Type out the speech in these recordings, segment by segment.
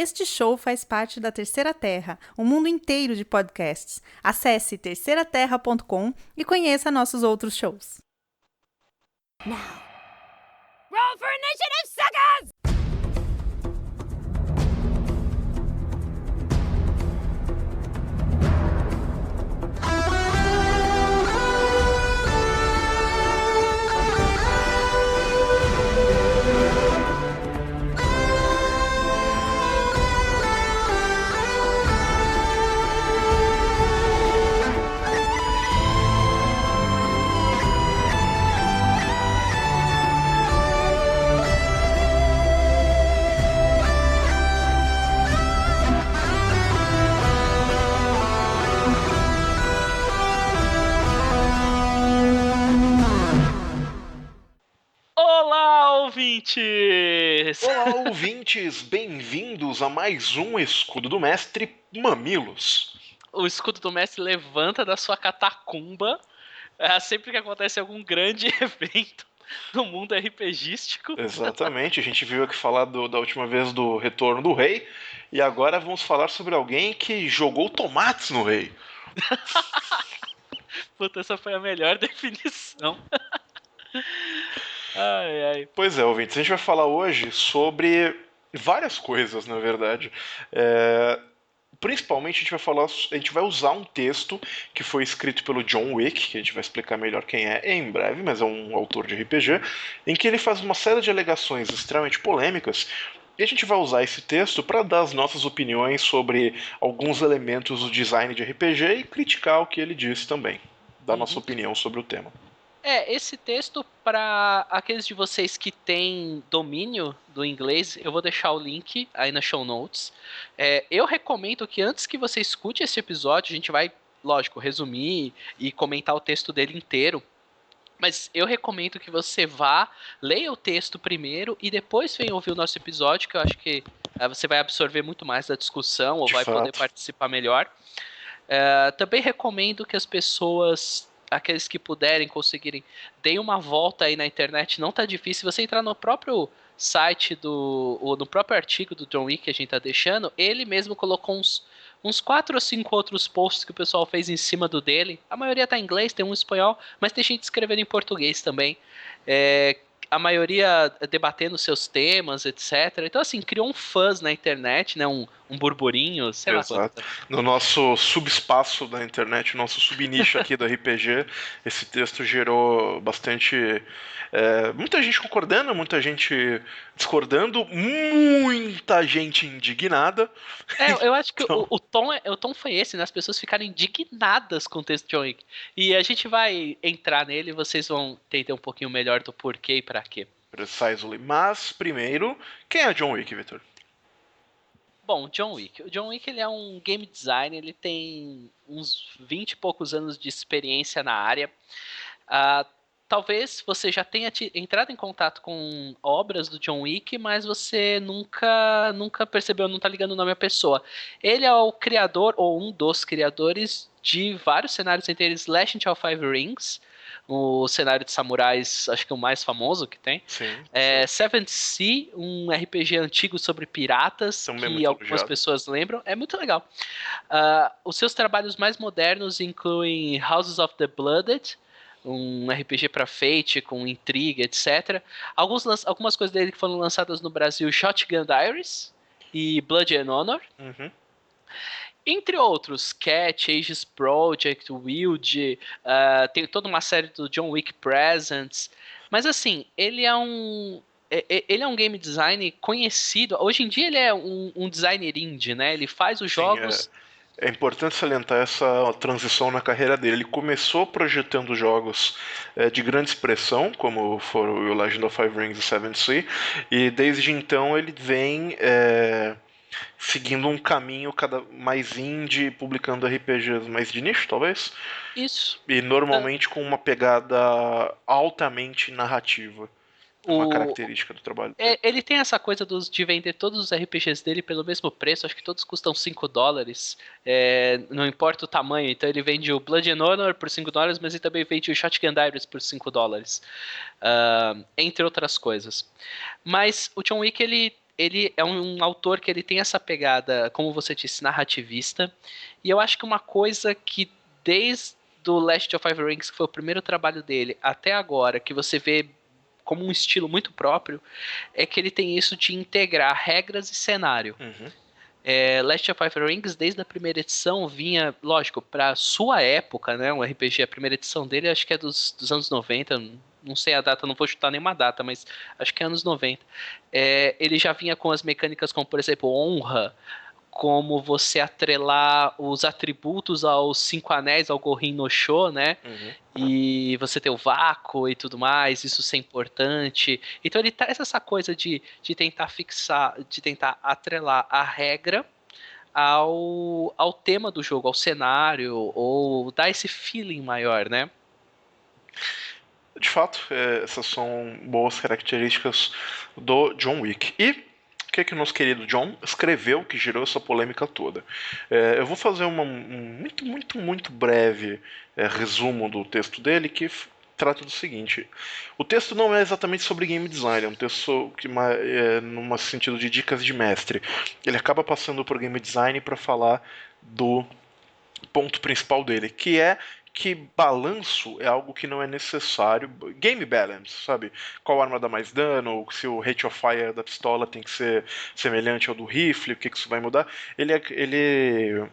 Este show faz parte da Terceira Terra, um mundo inteiro de podcasts. Acesse terceiraterra.com e conheça nossos outros shows. Now, roll for initiative, suckers! Olá, ouvintes! Olá, ouvintes! Bem-vindos a mais um Escudo do Mestre Mamilos. O escudo do mestre levanta da sua catacumba sempre que acontece algum grande evento no mundo RPGístico. Exatamente, a gente viu aqui falar da última vez do Retorno do Rei, e agora vamos falar sobre alguém que jogou tomates no Rei. Puta, essa foi a melhor definição. Ai, ai. Pois é, ouvintes, a gente vai falar hoje sobre várias coisas, na verdade. Principalmente a gente vai usar um texto que foi escrito pelo John Wick, que a gente vai explicar melhor quem é em breve, mas é um autor de RPG, em que ele faz uma série de alegações extremamente polêmicas, e a gente vai usar esse texto para dar as nossas opiniões sobre alguns elementos do design de RPG e criticar o que ele disse também, dar nossa opinião sobre o tema. Esse texto, para aqueles de vocês que têm domínio do inglês, eu vou deixar o link aí na show notes. Eu recomendo que antes que você escute esse episódio, a gente vai, lógico, resumir e comentar o texto dele inteiro. Mas eu recomendo que você vá, leia o texto primeiro e depois venha ouvir o nosso episódio, que eu acho que você vai absorver muito mais da discussão ou De vai fato. poder participar melhor. Também recomendo que as pessoas, aqueles que puderem, conseguirem, deem uma volta aí na internet. Não tá difícil. Você entrar no próprio site ou no próprio artigo do John Wick que a gente tá deixando, ele mesmo colocou uns 4 ou 5 outros posts que o pessoal fez em cima do dele. A maioria tá em inglês, tem um em espanhol, mas tem gente escrevendo em português também. A maioria debatendo seus temas, etc. Então, assim, criou um fuzz na internet, né? Um burburinho, sei lá quanto. Exato. No nosso subespaço da internet, nosso subnicho aqui do RPG, esse texto gerou bastante. Muita gente concordando, muita gente discordando, muita gente indignada. Eu acho que Então- o tom foi esse, né? As pessoas ficaram indignadas com o texto de John Wick. E a gente vai entrar nele e vocês vão entender um pouquinho melhor do porquê e pra quê. Precisely. Mas, primeiro, quem é John Wick, Victor? Bom, John Wick. O John Wick ele é um game designer, ele tem uns 20 e poucos anos de experiência na área. Talvez você já tenha entrado em contato com obras do John Wick, mas você nunca percebeu, não tá ligando o nome à pessoa. Ele é o criador, ou um dos criadores, de vários cenários, entre eles Legend of Five Rings, o cenário de samurais, acho que é o mais famoso que tem. Sim. Seventh Sea, um RPG antigo sobre piratas, Também que muito algumas elogiado. pessoas lembram. É muito legal. Os seus trabalhos mais modernos incluem Houses of the Blooded, um RPG para Fate, com intriga, etc. Algumas coisas dele que foram lançadas no Brasil, Shotgun Diaries e Blood and Honor. Uhum. Entre outros, Cat, Aegis Project, Wild, tem toda uma série do John Wick Presents. Mas assim, ele é um game designer conhecido. Hoje em dia ele é um designer indie, né? Ele faz os jogos... É importante salientar essa transição na carreira dele. Ele começou projetando jogos de grande expressão, como foram o Legend of Five Rings e Seventh Sea, e desde então ele vem seguindo um caminho cada mais indie, publicando RPGs mais de nicho, talvez. Isso. E normalmente com uma pegada altamente narrativa. Uma característica do trabalho dele. Ele tem essa coisa de vender todos os RPGs dele pelo mesmo preço, acho que todos custam $5, não importa o tamanho. Então ele vende o Blood and Honor por $5, mas ele também vende o Shotgun Diaries por $5, entre outras coisas. Mas o John Wick, ele é um autor que ele tem essa pegada, como você disse, narrativista. E eu acho que uma coisa que desde do Legend of Five Rings, que foi o primeiro trabalho dele, até agora, que você vê como um estilo muito próprio, é que ele tem isso de integrar regras e cenário. Uhum. Legend of Five Rings, desde a primeira edição, vinha, lógico, para sua época, né? Um RPG, a primeira edição dele acho que é dos anos 90, não sei a data, não vou chutar nenhuma data, mas acho que é anos 90. Ele já vinha com as mecânicas como, por exemplo, honra, como você atrelar os atributos aos 5 anéis, ao Gorin no Sho, né? Uhum. E você ter o vácuo e tudo mais, isso ser importante. Então ele traz essa coisa de tentar fixar, de tentar atrelar a regra ao tema do jogo, ao cenário, ou dar esse feeling maior, né? De fato, essas são boas características do John Wick. E o que o nosso querido John escreveu que gerou essa polêmica toda? Eu vou fazer um muito breve resumo do texto dele, que trata do seguinte: o texto não é exatamente sobre game design, é um texto que num sentido de dicas de mestre. Ele acaba passando por game design para falar do ponto principal dele, que é que balanço é algo que não é necessário. Game balance, sabe? Qual arma dá mais dano, ou se o rate of fire da pistola tem que ser semelhante ao do rifle, o que isso vai mudar. Ele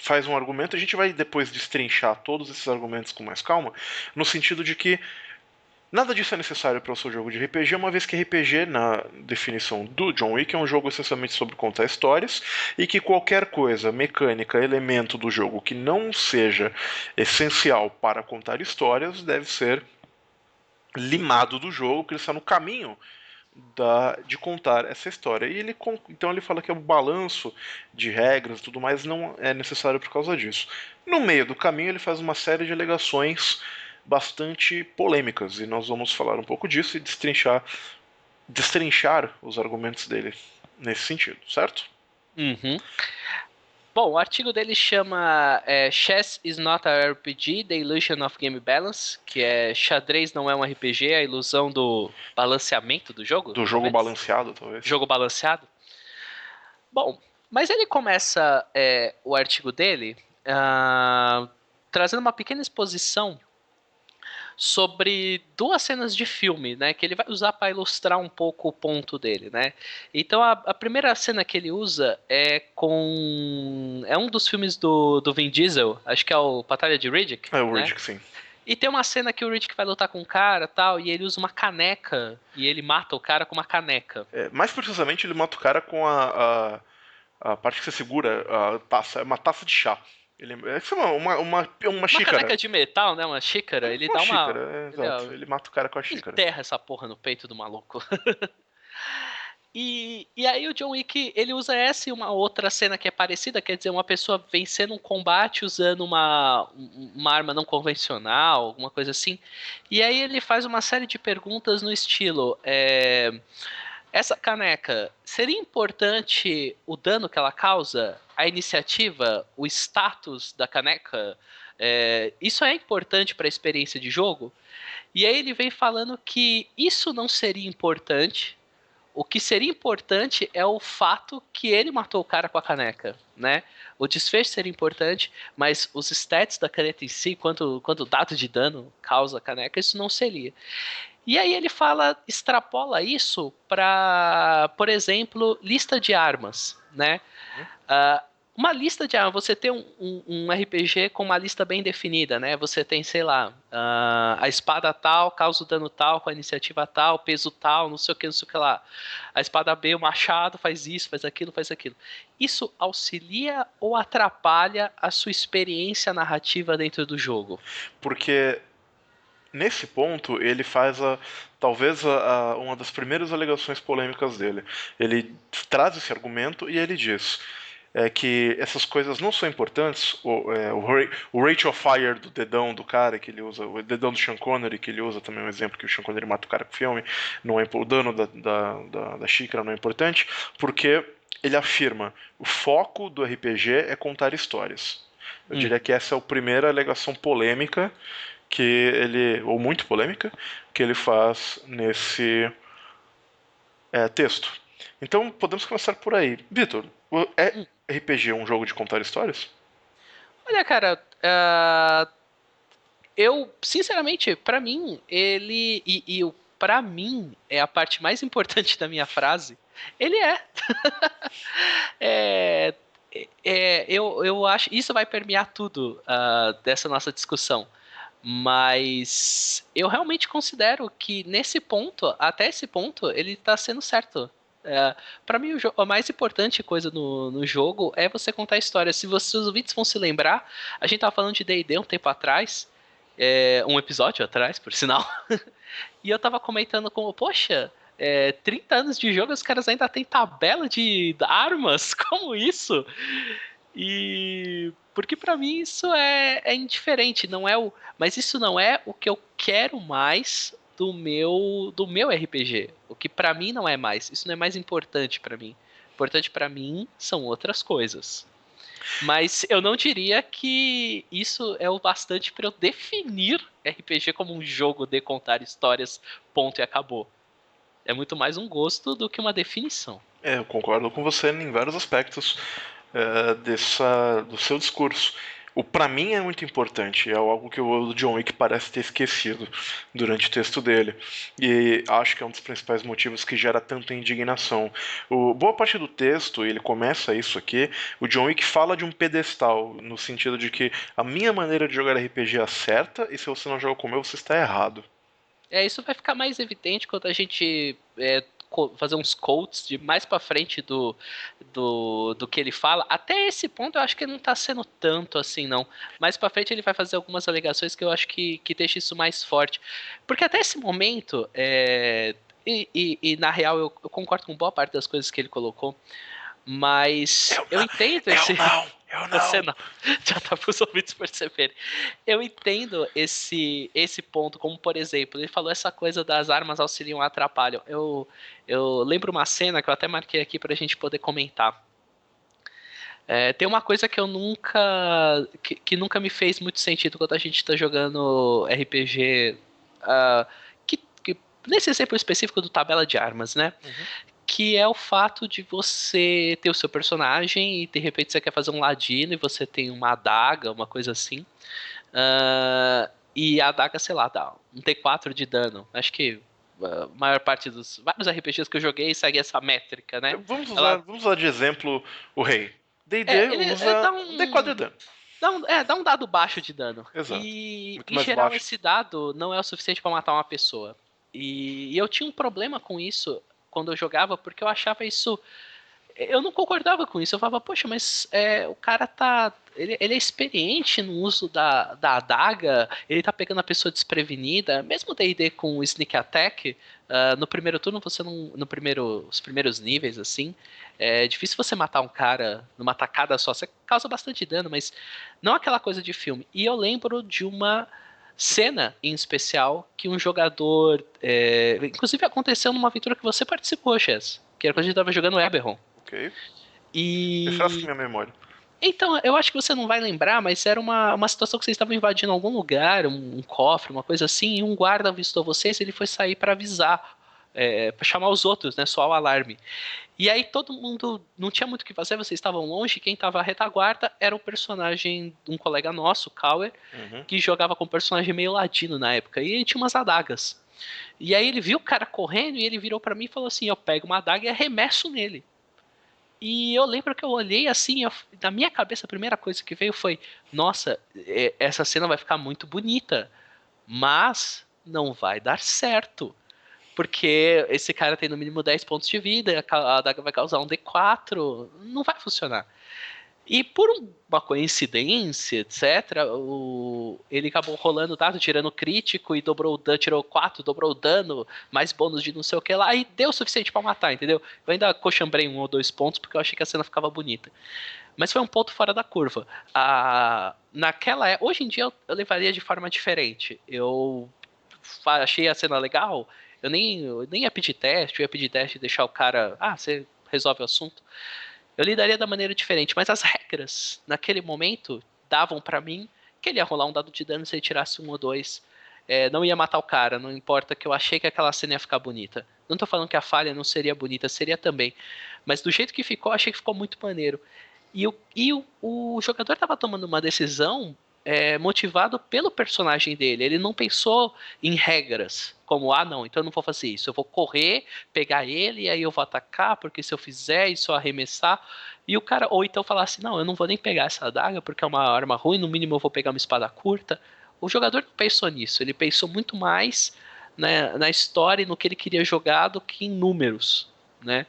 faz um argumento, a gente vai depois destrinchar todos esses argumentos com mais calma, no sentido de que nada disso é necessário para o seu jogo de RPG, uma vez que RPG, na definição do John Wick, é um jogo essencialmente sobre contar histórias, e que qualquer coisa, mecânica, elemento do jogo que não seja essencial para contar histórias, deve ser limado do jogo, porque ele está no caminho de contar essa história. E então ele fala que o balanço de regras e tudo mais não é necessário por causa disso. No meio do caminho ele faz uma série de alegações bastante polêmicas, e nós vamos falar um pouco disso e destrinchar os argumentos dele nesse sentido, certo? Uhum. Bom, o artigo dele chama Chess is not a RPG, The Illusion of Game Balance, que é xadrez não é um RPG, a ilusão do balanceamento do jogo. Do jogo balanceado, talvez. Jogo balanceado. Bom, mas ele começa o artigo dele trazendo uma pequena exposição sobre 2 cenas de filme, né, que ele vai usar para ilustrar um pouco o ponto dele, né. Então a primeira cena que ele usa é um dos filmes do Vin Diesel, acho que é o Batalha de Riddick. É o né? Riddick, sim. E tem uma cena que o Riddick vai lutar com um cara tal, e ele usa uma caneca, e ele mata o cara com uma caneca. Mais precisamente, ele mata o cara com a parte que você segura a taça, é uma taça de chá. Uma xícara. Uma caneca de metal, né? Uma xícara. Ele dá uma. Xícara, exato. Ele mata o cara com a xícara. Ele enterra essa porra no peito do maluco. E aí o John Wick, ele usa essa e uma outra cena que é parecida, quer dizer, uma pessoa vencendo um combate usando uma arma não convencional, alguma coisa assim. E aí ele faz uma série de perguntas no estilo: essa caneca, seria importante o dano que ela causa? A iniciativa, o status da caneca? Isso é importante para a experiência de jogo? E aí ele vem falando que isso não seria importante. O que seria importante é o fato que ele matou o cara com a caneca, né? O desfecho seria importante, mas os stats da caneta em si, quanto dado de dano causa a caneca, isso não seria. E aí ele extrapola isso para, por exemplo, lista de armas, né? Uma lista de armas, você tem um RPG com uma lista bem definida, né? Você tem, sei lá, a espada tal, causa o dano tal, com a iniciativa tal, peso tal, não sei o que lá. A espada B, o machado, faz isso, faz aquilo, faz aquilo. Isso auxilia ou atrapalha a sua experiência narrativa dentro do jogo? Porque nesse ponto ele faz talvez uma das primeiras alegações polêmicas dele. Ele traz esse argumento e ele diz que essas coisas não são importantes. O rate of fire do dedão do cara que ele usa, o dedão do Sean Connery que ele usa também, um exemplo que o Sean Connery mata o cara com o filme, não é, o dano da xícara não é importante, porque ele afirma o foco do RPG é contar histórias. Eu diria que essa é a primeira alegação polêmica que ele, ou muito polêmica, que ele faz nesse texto. Então podemos começar por aí. Vitor, RPG um jogo de contar histórias? Olha, cara, eu, sinceramente, pra mim, ele. Pra mim, é a parte mais importante da minha frase. Ele é. É, eu acho. Isso vai permear tudo dessa nossa discussão. Mas eu realmente considero que nesse ponto, até esse ponto, ele tá sendo certo. Para mim, a mais importante coisa no jogo é você contar a história. Se os ouvintes vão se lembrar, a gente tava falando de D&D um tempo atrás, um episódio atrás, por sinal, e eu tava comentando como, poxa, 30 anos de jogo, os caras ainda têm tabela de armas, como isso? E porque pra mim isso é indiferente, não é mas isso não é o que eu quero mais do meu RPG. O que pra mim não é mais, isso não é mais importante pra mim. Importante pra mim são outras coisas. Mas eu não diria que isso é o bastante pra eu definir RPG como um jogo de contar histórias, ponto e acabou. É muito mais um gosto do que uma definição. Eu concordo com você em vários aspectos do seu discurso. O para mim é muito importante, é algo que o John Wick parece ter esquecido durante o texto dele. E acho que é um dos principais motivos que gera tanta indignação. Boa parte do texto, ele começa isso aqui, o John Wick fala de um pedestal, no sentido de que a minha maneira de jogar RPG é a certa, e se você não joga como eu, você está errado. Isso vai ficar mais evidente quando a gente fazer uns quotes de mais pra frente do que ele fala. Até esse ponto eu acho que não tá sendo tanto assim, não. Mais pra frente ele vai fazer algumas alegações que eu acho que deixa isso mais forte. Porque até esse momento, na real eu concordo com boa parte das coisas que ele colocou, mas eu entendo esse. Eu Você não. Já tá pros ouvintes perceberem. Eu entendo esse ponto, como por exemplo, ele falou essa coisa das armas auxiliam ou atrapalham. Eu lembro uma cena que eu até marquei aqui pra gente poder comentar. Tem uma coisa que eu nunca. Que nunca me fez muito sentido quando a gente tá jogando RPG. Nesse exemplo específico do tabela de armas, né? Que é o fato de você ter o seu personagem e de repente você quer fazer um ladino e você tem uma adaga, uma coisa assim. E a adaga, sei lá, dá um T4 de dano. Acho que a maior parte dos vários RPGs que eu joguei segue essa métrica, né? Vamos usar de exemplo o rei. D&D Ele usa dá D4 de dano. dá um dado baixo de dano. Exato. E, Muito em mais geral, baixo. esse dado não é o suficiente para matar uma pessoa. E eu tinha um problema com isso quando eu jogava, porque eu achava isso. Eu não concordava com isso. Eu falava, poxa, mas o cara tá. Ele é experiente no uso da adaga, ele tá pegando a pessoa desprevenida. Mesmo o D&D com o Sneak Attack, no primeiro turno você não. Os primeiros níveis, assim. É difícil você matar um cara numa tacada só. Você causa bastante dano, mas não aquela coisa de filme. E eu lembro de uma cena em especial que um jogador. Inclusive aconteceu numa aventura que você participou, Chess. Que era quando a gente tava jogando Eberron. Ok. Refresca E. minha memória. Então, eu acho que você não vai lembrar, mas era uma situação que vocês estavam invadindo algum lugar, um cofre, uma coisa assim, e um guarda avistou vocês e ele foi sair para avisar, para chamar os outros, né? Soar o alarme. E aí todo mundo não tinha muito o que fazer, vocês estavam longe, quem estava à retaguarda era o personagem de um colega nosso, Kauer, que jogava com um personagem meio ladino na época, e ele tinha umas adagas. E aí ele viu o cara correndo e ele virou para mim e falou assim: eu pego uma adaga e arremesso nele. E eu lembro que eu olhei assim, na minha cabeça a primeira coisa que veio foi: nossa, essa cena vai ficar muito bonita, mas não vai dar certo. Porque esse cara tem no mínimo 10 pontos de vida, a adaga vai causar um D4, não vai funcionar. E por uma coincidência, etc., ele acabou rolando o dado, tirando crítico e dobrou o dano, tirou 4, dobrou o dano, mais bônus de não sei o que lá, e deu o suficiente pra matar, entendeu? Eu ainda coxambrei 1 ou 2 pontos porque eu achei que a cena ficava bonita. Mas foi um ponto fora da curva. Hoje em dia eu levaria de forma diferente. Eu achei a cena legal, eu nem ia pedir teste, eu ia pedir teste e deixar o cara. Você resolve o assunto. Eu lidaria da maneira diferente, mas as regras, naquele momento, davam pra mim que ele ia rolar um dado de dano se ele tirasse 1 ou 2. não ia matar o cara, não importa que eu achei que aquela cena ia ficar bonita. Não tô falando que a falha não seria bonita, seria também. Mas do jeito que ficou, achei que ficou muito maneiro. E o jogador estava tomando uma decisão motivado pelo personagem dele. Ele não pensou em regras, como, não, então eu não vou fazer isso. Eu vou correr, pegar ele, e aí eu vou atacar, porque se eu fizer isso, eu arremessar. E o cara, ou então falar assim, não, eu não vou nem pegar essa adaga, porque é uma arma ruim, no mínimo eu vou pegar uma espada curta. O jogador não pensou nisso, ele pensou muito mais, né, na história e no que ele queria jogar do que em números, né?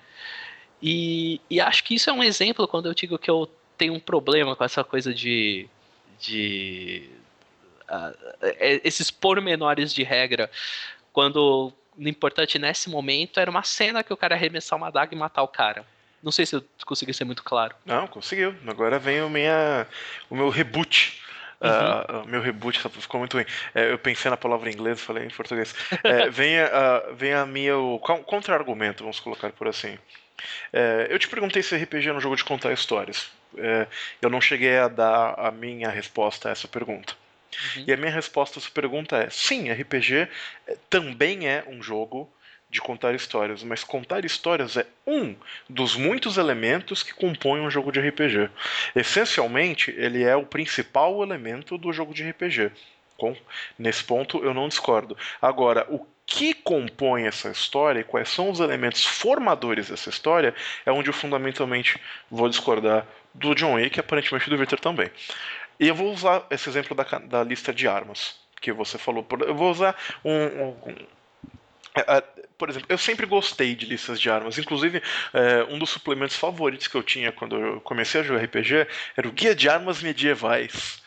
E acho que isso é um exemplo quando eu digo que eu tenho um problema com essa coisa de esses pormenores de regra, quando o importante nesse momento era uma cena que o cara arremessar uma adaga e matar o cara. Não sei se eu consegui ser muito claro. Não, conseguiu. Agora vem o meu reboot. Meu reboot ficou muito ruim. Eu pensei na palavra em inglês, falei em português. Vem a minha contra-argumento, vamos colocar por assim. Eu te perguntei se RPG é um jogo de contar histórias. Eu não cheguei a dar a minha resposta a essa pergunta. E a minha resposta a essa pergunta é: sim, RPG também é um jogo de contar histórias, mas contar histórias é um dos muitos elementos que compõem um jogo de RPG. Essencialmente, ele é o principal elemento do jogo de RPG. Nesse ponto, eu não discordo. Agora, o que compõe essa história e quais são os elementos formadores dessa história é onde eu fundamentalmente vou discordar do John Wick e aparentemente do Victor também. E eu vou usar esse exemplo da lista de armas que você falou. Eu vou usar por exemplo, eu sempre gostei de listas de armas. Inclusive, um dos suplementos favoritos que eu tinha quando eu comecei a jogar RPG era o Guia de Armas Medievais.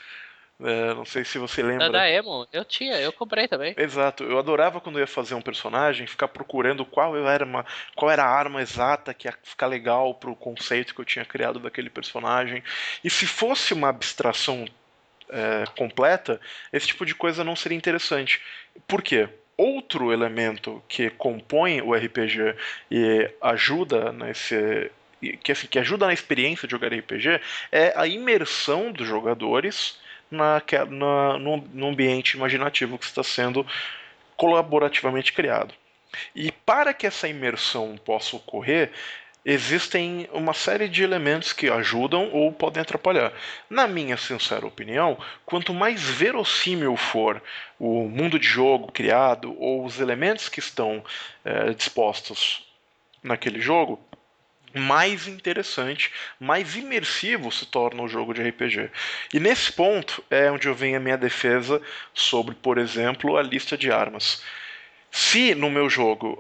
Não sei se você lembra. Da Emo, eu comprei também. Exato, eu adorava quando eu ia fazer um personagem, ficar procurando qual era a arma exata que ia ficar legal pro conceito que eu tinha criado daquele personagem. E se fosse uma abstração completa, esse tipo de coisa não seria interessante. Por quê? Outro elemento que compõe o RPG e ajuda que ajuda na experiência de jogar RPG é a imersão dos jogadores no ambiente imaginativo que está sendo colaborativamente criado. E para que essa imersão possa ocorrer, existem uma série de elementos que ajudam ou podem atrapalhar. Na minha sincera opinião, quanto mais verossímil for o mundo de jogo criado ou os elementos que estão dispostos naquele jogo, mais interessante, mais imersivo se torna o jogo de RPG. E nesse ponto é onde eu venho a minha defesa sobre, por exemplo, a lista de armas. Se no meu jogo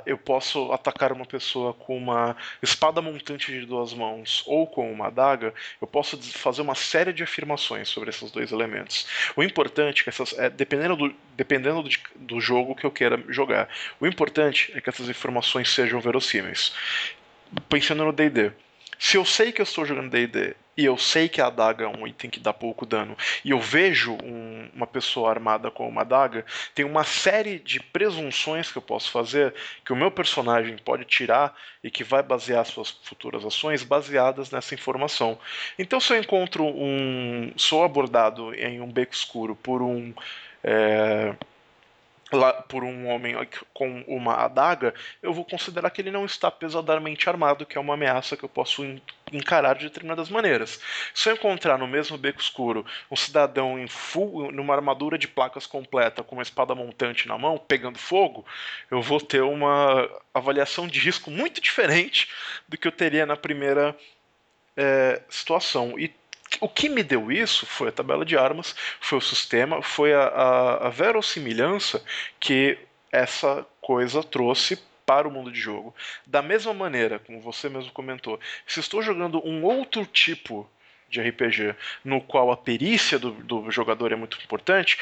eu posso atacar uma pessoa com uma espada montante de 2 mãos ou com uma adaga, eu posso fazer uma série de afirmações sobre esses 2 elementos. O importante é que dependendo do jogo que eu queira jogar, o importante é que essas informações sejam verossímeis. Pensando no D&D, se eu sei que eu estou jogando D&D e eu sei que a adaga é um item que dá pouco dano e eu vejo uma pessoa armada com uma adaga, tem uma série de presunções que eu posso fazer que o meu personagem pode tirar e que vai basear suas futuras ações baseadas nessa informação. Então, se eu sou abordado em um beco escuro por um homem com uma adaga, eu vou considerar que ele não está pesadamente armado, que é uma ameaça que eu posso encarar de determinadas maneiras. Se eu encontrar no mesmo beco escuro um cidadão numa armadura de placas completa, com uma espada montante na mão, pegando fogo, eu vou ter uma avaliação de risco muito diferente do que eu teria na primeira situação. E o que me deu isso foi a tabela de armas, foi o sistema, foi a verossimilhança que essa coisa trouxe para o mundo de jogo. Da mesma maneira, como você mesmo comentou, se estou jogando um outro tipo de RPG, no qual a perícia do jogador é muito importante,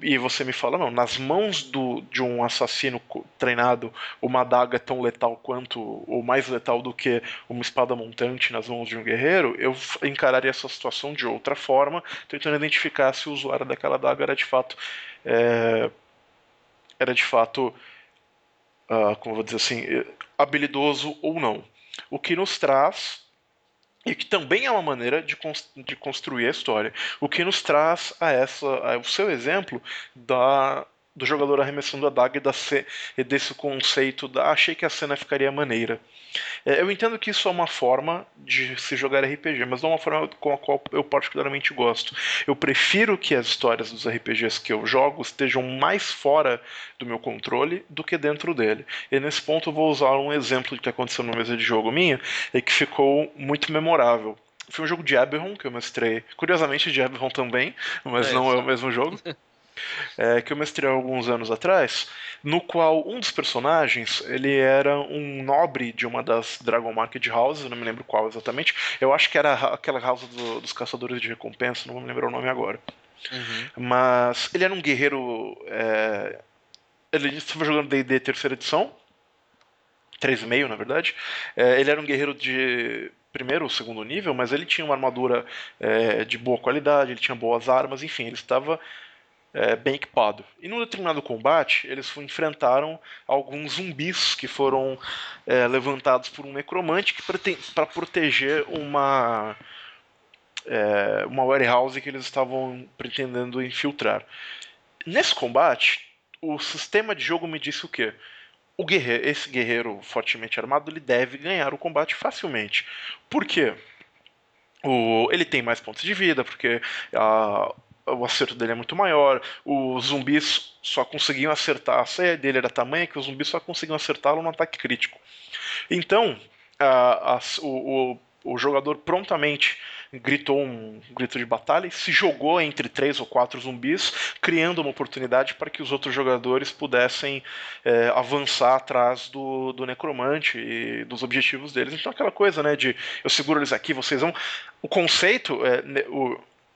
e você me fala, não, nas mãos de um assassino treinado, uma adaga é tão letal quanto, ou mais letal do que uma espada montante nas mãos de um guerreiro, eu encararia essa situação de outra forma, tentando identificar se o usuário daquela adaga era de fato como eu vou dizer assim, habilidoso ou não. O que nos traz, e que também é uma maneira de construir a história, o que nos traz o seu exemplo do jogador arremessando a daga e desse conceito da achei que a cena ficaria maneira. Eu entendo que isso é uma forma de se jogar RPG, mas não é uma forma com a qual eu particularmente gosto. Eu prefiro que as histórias dos RPGs que eu jogo estejam mais fora do meu controle do que dentro dele. E nesse ponto eu vou usar um exemplo de que aconteceu numa mesa de jogo minha e que ficou muito memorável. Foi um jogo de Eberron que eu mestrei. Curiosamente de Eberron também, mas não é o mesmo jogo. Que eu mestrei há alguns anos atrás, no qual um dos personagens ele era um nobre de uma das Dragon Market Houses, eu não me lembro qual exatamente. Eu acho que era aquela house dos caçadores de recompensa, não vou me lembrar o nome agora. Mas ele era um guerreiro. Ele estava jogando D&D terceira edição, 3,5 na verdade. Ele era um guerreiro de primeiro ou segundo nível, mas ele tinha uma armadura de boa qualidade, ele tinha boas armas, enfim, ele estava bem equipado. E num determinado combate, eles enfrentaram alguns zumbis que foram levantados por um necromante para proteger uma warehouse que eles estavam pretendendo infiltrar. Nesse combate, o sistema de jogo me disse o quê? Esse guerreiro fortemente armado ele deve ganhar o combate facilmente. Por quê? Ele tem mais pontos de vida, porque o acerto dele é muito maior. Os zumbis só conseguiam acertar. A ceia dele era tamanha que os zumbis só conseguiam acertá-lo no ataque crítico. Então, o jogador prontamente gritou um grito de batalha e se jogou entre 3 ou 4 zumbis, criando uma oportunidade para que os outros jogadores pudessem avançar atrás do necromante e dos objetivos deles. Então aquela coisa, né, de eu seguro eles aqui, vocês vão... O conceito,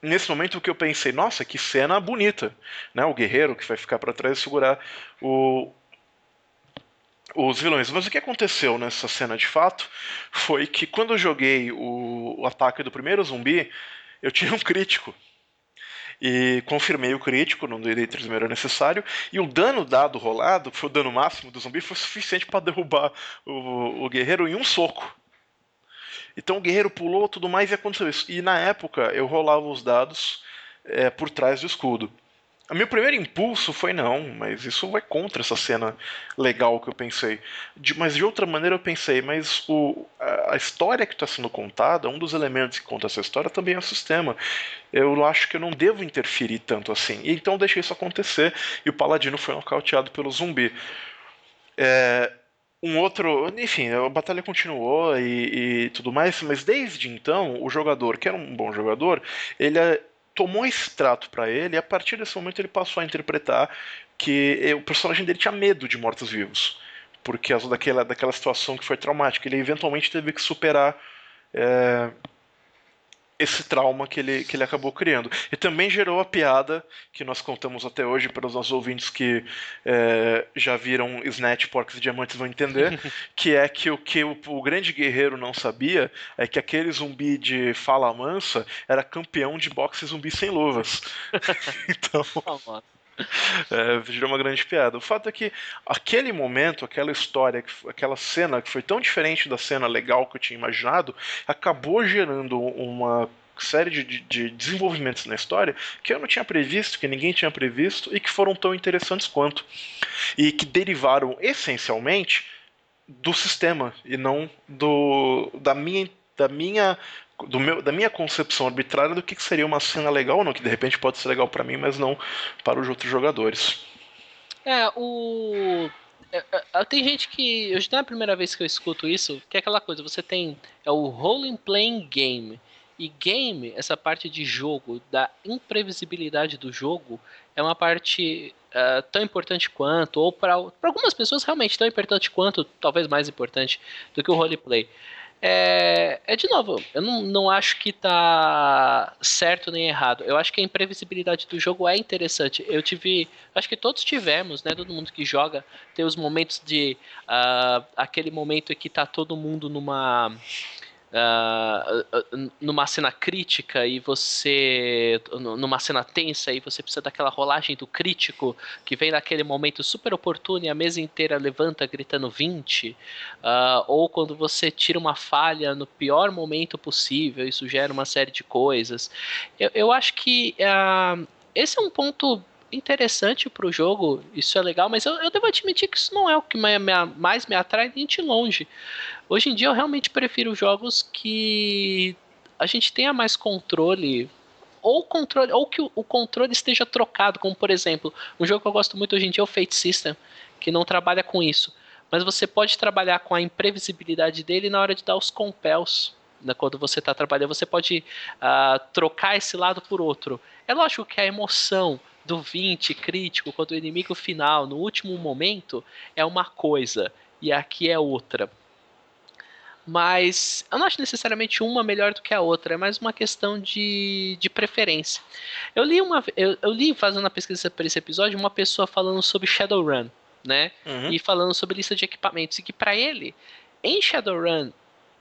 nesse momento o que eu pensei, nossa, que cena bonita, né, o guerreiro que vai ficar para trás e segurar os vilões. Mas o que aconteceu nessa cena de fato foi que quando eu joguei o ataque do primeiro zumbi, eu tinha um crítico. E confirmei o crítico, não dei 3 era necessário, e o dano dado rolado, que foi o dano máximo do zumbi, foi suficiente para derrubar o guerreiro em um soco. Então o guerreiro pulou tudo mais e aconteceu isso. E na época eu rolava os dados por trás do escudo. O meu primeiro impulso foi não, mas isso vai contra essa cena legal que eu pensei. Mas de outra maneira eu pensei, mas a história que está sendo contada, um dos elementos que conta essa história também é o sistema. Eu acho que eu não devo interferir tanto assim. E então deixei isso acontecer e o paladino foi nocauteado pelo zumbi. Enfim, a batalha continuou e tudo mais, mas desde então o jogador, que era um bom jogador, ele tomou esse trato pra ele e a partir desse momento ele passou a interpretar que o personagem dele tinha medo de mortos-vivos, por causa daquela situação que foi traumática. Ele eventualmente teve que superar esse trauma que ele acabou criando. E também gerou a piada que nós contamos até hoje para os nossos ouvintes que já viram Snatch, Porcos e Diamantes vão entender, que é que o grande guerreiro não sabia é que aquele zumbi de fala mansa era campeão de boxe zumbi sem luvas. Então... virou uma grande piada. O fato é que aquele momento, aquela história, aquela cena que foi tão diferente da cena legal que eu tinha imaginado, acabou gerando uma série de desenvolvimentos na história que eu não tinha previsto, que ninguém tinha previsto e que foram tão interessantes quanto. E que derivaram essencialmente do sistema e não da minha concepção arbitrária do que seria uma cena legal ou não, que de repente pode ser legal para mim, mas não para os outros jogadores. Tem gente que... Hoje não é a primeira vez que eu escuto isso, que é aquela coisa, você tem o role-playing game. E game, essa parte de jogo, da imprevisibilidade do jogo, é uma parte tão importante quanto, ou para algumas pessoas realmente tão importante quanto, talvez mais importante do que o roleplay. De novo, eu não acho que tá certo nem errado. Eu acho que a imprevisibilidade do jogo é interessante. Acho que todos tivemos, né? Todo mundo que joga tem os momentos de aquele momento em que tá todo mundo numa cena crítica e você numa cena tensa e você precisa daquela rolagem do crítico que vem naquele momento super oportuno e a mesa inteira levanta gritando 20, ou quando você tira uma falha no pior momento possível, isso gera uma série de coisas. Eu acho que esse é um ponto interessante pro jogo, isso é legal, mas eu devo admitir que isso não é o que mais me atrai nem de longe. Hoje em dia eu realmente prefiro jogos que a gente tenha mais controle, ou que o controle esteja trocado, como por exemplo, um jogo que eu gosto muito hoje em dia é o Fate System, que não trabalha com isso, mas você pode trabalhar com a imprevisibilidade dele na hora de dar os compels. Né, quando você está trabalhando, você pode trocar esse lado por outro. É lógico que a emoção do 20 crítico, quando o inimigo final, no último momento, é uma coisa, e aqui é outra. Mas eu não acho necessariamente uma melhor do que a outra, é mais uma questão de preferência. Eu li, fazendo a pesquisa para esse episódio, uma pessoa falando sobre Shadowrun, né? Uhum. E falando sobre lista de equipamentos, e que para ele, em Shadowrun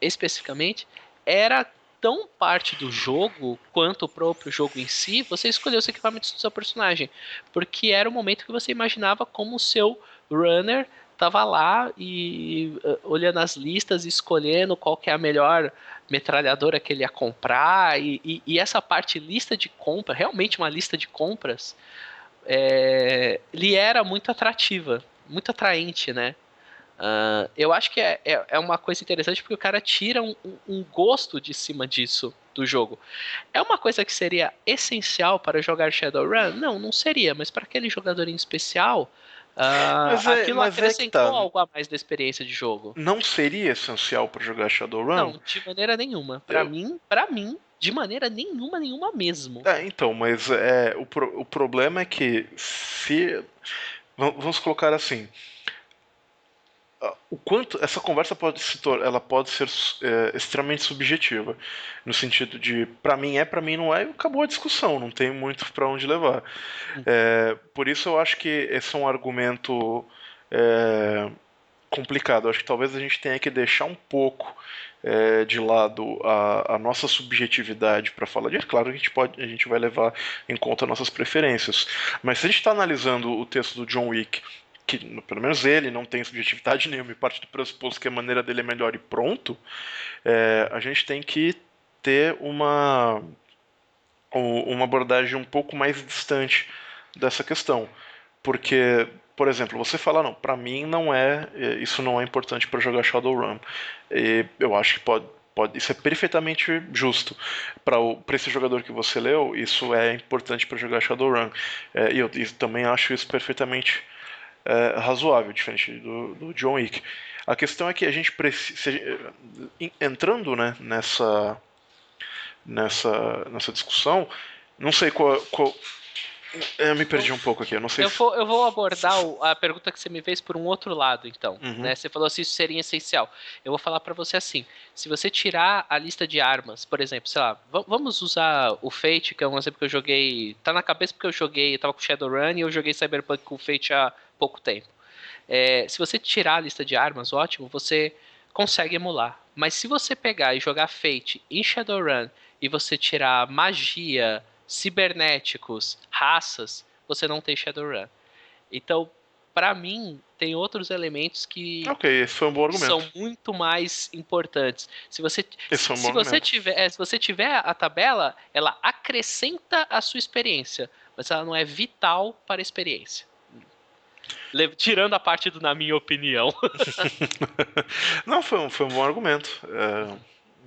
especificamente, era tão parte do jogo quanto o próprio jogo em si, você escolheu os equipamentos do seu personagem, porque era o momento que você imaginava como o seu runner tava lá e olhando as listas e escolhendo qual que é a melhor metralhadora que ele ia comprar, e essa parte lista de compra, realmente uma lista de compras, lhe era muito atrativa, muito atraente, né? Eu acho que é uma coisa interessante porque o cara tira um gosto de cima disso do jogo. É uma coisa que seria essencial para jogar Shadowrun? Não, não seria, mas para aquele jogador em especial, aquilo Mas é que tá. acrescentou algo a mais da experiência de jogo. Não seria essencial para jogar Shadowrun? Não, de maneira nenhuma. Eu, Para mim, de maneira nenhuma mesmo. então, mas o problema é que se. Vamos colocar assim. O quanto essa conversa ela pode ser extremamente subjetiva, no sentido de para mim para mim não é, e acabou a discussão, não tem muito para onde levar. Por isso eu acho que esse é um argumento complicado. Eu acho que talvez a gente tenha que deixar um pouco de lado a nossa subjetividade para falar disso. Claro que a gente vai levar em conta nossas preferências, mas se a gente está analisando o texto do John Wick, que pelo menos ele não tem subjetividade nenhuma e parte do pressuposto que a maneira dele é melhor e pronto, a gente tem que ter uma abordagem um pouco mais distante dessa questão. Porque, por exemplo, você fala, não, pra mim isso não é importante para jogar Shadowrun. E eu acho que isso é perfeitamente justo. Para esse jogador que você leu, isso é importante para jogar Shadowrun. E eu também acho isso perfeitamente razoável, diferente do John Wick. A questão é que a gente precisa, entrando, né, nessa discussão, não sei qual eu me perdi um pouco aqui, eu não sei eu vou abordar a pergunta que você me fez por um outro lado, então. Uhum. Né? Você falou se isso seria essencial. Eu vou falar pra você assim, se você tirar a lista de armas, por exemplo, sei lá, vamos usar o Fate, que é um exemplo que eu joguei, tá na cabeça porque eu tava com Shadowrun e eu joguei Cyberpunk com o Fate há pouco tempo. Se você tirar a lista de armas, ótimo, você consegue emular. Mas se você pegar e jogar Fate em Shadowrun e você tirar magia, cibernéticos, raças, você não tem Shadowrun. Então, pra mim, tem outros elementos que esse foi um bom argumento. são muito mais importantes. Se você tiver a tabela, ela acrescenta a sua experiência, mas ela não é vital para a experiência. Tirando a parte do na minha opinião. Não, foi um bom argumento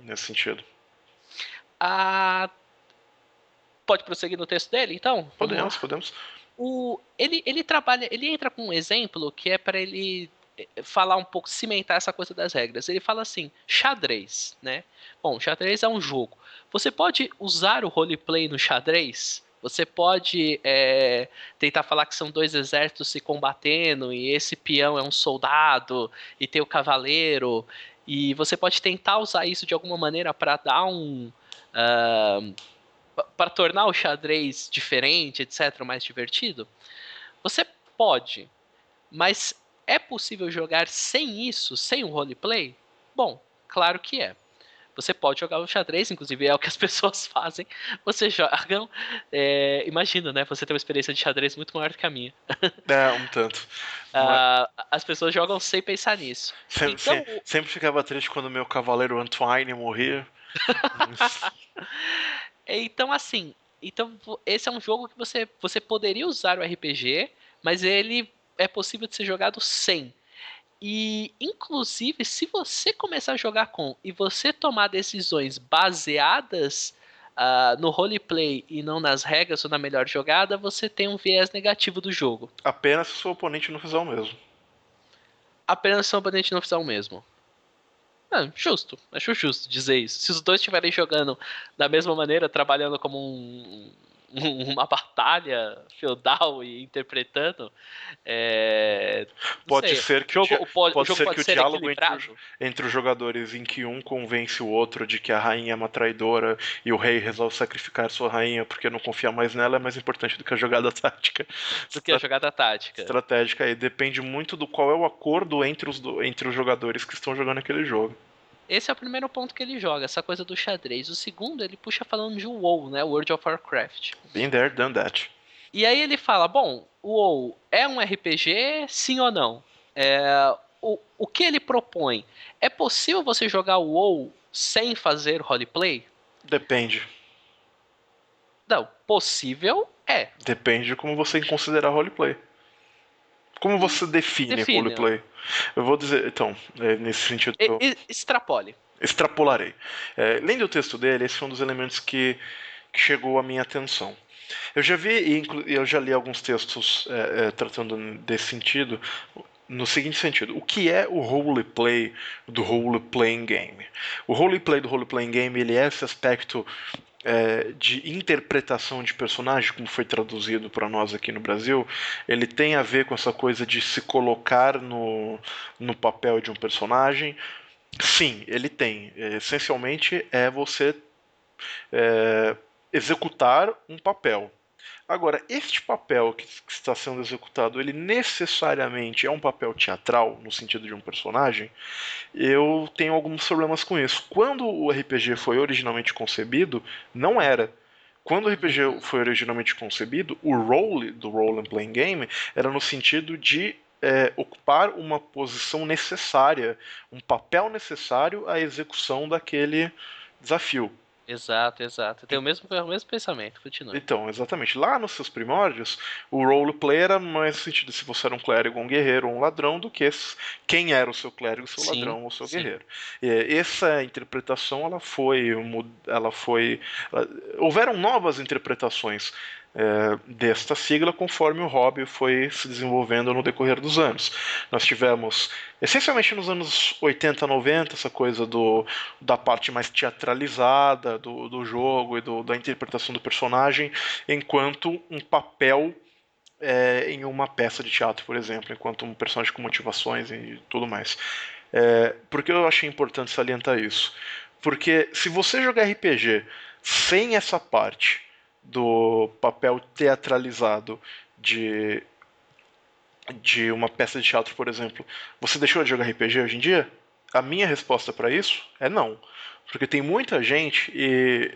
nesse sentido. Pode prosseguir no texto dele, então? Podemos. Ele entra com um exemplo que é para ele falar um pouco, cimentar essa coisa das regras. Ele fala assim, xadrez, né? Bom, xadrez é um jogo. Você pode usar o roleplay no xadrez? Você pode tentar falar que são dois exércitos se combatendo e esse peão é um soldado e tem o cavaleiro, e você pode tentar usar isso de alguma maneira para dar para tornar o xadrez diferente, etc., mais divertido? Você pode, mas é possível jogar sem isso, sem o roleplay? Bom, claro que é. Você pode jogar o xadrez, inclusive é o que as pessoas fazem. Você joga. Imagina, né? Você tem uma experiência de xadrez muito maior do que a minha. Um tanto. As pessoas jogam sem pensar nisso. Sempre ficava triste quando meu cavaleiro Antoine morria. Então, assim, Então, esse é um jogo que você poderia usar o RPG, mas ele é possível de ser jogado sem. E, inclusive, se você começar a jogar com e você tomar decisões baseadas no roleplay e não nas regras ou na melhor jogada, você tem um viés negativo do jogo. Apenas se o seu oponente não fizer o mesmo. Apenas se o oponente não fizer o mesmo. Justo, acho justo dizer isso. Se os dois estiverem jogando da mesma maneira, trabalhando como uma batalha feudal e interpretando, não Pode sei, ser que o jogo pode ser que o ser diálogo equilibrado. entre os jogadores em que um convence o outro de que a rainha é uma traidora e o rei resolve sacrificar sua rainha porque não confia mais nela é mais importante do que a jogada tática. Do que a jogada tática. Estratégica aí depende muito do qual é o acordo entre os jogadores que estão jogando aquele jogo. Esse é o primeiro ponto que ele joga, essa coisa do xadrez. O segundo, ele puxa falando de WoW, né? World of Warcraft. Been there, done that. E aí ele fala, bom, o WoW é um RPG, sim ou não? O que ele propõe? É possível você jogar o WoW sem fazer roleplay? Depende. Não, possível é. Depende de como você considerar roleplay. Como você define roleplay? Eu vou dizer, então, nesse sentido. Extrapole. Extrapolarei. Lendo o texto dele, esse foi um dos elementos que chegou à minha atenção. Eu já vi e eu já li alguns textos tratando desse sentido, no seguinte sentido: o que é o roleplay do role-playing game? O roleplay do role-playing game ele é esse aspecto de interpretação de personagem, como foi traduzido para nós aqui no Brasil. Ele tem a ver com essa coisa de se colocar no papel de um personagem. Sim, ele tem. Essencialmente é você executar um papel. Agora, este papel que está sendo executado, ele necessariamente é um papel teatral, no sentido de um personagem? Eu tenho alguns problemas com isso. Quando o RPG foi originalmente concebido, não era. Quando o RPG foi originalmente concebido, o role do role and playing game era no sentido de ocupar uma posição necessária, um papel necessário à execução daquele desafio. Exato. Tem o mesmo pensamento, continua. Então, exatamente. Lá nos seus primórdios, o roleplay era mais no sentido de se você era um clérigo, um guerreiro ou um ladrão, do que quem era o seu clérigo, o seu ladrão ou o seu guerreiro. Essa interpretação, houveram novas interpretações desta sigla conforme o hobby foi se desenvolvendo no decorrer dos anos. Nós tivemos, essencialmente nos anos 80, 90, essa coisa da parte mais teatralizada do jogo e da interpretação do personagem enquanto um papel em uma peça de teatro, por exemplo, enquanto um personagem com motivações e tudo mais. Por que eu achei importante salientar isso? Porque se você jogar RPG sem essa parte do papel teatralizado de uma peça de teatro, por exemplo, você deixou de jogar RPG hoje em dia? A minha resposta para isso é não. Porque tem muita gente, e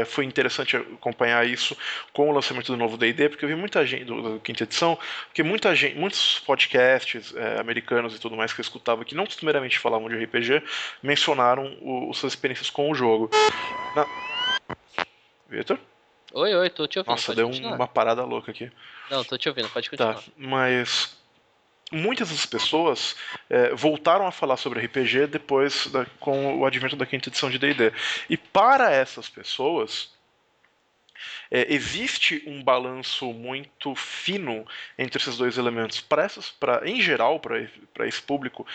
foi interessante acompanhar isso com o lançamento do novo D&D, porque eu vi muita gente, do quinta edição, porque muitos podcasts americanos e tudo mais que eu escutava, que não costumeiramente falavam de RPG, mencionaram suas experiências com o jogo. Vitor? Oi, tô te ouvindo. Nossa, deu uma parada louca aqui. Não, tô te ouvindo, pode continuar. Tá, mas muitas das pessoas voltaram a falar sobre RPG depois com o advento da quinta edição de D&D. E para essas pessoas, existe um balanço muito fino entre esses dois elementos. Em geral, para esse público,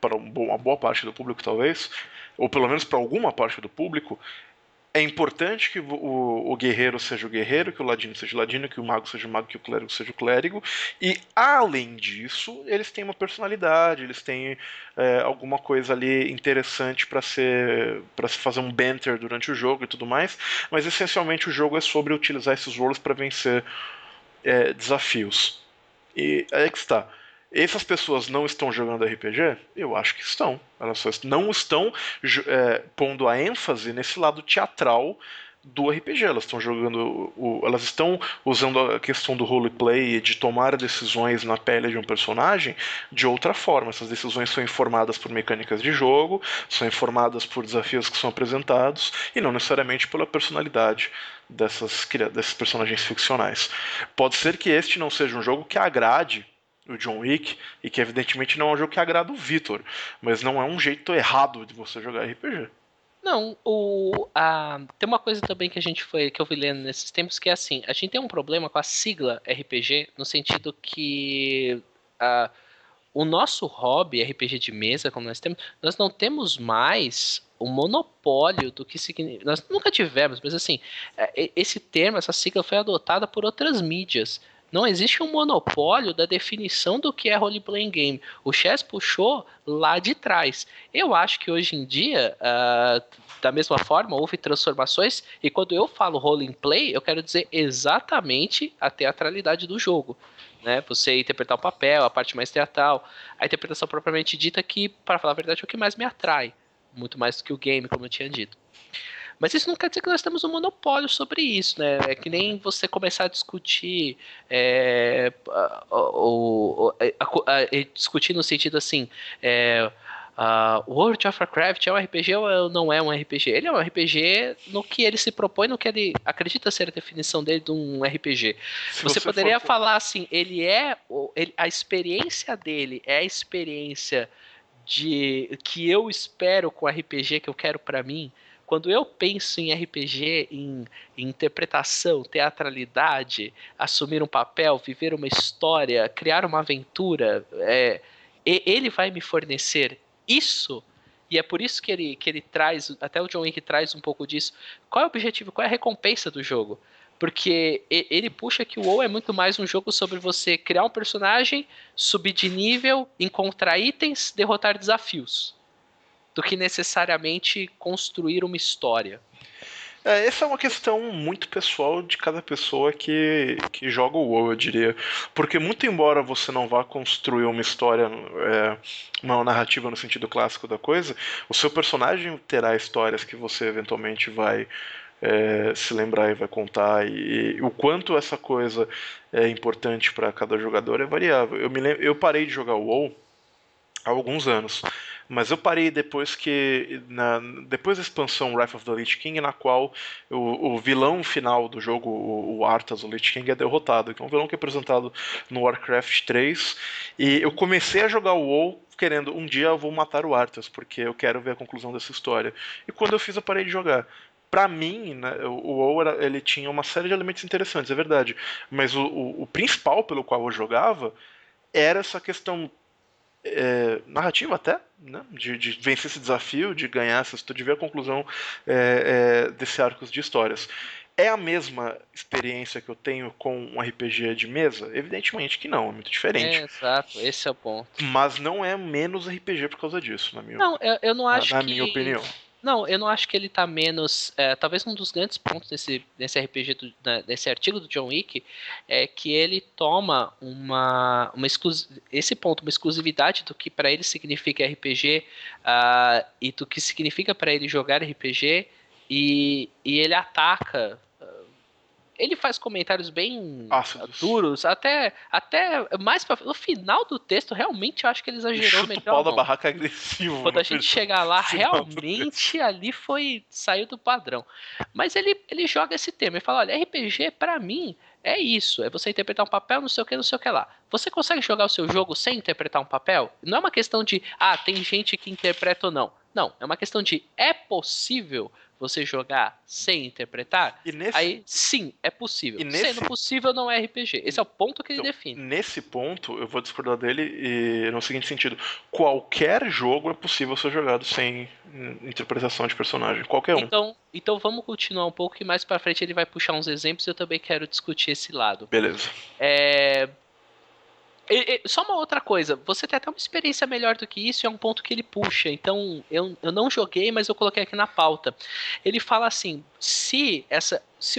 para uma boa parte do público talvez, ou pelo menos para alguma parte do público, é importante que o guerreiro seja o guerreiro, que o ladino seja o ladino, que o mago seja o mago, que o clérigo seja o clérigo. E, além disso, eles têm uma personalidade, eles têm alguma coisa ali interessante para se fazer um banter durante o jogo e tudo mais. Mas, essencialmente, o jogo é sobre utilizar esses roles para vencer desafios. E aí que está. Essas pessoas não estão jogando RPG? Eu acho que estão. Elas só não estão pondo a ênfase nesse lado teatral do RPG. Elas estão jogando, elas estão usando a questão do roleplay e de tomar decisões na pele de um personagem de outra forma. Essas decisões são informadas por mecânicas de jogo, são informadas por desafios que são apresentados e não necessariamente pela personalidade desses personagens ficcionais. Pode ser que este não seja um jogo que agrade o John Wick, e que evidentemente não é um jogo que agrada o Victor, mas não é um jeito errado de você jogar RPG. Não, tem uma coisa também que eu vi lendo nesses tempos, que é assim, a gente tem um problema com a sigla RPG, no sentido que o nosso hobby RPG de mesa, como nós não temos mais o monopólio do que significa. Nós nunca tivemos, mas assim, esse termo, essa sigla foi adotada por outras mídias. Não existe um monopólio da definição do que é role-playing game. O Chess puxou lá de trás. Eu acho que hoje em dia, da mesma forma, houve transformações, e quando eu falo role-play, eu quero dizer exatamente a teatralidade do jogo. Né? Você interpretar o papel, a parte mais teatral, a interpretação propriamente dita, que, para falar a verdade, é o que mais me atrai. Muito mais do que o game, como eu tinha dito. Mas isso não quer dizer que nós temos um monopólio sobre isso, né? É que nem você começar a discutir, discutir no sentido assim, World of Warcraft é um RPG ou não é um RPG? Ele é um RPG no que ele se propõe, no que ele acredita ser a definição dele de um RPG. Você poderia falar assim, a experiência dele é a experiência que eu espero com o RPG que eu quero pra mim. Quando eu penso em RPG, em interpretação, teatralidade, assumir um papel, viver uma história, criar uma aventura, ele vai me fornecer isso, e é por isso que ele traz, até o John Wick traz um pouco disso. Qual é o objetivo, qual é a recompensa do jogo? Porque ele puxa que o WoW é muito mais um jogo sobre você criar um personagem, subir de nível, encontrar itens, derrotar desafios, do que necessariamente construir uma história. Essa é uma questão muito pessoal de cada pessoa que joga o WoW, eu diria. Porque muito embora você não vá construir uma história, uma narrativa no sentido clássico da coisa, o seu personagem terá histórias que você eventualmente vai se lembrar e vai contar, e o quanto essa coisa é importante para cada jogador é variável. Eu parei de jogar o WoW há alguns anos, mas eu parei depois depois da expansão Wrath of the Lich King, na qual o vilão final do jogo, o Arthas, o Lich King, é derrotado, que é um vilão que é apresentado no Warcraft 3, e eu comecei a jogar o WoW querendo, um dia eu vou matar o Arthas, porque eu quero ver a conclusão dessa história, e quando eu fiz eu parei de jogar. Pra mim, né, o WoW ele tinha uma série de elementos interessantes, é verdade, mas o principal pelo qual eu jogava era essa questão narrativa até, né? De vencer esse desafio, de ganhar essa história, de ver a conclusão desse arcos de histórias. É a mesma experiência que eu tenho com um RPG de mesa? Evidentemente que não, é muito diferente. Exato, esse é o ponto. Mas não é menos RPG por causa disso, na minha eu não acho na minha opinião. Não, eu não acho que ele tá menos. Talvez um dos grandes pontos desse RPG, desse artigo do John Wick, é que ele toma uma exclusividade do que para ele significa RPG, e do que significa para ele jogar RPG, e ele ataca. Ele faz comentários bem duros, até mais pra, no final do texto, realmente eu acho que ele exagerou meio. O pau da barraca é agressivo. Quando a gente chegar lá, realmente ali saiu do padrão. Mas ele joga esse tema, ele fala, olha, RPG pra mim é isso, é você interpretar um papel, não sei o que lá. Você consegue jogar o seu jogo sem interpretar um papel? Não é uma questão de, tem gente que interpreta ou não. Não, é uma questão de, é possível você jogar sem interpretar? Aí, sim, é possível. Sendo possível, não é RPG. Esse é o ponto que ele define. Nesse ponto, eu vou discordar dele no seguinte sentido. Qualquer jogo é possível ser jogado sem interpretação de personagem. Qualquer um. Então vamos continuar um pouco, que mais pra frente ele vai puxar uns exemplos e eu também quero discutir esse lado. Beleza. Só uma outra coisa, você tem até uma experiência melhor do que isso, é um ponto que ele puxa, então eu não joguei, mas eu coloquei aqui na pauta. Ele fala assim, se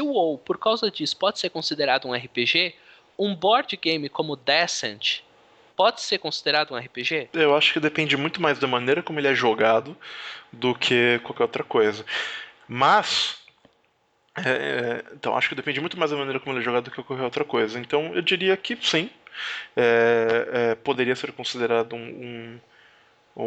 o WoW, por causa disso, pode ser considerado um RPG, um board game como Descent pode ser considerado um RPG? Eu acho que depende muito mais da maneira como ele é jogado do que qualquer outra coisa. Mas Então acho que depende muito mais da maneira como ele é jogado do que qualquer outra coisa. Então eu diria que sim, poderia ser considerado um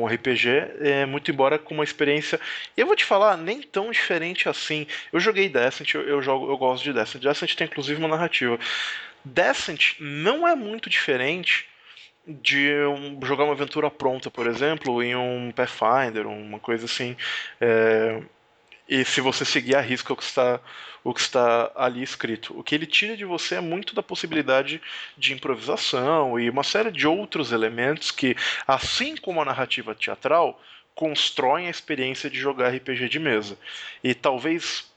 RPG, muito embora com uma experiência. Eu vou te falar, nem tão diferente assim. Eu joguei Descent, eu gosto de Descent. Descent tem inclusive uma narrativa. Descent não é muito diferente de jogar uma aventura pronta, por exemplo, em um Pathfinder, uma coisa assim. E se você seguir a risca o que está ali escrito. O que ele tira de você é muito da possibilidade de improvisação e uma série de outros elementos que, assim como a narrativa teatral, constroem a experiência de jogar RPG de mesa. E talvez,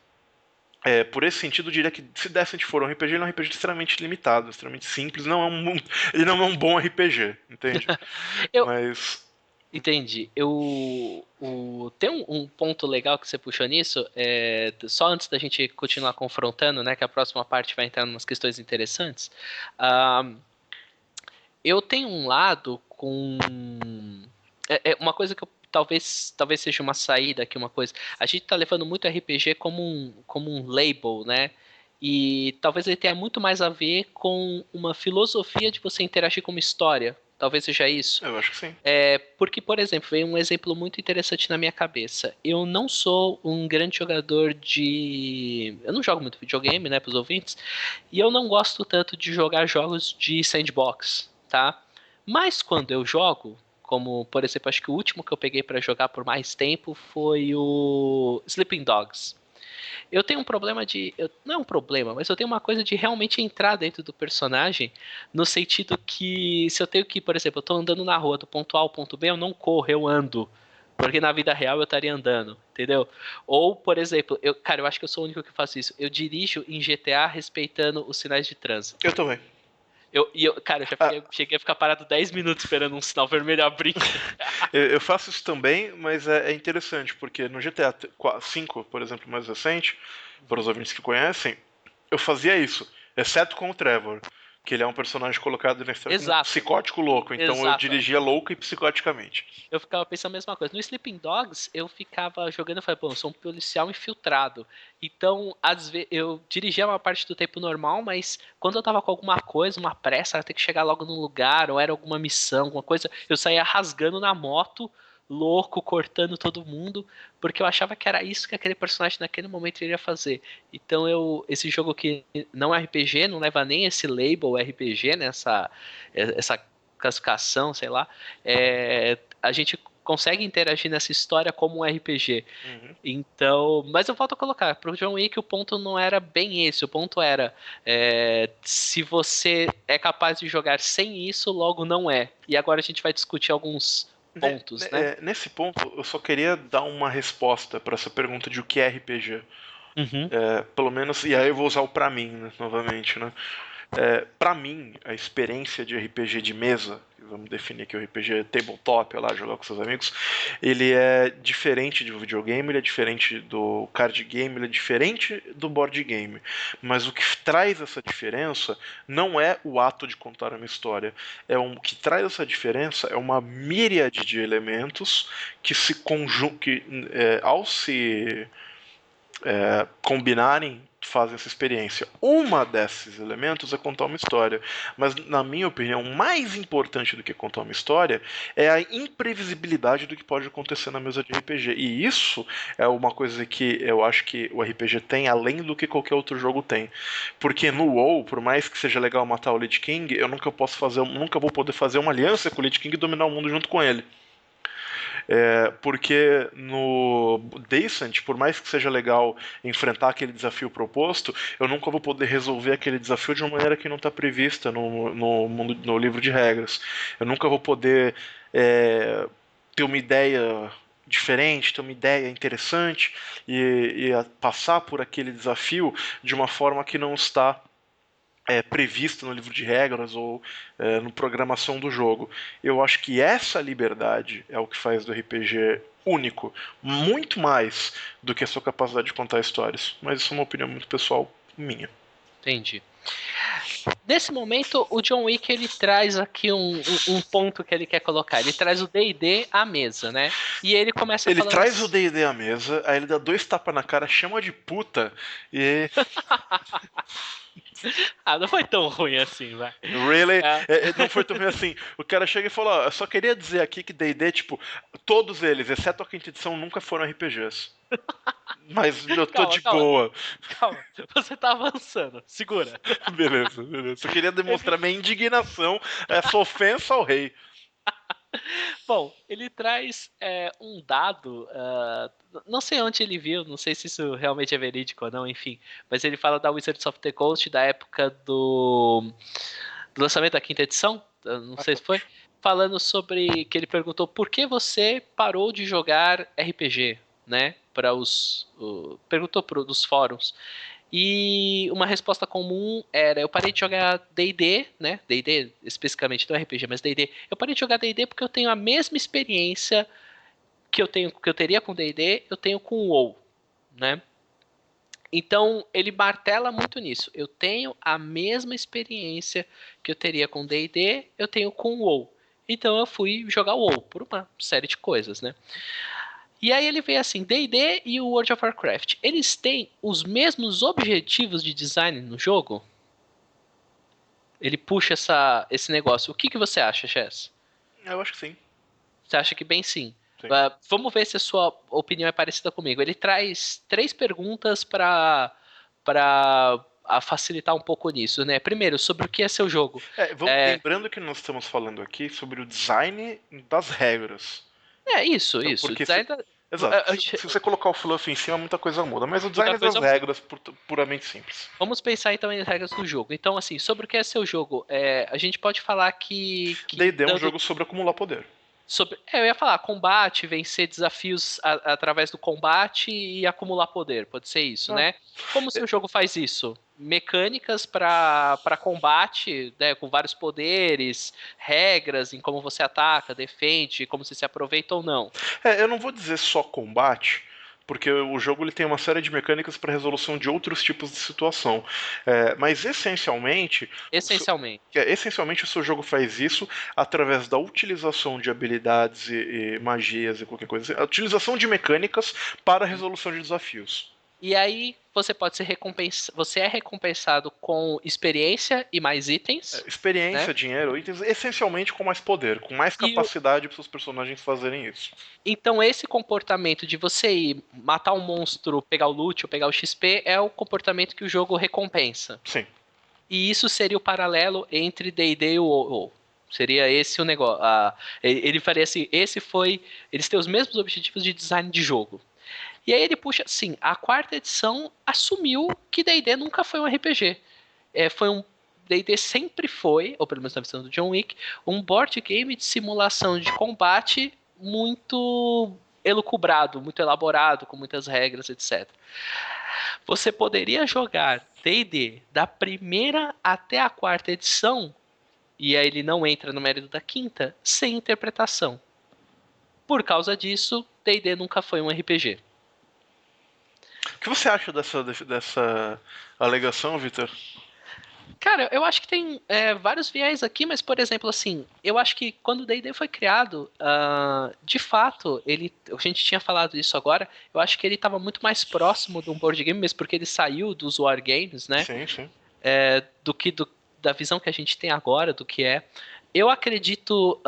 por esse sentido, eu diria que se Descent for um RPG, ele é um RPG extremamente limitado, extremamente simples. Ele não é um bom RPG, entende? Eu Mas entendi. Tem um ponto legal que você puxou nisso, só antes da gente continuar confrontando, né, que a próxima parte vai entrar em umas questões interessantes. Ah, eu tenho um lado com. Uma coisa que eu talvez seja uma saída aqui, uma coisa. A gente tá levando muito RPG como um label, né? E talvez ele tenha muito mais a ver com uma filosofia de você interagir com uma história. Talvez seja isso. eu acho que sim. Porque, por exemplo, veio um exemplo muito interessante na minha cabeça. Eu não sou um grande jogador de. Eu não jogo muito videogame, né, para os ouvintes. E eu não gosto tanto de jogar jogos de sandbox, tá? Mas quando eu jogo, como, por exemplo, acho que o último que eu peguei para jogar por mais tempo foi o Sleeping Dogs. Eu tenho um problema de. Não é um problema, mas eu tenho uma coisa de realmente entrar dentro do personagem, no sentido que, se eu tenho que, por exemplo, eu tô andando na rua do ponto A ao ponto B, eu não corro, eu ando. Porque na vida real eu estaria andando, entendeu? Ou, por exemplo, cara, eu acho que eu sou o único que faço isso. Eu dirijo em GTA respeitando os sinais de trânsito. Eu também. Cara, eu Ah, cheguei a ficar parado 10 minutos esperando um sinal vermelho abrir. eu faço isso também, mas é interessante, porque no GTA V, por exemplo, mais recente, para os ouvintes que conhecem, eu fazia isso, exceto com o Trevor, que ele é um personagem colocado na história como um Exato, psicótico louco, então eu exato. dirigia louco e psicoticamente. Eu ficava pensando a mesma coisa. No Sleeping Dogs, eu ficava jogando e falei, pô, eu sou um policial infiltrado. Então, às vezes, eu dirigia uma parte do tempo normal, mas quando eu tava com alguma coisa, uma pressa, era ter que chegar logo no lugar, ou era alguma missão, alguma coisa, eu saía rasgando na moto, louco, cortando todo mundo, porque eu achava que era isso que aquele personagem naquele momento iria fazer. Então, esse jogo que não é RPG, não leva nem esse label RPG, né, essa classificação, sei lá, a gente consegue interagir nessa história como um RPG. Uhum. Então, mas eu volto a colocar, pro John Wick o ponto não era bem esse, o ponto era se você é capaz de jogar sem isso, logo não é. E agora a gente vai discutir alguns pontos, né? Nesse ponto, eu só queria dar uma resposta para essa pergunta de o que é RPG. Uhum. Pelo menos, e aí eu vou usar o pra mim, né, novamente, né? Para mim, a experiência de RPG de mesa, vamos definir que o RPG tabletop, lá, jogar com seus amigos, ele é diferente do videogame, ele é diferente do card game, ele é diferente do board game. Mas o que traz essa diferença não é o ato de contar uma história. O que traz essa diferença é uma míriade de elementos que se ao se combinarem, fazem essa experiência. Uma desses elementos é contar uma história, mas na minha opinião, mais importante do que contar uma história é a imprevisibilidade do que pode acontecer na mesa de RPG. E isso é uma coisa que eu acho que o RPG tem além do que qualquer outro jogo tem. Porque no WoW, por mais que seja legal matar o Lich King, eu nunca vou poder fazer uma aliança com o Lich King e dominar o mundo junto com ele. Porque no Descent, por mais que seja legal enfrentar aquele desafio proposto, eu nunca vou poder resolver aquele desafio de uma maneira que não está prevista no livro de regras. Eu nunca vou poder ter uma ideia diferente, ter uma ideia interessante e passar por aquele desafio de uma forma que não está previsto no livro de regras ou no programação do jogo. Eu acho que essa liberdade é o que faz do RPG único, muito mais do que a sua capacidade de contar histórias. Mas isso é uma opinião muito pessoal minha. Entendi. Nesse momento, o John Wick ele traz aqui um ponto que ele quer colocar. Ele traz o D&D à mesa, né? E ele começa Ele falando traz assim, o D&D à mesa, aí ele dá 2 tapas na cara, chama de puta e... ah, não foi tão ruim assim, vai. Really? Não foi tão ruim assim. O cara chega e fala, ó, eu só queria dizer aqui que D&D, tipo, todos eles, exceto a quinta edição, nunca foram RPGs. Mas eu tô Calma, de calma. boa. Calma, você tá avançando. Segura. Beleza, beleza. Só queria demonstrar minha indignação, essa ofensa ao rei. Bom, ele traz um dado, não sei onde ele viu, não sei se isso realmente é verídico ou não, enfim. Mas ele fala da Wizards of the Coast da época do lançamento da quinta edição, não sei se foi, falando sobre que ele perguntou por que você parou de jogar RPG, né? Perguntou dos fóruns. E uma resposta comum era: eu parei de jogar D&D, né? D&D especificamente, não RPG, mas D&D. Eu parei de jogar D&D porque eu tenho a mesma experiência que eu teria com D&D, eu tenho com o WoW, né? Então ele martela muito nisso. Eu tenho a mesma experiência que eu teria com D&D, eu tenho com o WoW. Então eu fui jogar o WoW por uma série de coisas, né? E aí ele vê assim, D&D e o World of Warcraft, eles têm os mesmos objetivos de design no jogo? Ele puxa esse negócio. O que você acha, Chess? Eu acho que sim. Você acha que bem sim? Sim. Vamos ver se a sua opinião é parecida comigo. Ele traz 3 perguntas para facilitar um pouco nisso, né? Primeiro, sobre o que é seu jogo. Lembrando que nós estamos falando aqui sobre o design das regras. Isso. Porque Design Exato. Se você colocar o fluff em cima, muita coisa muda. Mas o design das regras, puramente simples. Vamos pensar então em regras do jogo. Então, assim, sobre o que é seu jogo, a gente pode falar que D&D é um jogo sobre acumular poder. Eu ia falar, combate, vencer desafios através do combate e acumular poder. Pode ser isso, né? Como o seu jogo faz isso? Mecânicas para combate, né, com vários poderes, regras em como você ataca, defende, como você se aproveita ou não. Eu não vou dizer só combate, porque o jogo ele tem uma série de mecânicas para resolução de outros tipos de situação. Mas essencialmente o seu jogo faz isso através da utilização de habilidades e magias e qualquer coisa. A utilização de mecânicas para a resolução de desafios. E aí você pode ser você é recompensado com experiência e mais itens. Experiência, né? Dinheiro, itens, essencialmente com mais poder, com mais capacidade para seus personagens fazerem isso. Então esse comportamento de você ir matar um monstro, pegar o loot ou pegar o XP é o comportamento que o jogo recompensa. Sim. E isso seria o paralelo entre D&D e o WoW. Seria esse o negócio. Ele faria assim, eles têm os mesmos objetivos de design de jogo. E aí ele puxa, assim, a 4ª edição assumiu que D&D nunca foi um RPG. D&D sempre foi, ou pelo menos na visão do John Wick, um board game de simulação de combate muito elucubrado, muito elaborado, com muitas regras, etc. Você poderia jogar D&D da 1ª até a 4ª edição, e aí ele não entra no mérito da 5ª, sem interpretação. Por causa disso, D&D nunca foi um RPG. O que você acha dessa alegação, Vitor? Cara, eu acho que tem vários viés aqui, mas, por exemplo, assim, eu acho que quando o D&D foi criado, de fato, a gente tinha falado isso agora, eu acho que ele estava muito mais próximo de um board game, mesmo porque ele saiu dos wargames, né? Sim. Do que da visão que a gente tem agora, do que é. Eu acredito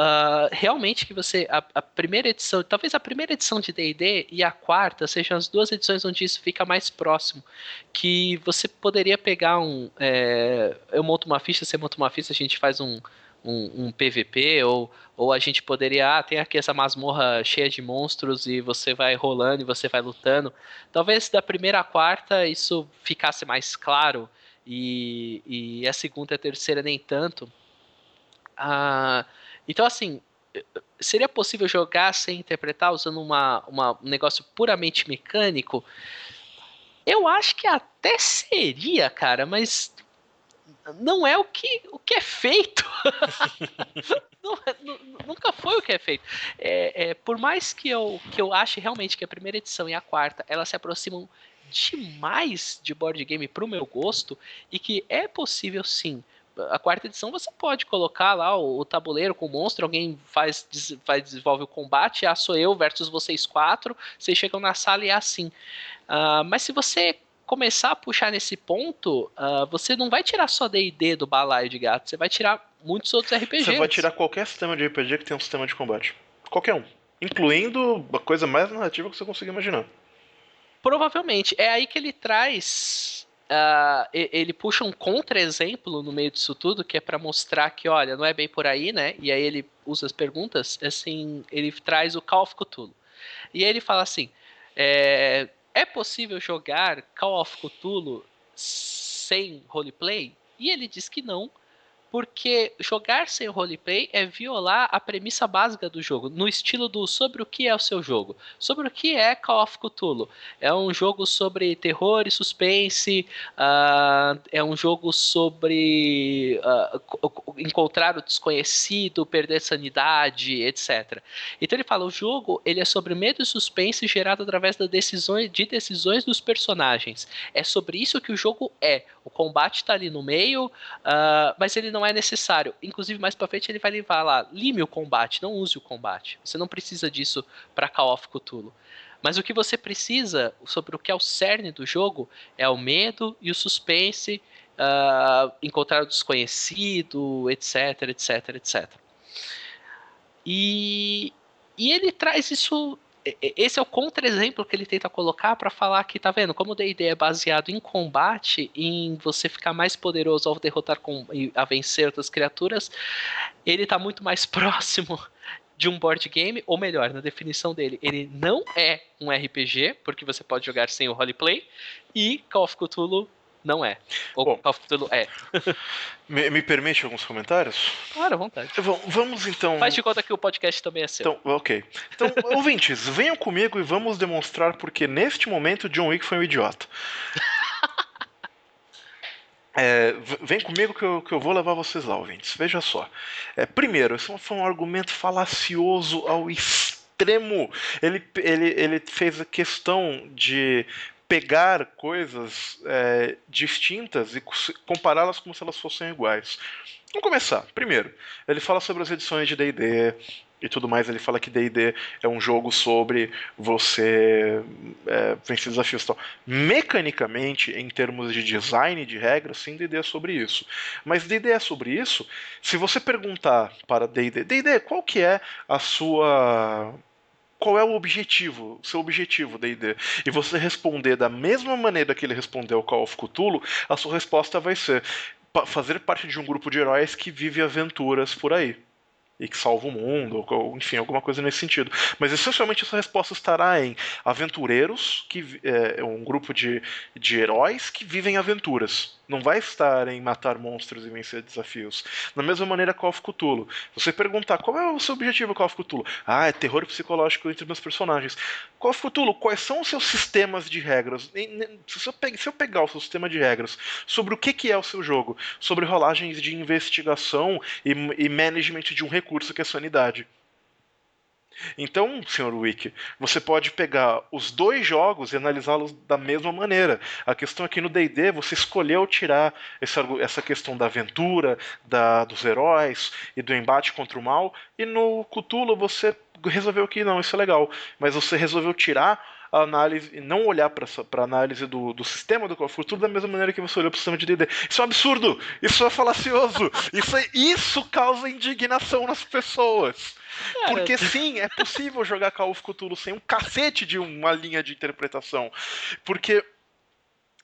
realmente que a primeira edição, talvez a primeira edição de D&D e a 4ª sejam as 2 edições onde isso fica mais próximo. Que você poderia pegar eu monto uma ficha, você monta uma ficha, a gente faz um PVP, ou a gente poderia, tem aqui essa masmorra cheia de monstros e você vai rolando e você vai lutando. Talvez da 1ª à 4ª isso ficasse mais claro e a 2ª e a 3ª nem tanto. Então, assim, seria possível jogar sem interpretar, usando um negócio puramente mecânico? Eu acho que até seria, cara, mas não é o que é feito. Nunca foi o que é feito. Por mais que eu ache realmente que a 1ª edição e a 4ª, elas se aproximam demais de board game pro meu gosto e que é possível sim. A quarta edição você pode colocar lá o tabuleiro com o monstro, alguém desenvolve o combate, sou eu versus vocês 4, vocês chegam na sala e é assim. Mas se você começar a puxar nesse ponto, você não vai tirar só D&D do balaio de gato, você vai tirar muitos outros RPGs. Você vai tirar qualquer sistema de RPG que tenha um sistema de combate. Qualquer um. Incluindo a coisa mais narrativa que você consiga imaginar. Provavelmente. É aí que ele traz... ele puxa um contra-exemplo no meio disso tudo, que é pra mostrar que, olha, não é bem por aí, né? E aí ele usa as perguntas, assim, ele traz o Call of Cthulhu. E aí ele fala assim, é possível jogar Call of Cthulhu sem roleplay? E ele diz que não, porque jogar sem roleplay é violar a premissa básica do jogo, no estilo do sobre o que é o seu jogo. Sobre o que é Call of Cthulhu. É um jogo sobre terror e suspense, é um jogo sobre encontrar o desconhecido, perder sanidade, etc. Então ele fala, o jogo ele é sobre medo e suspense gerado através de decisões dos personagens. É sobre isso que o jogo é. O combate está ali no meio, mas ele não é necessário. Inclusive, mais pra frente ele vai levar lá, lime o combate, não use o combate. Você não precisa disso para Call of Cthulhu. Mas o que você precisa, sobre o que é o cerne do jogo, é o medo e o suspense, encontrar o desconhecido, etc, etc, etc. E ele traz isso... Esse é o contra-exemplo que ele tenta colocar para falar que, tá vendo, como o D&D é baseado em combate, em você ficar mais poderoso ao derrotar a vencer outras criaturas, ele tá muito mais próximo de um board game, ou melhor, na definição dele, ele não é um RPG, porque você pode jogar sem o roleplay, e Call of Cthulhu não é. Ou Bom, Call of Cthulhu é. Me permite alguns comentários? Claro, à vontade. Vamos então... Faz de conta que o podcast também é seu. Então, ok. Então, ouvintes, venham comigo e vamos demonstrar porque neste momento John Wick foi um idiota. Vem comigo que eu vou levar vocês lá, ouvintes. Veja só. Primeiro, isso foi um argumento falacioso ao extremo. Ele fez a questão de pegar coisas distintas e compará-las como se elas fossem iguais. Vamos começar. Primeiro, ele fala sobre as edições de D&D e tudo mais. Ele fala que D&D é um jogo sobre você vencer desafios e tal. Mecanicamente, em termos de design de regras, sim, D&D é sobre isso. Mas D&D é sobre isso se você perguntar para D&D, qual que é a sua... Qual é o objetivo, seu objetivo, D&D? E você responder da mesma maneira que ele respondeu ao Call of Cthulhu, a sua resposta vai ser fazer parte de um grupo de heróis que vive aventuras por aí. E que salva o mundo, ou enfim, alguma coisa nesse sentido. Mas essencialmente essa resposta estará em aventureiros, que é um grupo de heróis que vivem aventuras. Não vai estar em matar monstros e vencer desafios. Da mesma maneira Call of Cthulhu. Se você perguntar qual é o seu objetivo Call of Cthulhu? É terror psicológico entre meus personagens. Call of Cthulhu, quais são os seus sistemas de regras? Se eu pegar o seu sistema de regras sobre o que é o seu jogo, sobre rolagens de investigação e management de um recurso que é sanidade. Então, Sr. Wick, você pode pegar os dois jogos e analisá-los da mesma maneira. A questão é que no D&D você escolheu tirar essa questão da aventura, dos heróis e do embate contra o mal, e no Cthulhu você resolveu que não, isso é legal, mas você resolveu tirar a análise e não olhar para a análise do sistema do Call of Cthulhu da mesma maneira que você olhou para o sistema de D&D. Isso é um absurdo! Isso é falacioso! Isso causa indignação nas pessoas! Porque sim, é possível jogar Call of Cthulhu sem um cacete de uma linha de interpretação. Porque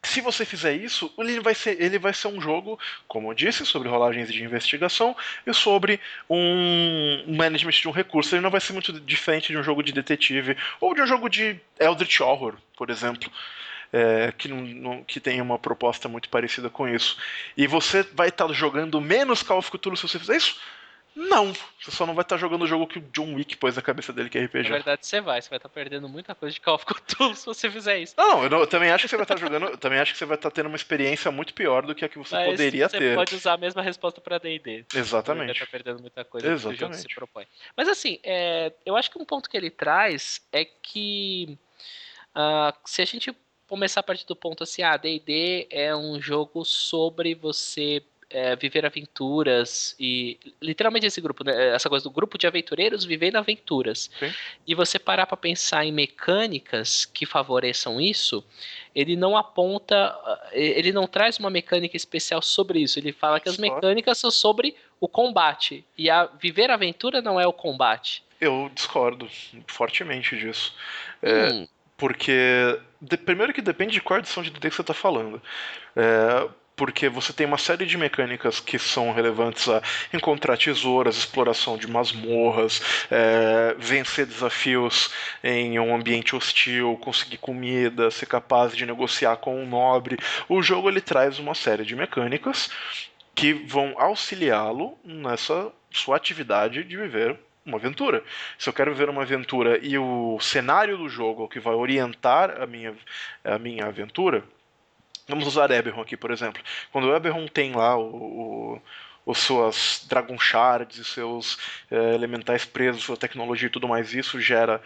se você fizer isso, ele vai ser um jogo, como eu disse, sobre rolagens de investigação e sobre um management de um recurso. Ele não vai ser muito diferente de um jogo de detetive ou de um jogo de Eldritch Horror, por exemplo. Que tem uma proposta muito parecida com isso. E você vai estar jogando menos Call of Cthulhu se você fizer isso? Não, você só não vai estar jogando o jogo que o John Wick pôs na cabeça dele, que é RPG. Na verdade, você vai estar perdendo muita coisa de Call of Cthulhu se você fizer isso. Não, eu também acho que você vai estar jogando, eu também acho que você vai estar tendo uma experiência muito pior do que a que você poderia ter. Você pode usar a mesma resposta para D&D. Exatamente. Você vai estar perdendo muita coisa que o jogo se propõe. Mas assim, eu acho que um ponto que ele traz é que se a gente começar a partir do ponto assim, D&D é um jogo sobre você viver aventuras e literalmente esse grupo, né, essa coisa do grupo de aventureiros vivendo aventuras. Sim. E você parar para pensar em mecânicas que favoreçam isso, ele não aponta, ele não traz uma mecânica especial sobre isso. Ele fala que as Só mecânicas são sobre o combate e viver a aventura não é o combate. eu discordo fortemente disso. Hum. Porque, primeiro que depende de qual edição de D&D que você está falando. Porque você tem uma série de mecânicas que são relevantes a encontrar tesouras, exploração de masmorras, vencer desafios em um ambiente hostil, conseguir comida, ser capaz de negociar com um nobre. O jogo ele traz uma série de mecânicas que vão auxiliá-lo nessa sua atividade de viver uma aventura. Se eu quero viver uma aventura e o cenário do jogo é o que vai orientar a minha aventura, vamos usar Eberron aqui, por exemplo. Quando o Eberron tem lá os suas Dragon Shards e seus elementais presos, sua tecnologia e tudo mais, isso gera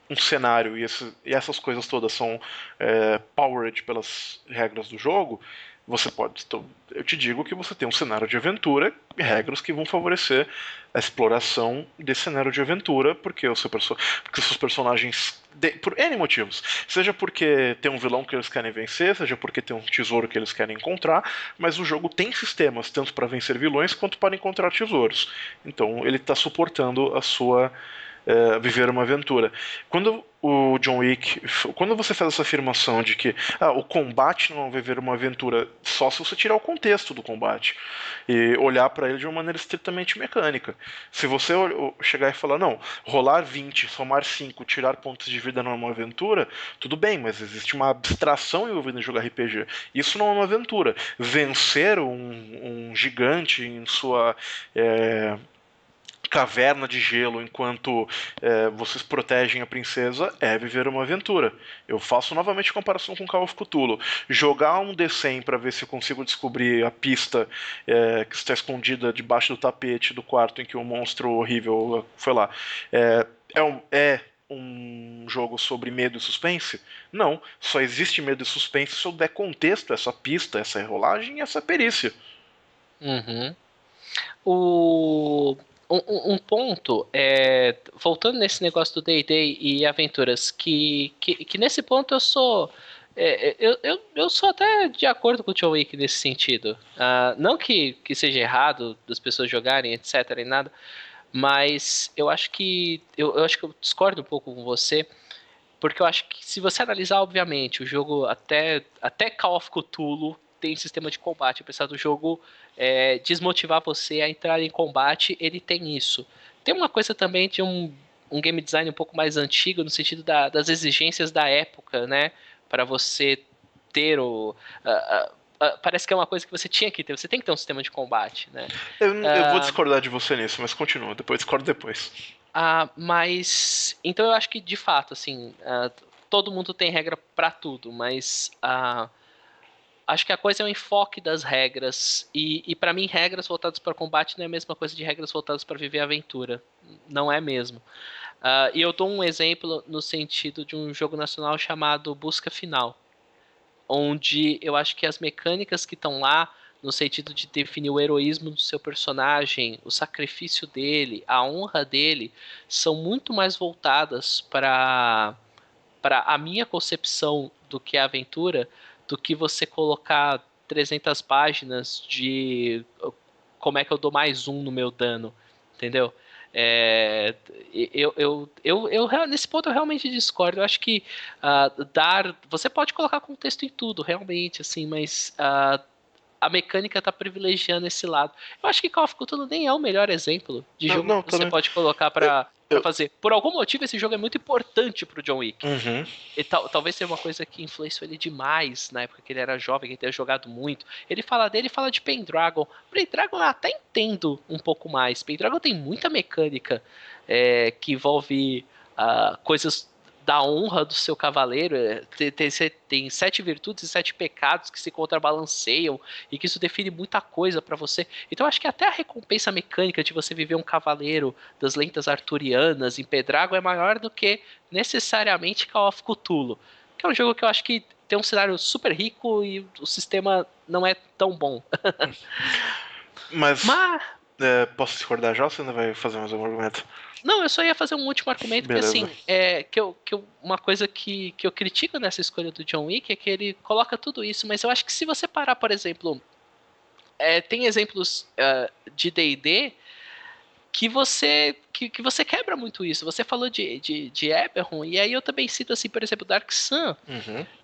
um cenário e essas coisas todas são powered pelas regras do jogo. Você pode. Eu te digo que você tem um cenário de aventura e regras que vão favorecer a exploração desse cenário de aventura, porque porque seus personagens. Por N motivos. Seja porque tem um vilão que eles querem vencer, seja porque tem um tesouro que eles querem encontrar, mas o jogo tem sistemas tanto para vencer vilões quanto para encontrar tesouros. Então ele está suportando a sua. Viver uma aventura. Quando o John Wick, quando você faz essa afirmação de que o combate não é viver uma aventura, só se você tirar o contexto do combate e olhar para ele de uma maneira estritamente mecânica. Se você chegar e falar, não, rolar 20, somar 5, tirar pontos de vida não é uma aventura, tudo bem, mas existe uma abstração envolvida em jogar RPG. Isso não é uma aventura. Vencer um gigante em sua caverna de gelo enquanto vocês protegem a princesa é viver uma aventura. Eu faço novamente comparação com Call of Cthulhu. Jogar um D100 para ver se eu consigo descobrir a pista que está escondida debaixo do tapete do quarto em que o monstro horrível foi lá. É um jogo sobre medo e suspense? Não. Só existe medo e suspense se eu der contexto a essa pista, essa rolagem e essa perícia. Uhum. Um ponto, voltando nesse negócio do D&D e aventuras, que nesse ponto eu sou eu sou até de acordo com o John Wick nesse sentido. Não que seja errado das pessoas jogarem, etc, nem nada, mas eu acho que eu acho que eu discordo um pouco com você, porque eu acho que se você analisar, obviamente, o jogo até Call of Cthulhu tem sistema de combate, apesar do jogo desmotivar você a entrar em combate, ele tem isso. Tem uma coisa também de um game design um pouco mais antigo, no sentido das exigências da época, né? Para você ter parece que é uma coisa que você tinha que ter, você tem que ter um sistema de combate, né? Eu vou discordar de você nisso, mas continua, discordo depois. Mas então eu acho que de fato, assim, todo mundo tem regra para tudo, mas acho que a coisa é o enfoque das regras. E para mim, regras voltadas para combate não é a mesma coisa de regras voltadas para viver a aventura. Não é mesmo. E eu dou um exemplo no sentido de um jogo nacional chamado Busca Final, onde eu acho que as mecânicas que estão lá, no sentido de definir o heroísmo do seu personagem, o sacrifício dele, a honra dele, são muito mais voltadas para a minha concepção do que é aventura, do que você colocar 300 páginas de como é que eu dou mais um no meu dano, entendeu? Nesse ponto eu realmente discordo. Eu acho que você pode colocar contexto em tudo, realmente, assim, mas a mecânica tá privilegiando esse lado. Eu acho que Call of Cthulhu nem é o melhor exemplo de jogo que você pode colocar pra fazer. Por algum motivo, esse jogo é muito importante pro John Wick. Uhum. E talvez seja uma coisa que influenciou ele demais na época que ele era jovem, que ele tinha jogado muito. Ele fala dele e fala de Pendragon. Pendragon eu até entendo um pouco mais. Pendragon tem muita mecânica que envolve coisas da honra do seu cavaleiro. Tem 7 virtudes e 7 pecados que se contrabalanceiam e que isso define muita coisa pra você. Então acho que até a recompensa mecânica de você viver um cavaleiro das lendas arturianas em Pendragon é maior do que necessariamente Call of Cthulhu. que é um jogo que eu acho que tem um cenário super rico e o sistema não é tão bom. Mas, Mas posso discordar já ou você ainda vai fazer mais um argumento? não, eu só ia fazer um último argumento, que Beleza. assim, uma coisa que eu critico nessa escolha do John Wick é que ele coloca tudo isso, mas eu acho que se você parar, por exemplo, tem exemplos de D&D que você quebra muito isso. Você falou de Eberron, e aí eu também cito, assim, por exemplo, Dark Sun,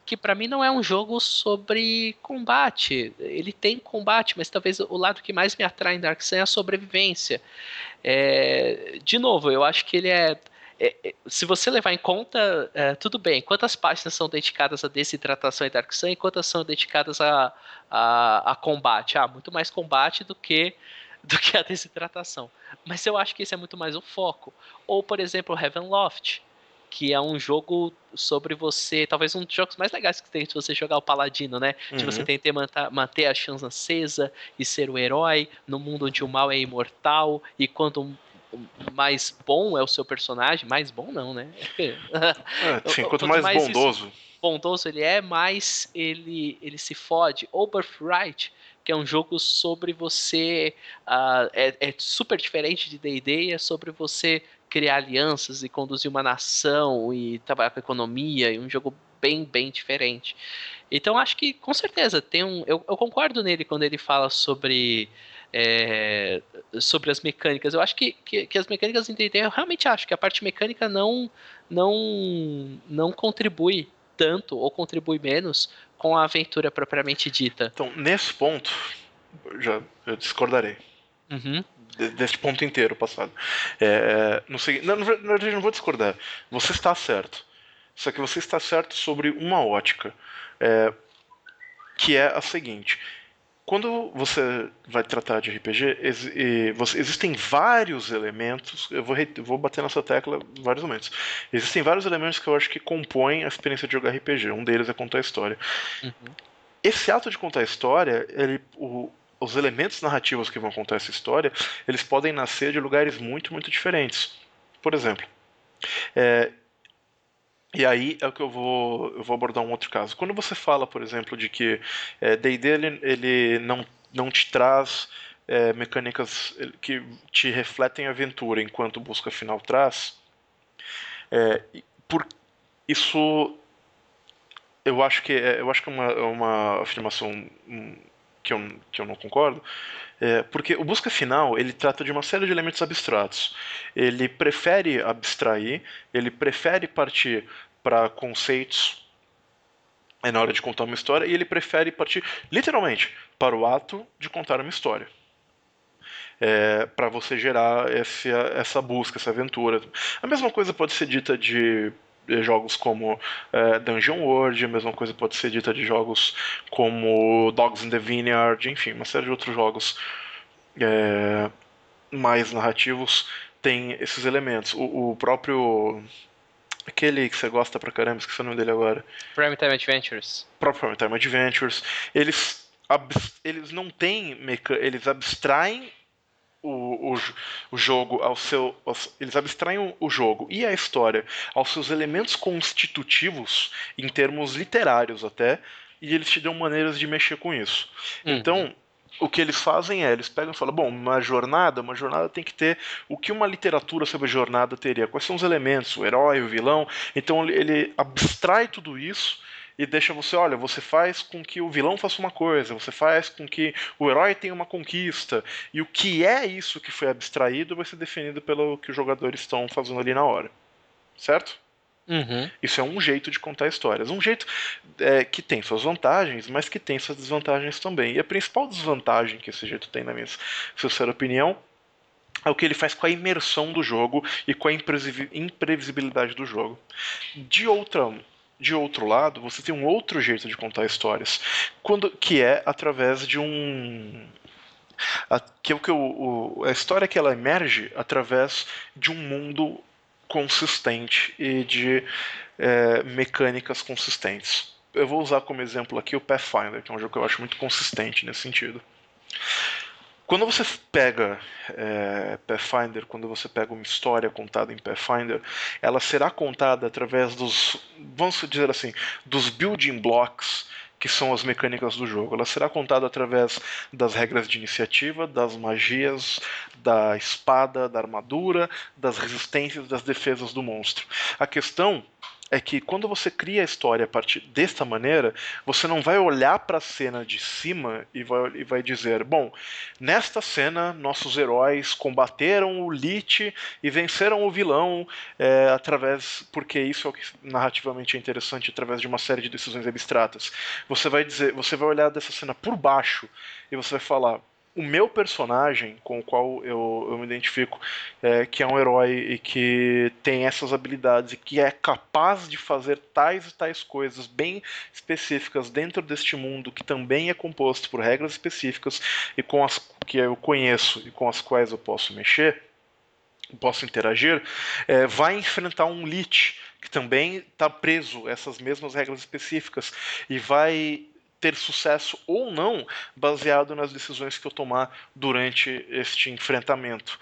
que pra mim não é um jogo sobre combate. Ele tem combate, mas talvez o lado que mais me atrai em Dark Sun é a sobrevivência. De novo, eu acho que ele se você levar em conta, tudo bem, quantas páginas são dedicadas a desidratação e Dark Sun e quantas são dedicadas a combate? Muito mais combate do que a desidratação. Mas eu acho que esse é muito mais o foco. Ou, por exemplo, Heavenloft, que é um jogo sobre você, talvez um dos jogos mais legais que tem de você jogar o Paladino, né? De você tentar manter a chance acesa e ser o herói no mundo onde o mal é imortal, e quanto mais bom é o seu personagem, mais bom não, né? Sim, quanto mais bondoso. Bondoso ele é, mais ele se fode. Ou Birthright, que é um jogo sobre você. É super diferente de D&D, é sobre você criar alianças e conduzir uma nação e trabalhar com economia, e um jogo bem, bem diferente. Então acho que com certeza tem eu concordo nele quando ele fala sobre as mecânicas. Eu acho que as mecânicas em D&D, eu realmente acho que a parte mecânica não contribui tanto ou contribui menos com a aventura propriamente dita. Então, nesse ponto, eu discordarei. Deste ponto inteiro passado. Na verdade, eu não vou discordar. Você está certo. Só que você está certo sobre uma ótica. Que é a seguinte. Quando você vai tratar de RPG, existem vários elementos. Eu vou bater nessa tecla em vários momentos. Existem vários elementos que eu acho que compõem a experiência de jogar RPG. Um deles é contar a história. Esse ato de contar a história, os elementos narrativos que vão contar essa história, eles podem nascer de lugares muito, muito diferentes. Por exemplo, e aí é o que eu vou abordar um outro caso. Quando você fala, por exemplo, de que D&D ele não te traz mecânicas que te refletem a aventura, enquanto Busca Final traz, por isso eu acho que é uma afirmação que eu não concordo, porque o Busca Final ele trata de uma série de elementos abstratos. Ele prefere abstrair, ele prefere partir para conceitos na hora de contar uma história, e ele prefere partir literalmente para o ato de contar uma história. Para você gerar essa busca, essa aventura. A mesma coisa pode ser dita de jogos como Dungeon World, a mesma coisa pode ser dita de jogos como Dogs in the Vineyard, enfim, uma série de outros jogos mais narrativos tem esses elementos. O próprio... aquele que você gosta pra caramba, esqueci o nome dele agora. Primetime Adventures. O próprio Primetime Adventures. Eles não têm... Eles abstraem o jogo eles abstraem o jogo e a história aos seus elementos constitutivos, em termos literários até, e eles te dão maneiras de mexer com isso. Então, o que eles fazem eles pegam e falam, bom, uma jornada tem que ter o que uma literatura sobre jornada teria, quais são os elementos, o herói, o vilão. Então ele abstrai tudo isso e deixa você, olha, você faz com que o vilão faça uma coisa, você faz com que o herói tenha uma conquista, e o que é isso que foi abstraído vai ser definido pelo que os jogadores estão fazendo ali na hora. Certo? Isso é um jeito de contar histórias. Um jeito que tem suas vantagens, mas que tem suas desvantagens também. E a principal desvantagem que esse jeito tem, na minha sincera opinião, é o que ele faz com a imersão do jogo e com a imprevisibilidade do jogo. De outro lado, você tem um outro jeito de contar histórias, que é através de a história que ela emerge através de um mundo consistente e de mecânicas consistentes. Eu vou usar como exemplo aqui o Pathfinder, que é um jogo que eu acho muito consistente nesse sentido. Quando você pega Pathfinder, quando você pega uma história contada em Pathfinder, ela será contada através dos, vamos dizer assim, dos building blocks, que são as mecânicas do jogo. Ela será contada através das regras de iniciativa, das magias, da espada, da armadura, das resistências, das defesas do monstro. A questão é que quando você cria a história a partir desta maneira, você não vai olhar para a cena de cima e vai dizer, bom, nesta cena nossos heróis combateram o Lich e venceram o vilão porque isso é o que narrativamente é interessante através de uma série de decisões abstratas. Você vai olhar dessa cena por baixo e você vai falar, o meu personagem, com o qual eu me identifico, que é um herói e que tem essas habilidades e que é capaz de fazer tais e tais coisas bem específicas dentro deste mundo, que também é composto por regras específicas e com as que eu conheço e com as quais eu posso mexer, posso interagir, vai enfrentar um Lich que também está preso a essas mesmas regras específicas e vai ter sucesso ou não baseado nas decisões que eu tomar durante este enfrentamento,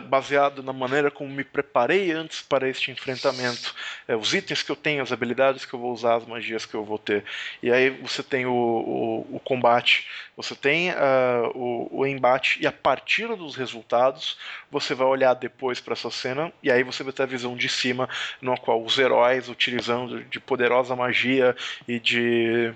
baseado na maneira como me preparei antes para este enfrentamento, os itens que eu tenho, as habilidades que eu vou usar, as magias que eu vou ter. E aí você tem o combate, você tem o embate, e a partir dos resultados você vai olhar depois para essa cena e aí você vai ter a visão de cima, no qual os heróis, utilizando de poderosa magia e de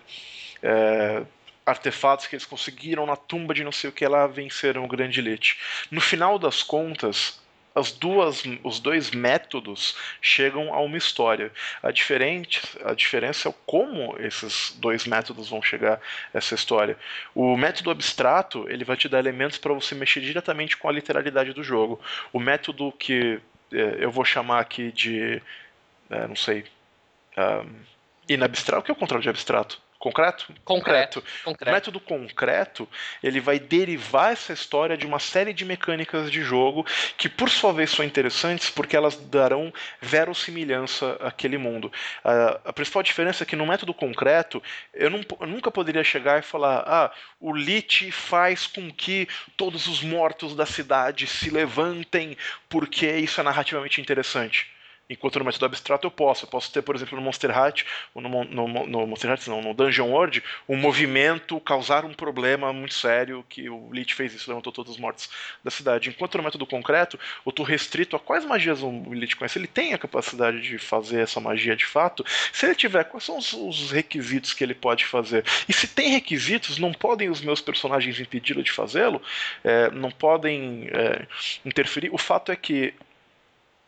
artefatos que eles conseguiram na tumba de não sei o que lá, venceram o Grande Lich. No final das contas, os dois métodos chegam a uma história. A diferença é como esses dois métodos vão chegar a essa história. O método abstrato, ele vai te dar elementos para você mexer diretamente com a literalidade do jogo. O método que eu vou chamar aqui de não sei, inabstrato. O que é o contrário de abstrato? Concreto? Concreto. O método concreto, ele vai derivar essa história de uma série de mecânicas de jogo que, por sua vez, são interessantes porque elas darão verossimilhança àquele mundo. A principal diferença é que no método concreto, eu nunca poderia chegar e falar o Lich faz com que todos os mortos da cidade se levantem porque isso é narrativamente interessante. Enquanto no método abstrato eu posso ter, por exemplo, no Monster Heart, ou no Monster Heart não, no Dungeon World, um movimento causar um problema muito sério, que o Lich fez isso, levantou todos os mortos da cidade. Enquanto no método concreto, eu estou restrito a quais magias o Lich conhece. Ele tem a capacidade de fazer essa magia de fato. Se ele tiver, quais são os requisitos que ele pode fazer? E se tem requisitos, não podem os meus personagens impedi-lo de fazê-lo? Não podem interferir? O fato é que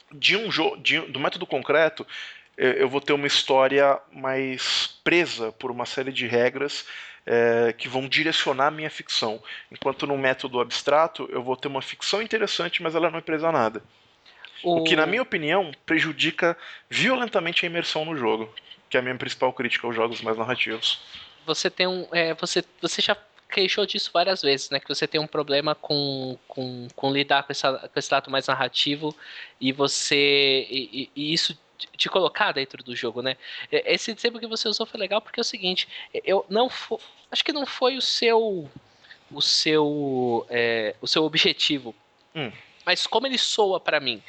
do método concreto, eu vou ter uma história mais presa por uma série de regras que vão direcionar a minha ficção. Enquanto no método abstrato, eu vou ter uma ficção interessante, mas ela não é presa a nada. O que, na minha opinião, prejudica violentamente a imersão no jogo, que é a minha principal crítica aos jogos mais narrativos. Você tem você já queixou disso várias vezes, né? Que você tem um problema com lidar com esse lado mais narrativo e isso te colocar dentro do jogo, né? Esse exemplo que você usou foi legal porque é o seguinte, acho que não foi o seu objetivo, mas como ele soa pra mim,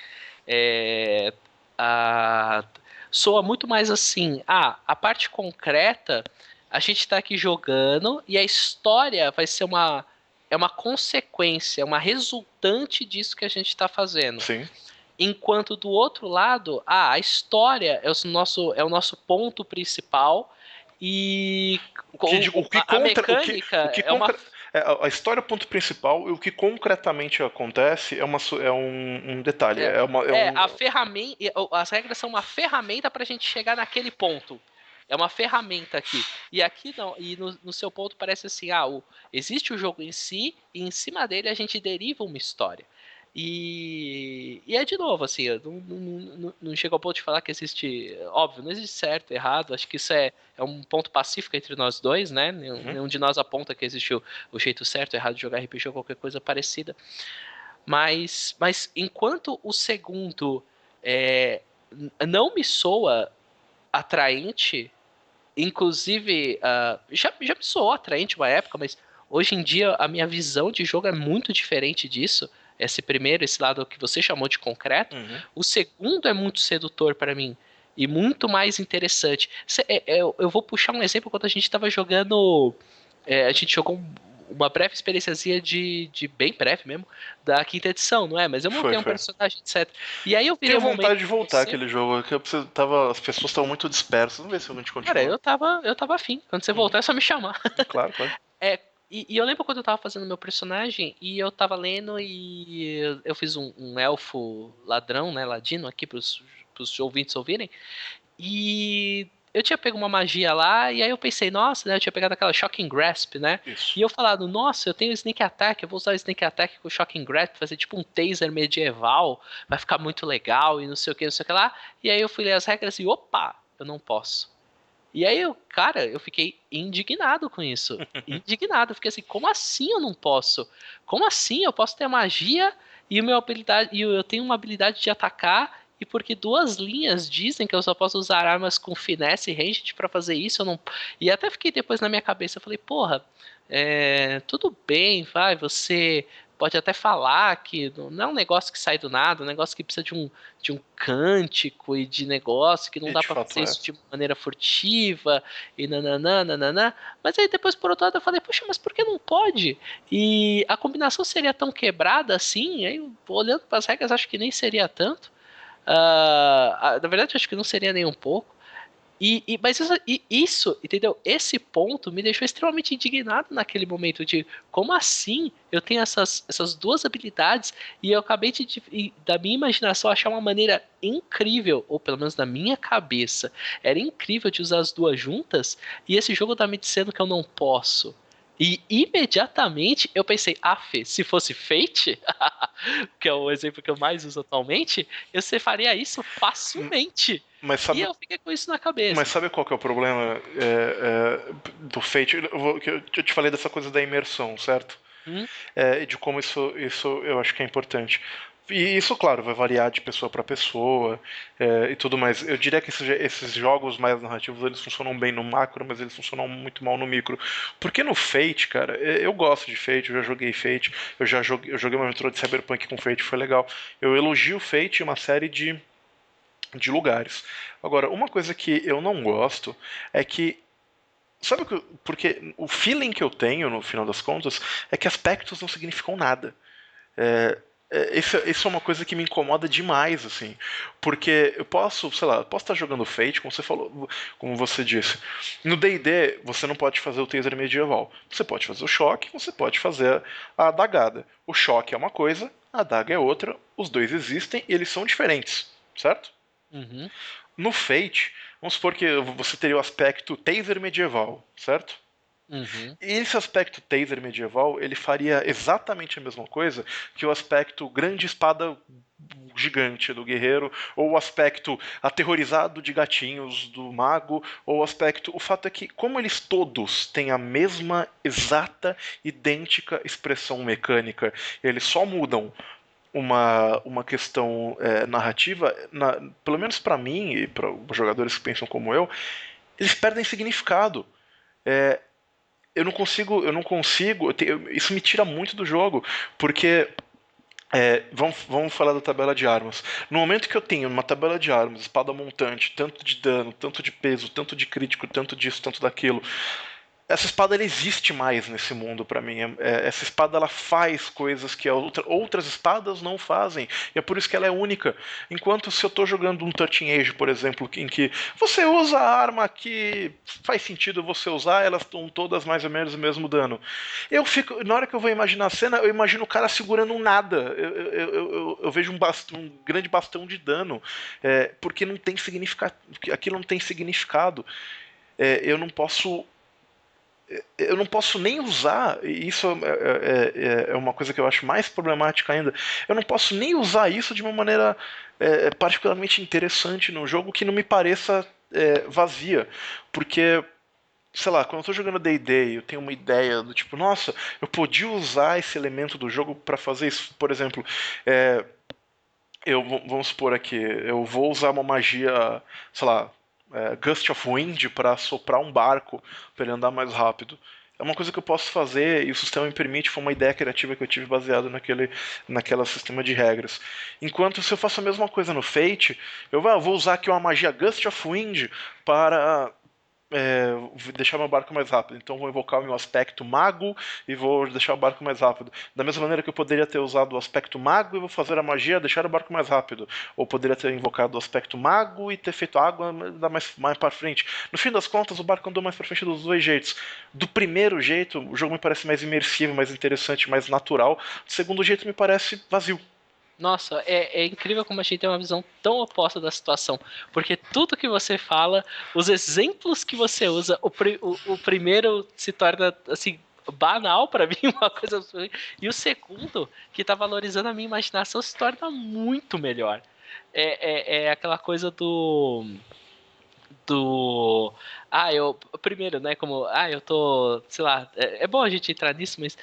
soa muito mais assim, a parte concreta a gente tá aqui jogando e a história vai ser uma consequência, uma resultante disso que a gente tá fazendo. Sim. Enquanto do outro lado, a história é o nosso ponto principal e a mecânica é uma... A história é o ponto principal e o que concretamente acontece é um detalhe. A ferramenta, as regras são uma ferramenta pra gente chegar naquele ponto. É uma ferramenta aqui. E aqui não. E no seu ponto parece assim, existe o jogo em si, e em cima dele a gente deriva uma história. E é de novo, assim, não chega ao ponto de falar que existe. Óbvio, não existe certo, errado. Acho que isso é um ponto pacífico entre nós dois, né? Nenhum de nós aponta que existe o jeito certo, errado de jogar RPG ou qualquer coisa parecida. Mas enquanto o segundo não me soa atraente, inclusive já me soou atraente uma época, mas Hoje em dia, a minha visão de jogo é muito diferente disso. Esse lado que você chamou de concreto. O segundo é muito sedutor pra mim. E muito mais interessante. Eu vou puxar um exemplo quando a gente tava jogando. A gente jogou uma breve experiênciazinha de bem breve mesmo, da quinta edição, não é? Mas eu montei um Foi. personagem, etc. E aí eu virei Tenho um momento vontade de voltar você- aquele jogo, que as pessoas estavam muito dispersas. Vamos ver se a gente Cara, continua. eu tava afim. Quando você voltar, é só me chamar. Claro, claro. E eu lembro quando eu tava fazendo meu personagem e eu tava lendo e eu fiz um elfo ladrão, né? Ladino aqui pros ouvintes ouvirem. E eu tinha pego uma magia lá e aí eu pensei, nossa, né? Eu tinha pegado aquela Shocking Grasp, né? Isso. E eu falado, nossa, eu tenho Sneak Attack, eu vou usar o Sneak Attack com o Shocking Grasp, fazer tipo um taser medieval, vai ficar muito legal e não sei o que, não sei o que lá. E aí eu fui ler as regras e opa, eu não posso. E aí, cara, eu fiquei indignado com isso. Indignado. Eu fiquei assim, como assim eu não posso? Como assim eu posso ter magia e eu tenho uma habilidade de atacar e porque duas linhas dizem que eu só posso usar armas com finesse e ranged pra fazer isso, eu não. E até fiquei depois na minha cabeça, eu falei, porra, tudo bem, vai, você pode até falar que não é um negócio que sai do nada, é um negócio que precisa de um cântico e de negócio que não E dá de pra fato fazer isso de maneira furtiva e nananã, nananã. Mas aí depois, por outro lado, eu falei, poxa, mas por que não pode? E a combinação seria tão quebrada assim? Aí, olhando para as regras, acho que nem seria tanto. Na verdade, acho que não seria nem um pouco. Mas isso, entendeu? Esse ponto me deixou extremamente indignado naquele momento de como assim eu tenho essas duas habilidades e eu acabei da minha imaginação achar uma maneira incrível, ou pelo menos na minha cabeça, era incrível de usar as duas juntas e esse jogo tá me dizendo que eu não posso. E imediatamente eu pensei, Fê, se fosse Fate, que é o exemplo que eu mais uso atualmente, você faria isso facilmente. Mas E sabe, eu fiquei com isso na cabeça. mas sabe qual que é o problema do Fate? Eu te falei dessa coisa da imersão, certo? Hum? De como isso eu acho que é importante. E isso, claro, vai variar de pessoa para pessoa e tudo mais. Eu diria que esses jogos mais narrativos eles funcionam bem no macro, mas eles funcionam muito mal no micro. Porque no Fate, cara, eu gosto de Fate, eu já joguei Fate, eu joguei uma aventura de Cyberpunk com Fate, foi legal. Eu elogio Fate em uma série de lugares. Agora, uma coisa que eu não gosto é que. Sabe porque o feeling que eu tenho, no final das contas, é que aspectos não significam nada. Isso é uma coisa que me incomoda demais, assim. Porque eu posso, sei lá, posso estar jogando Fate, como você falou, como você disse. No D&D, você não pode fazer o taser medieval. Você pode fazer o choque, você pode fazer a adagada. O choque é uma coisa, a adaga é outra, os dois existem e eles são diferentes, certo? Uhum. No Fate, vamos supor que você teria o aspecto taser medieval, certo? Uhum. E esse aspecto taser medieval, ele faria exatamente a mesma coisa que o aspecto grande espada gigante do guerreiro, ou o aspecto aterrorizado de gatinhos do mago, ou o fato é que, como eles todos têm a mesma exata, idêntica expressão mecânica, eles só mudam uma questão narrativa, pelo menos para mim e para os jogadores que pensam como eu, eles perdem significado. Eu não consigo, isso me tira muito do jogo, porque vamos falar da tabela de armas. No momento que eu tenho uma tabela de armas, espada montante, tanto de dano, tanto de peso, tanto de crítico, tanto disso, tanto daquilo, essa espada ela existe mais nesse mundo pra mim. Essa espada ela faz coisas que outras espadas não fazem. E é por isso que ela é única. Enquanto se eu tô jogando um 13 Age, por exemplo, em que você usa a arma que faz sentido você usar, elas estão todas mais ou menos o mesmo dano. Na hora que eu vou imaginar a cena, eu imagino o cara segurando um nada. Eu vejo um grande bastão de dano. Porque não tem significado. Aquilo não tem significado. Eu não posso nem usar, e isso é uma coisa que eu acho mais problemática ainda, eu não posso nem usar isso de uma maneira particularmente interessante no jogo que não me pareça vazia, porque, sei lá, quando eu tô jogando D&D eu tenho uma ideia do tipo, nossa, eu podia usar esse elemento do jogo para fazer isso, por exemplo, vamos supor aqui, eu vou usar uma magia, sei lá, Gust of Wind para soprar um barco para ele andar mais rápido. é uma coisa que eu posso fazer e o sistema me permite, foi uma ideia criativa que eu tive baseada naquele sistema de regras. Enquanto se eu faço a mesma coisa no Fate, eu vou usar aqui uma magia Gust of Wind para deixar meu barco mais rápido. Então vou invocar o meu aspecto mago e vou deixar o barco mais rápido. Da mesma maneira que eu poderia ter usado o aspecto mago e vou fazer a magia deixar o barco mais rápido. Ou poderia ter invocado o aspecto mago e ter feito água dar mais para frente. No fim das contas, o barco andou mais para frente dos dois jeitos. Do primeiro jeito, o jogo me parece mais imersivo, mais interessante, mais natural. Do segundo jeito, me parece vazio. Nossa, é incrível como a gente tem uma visão tão oposta da situação. Porque tudo que você fala, os exemplos que você usa, o primeiro se torna, assim, banal pra mim, uma coisa absurda. E o segundo, que tá valorizando a minha imaginação, se torna muito melhor. É aquela coisa do... Primeiro, né, como, eu tô, sei lá, é bom a gente entrar nisso, mas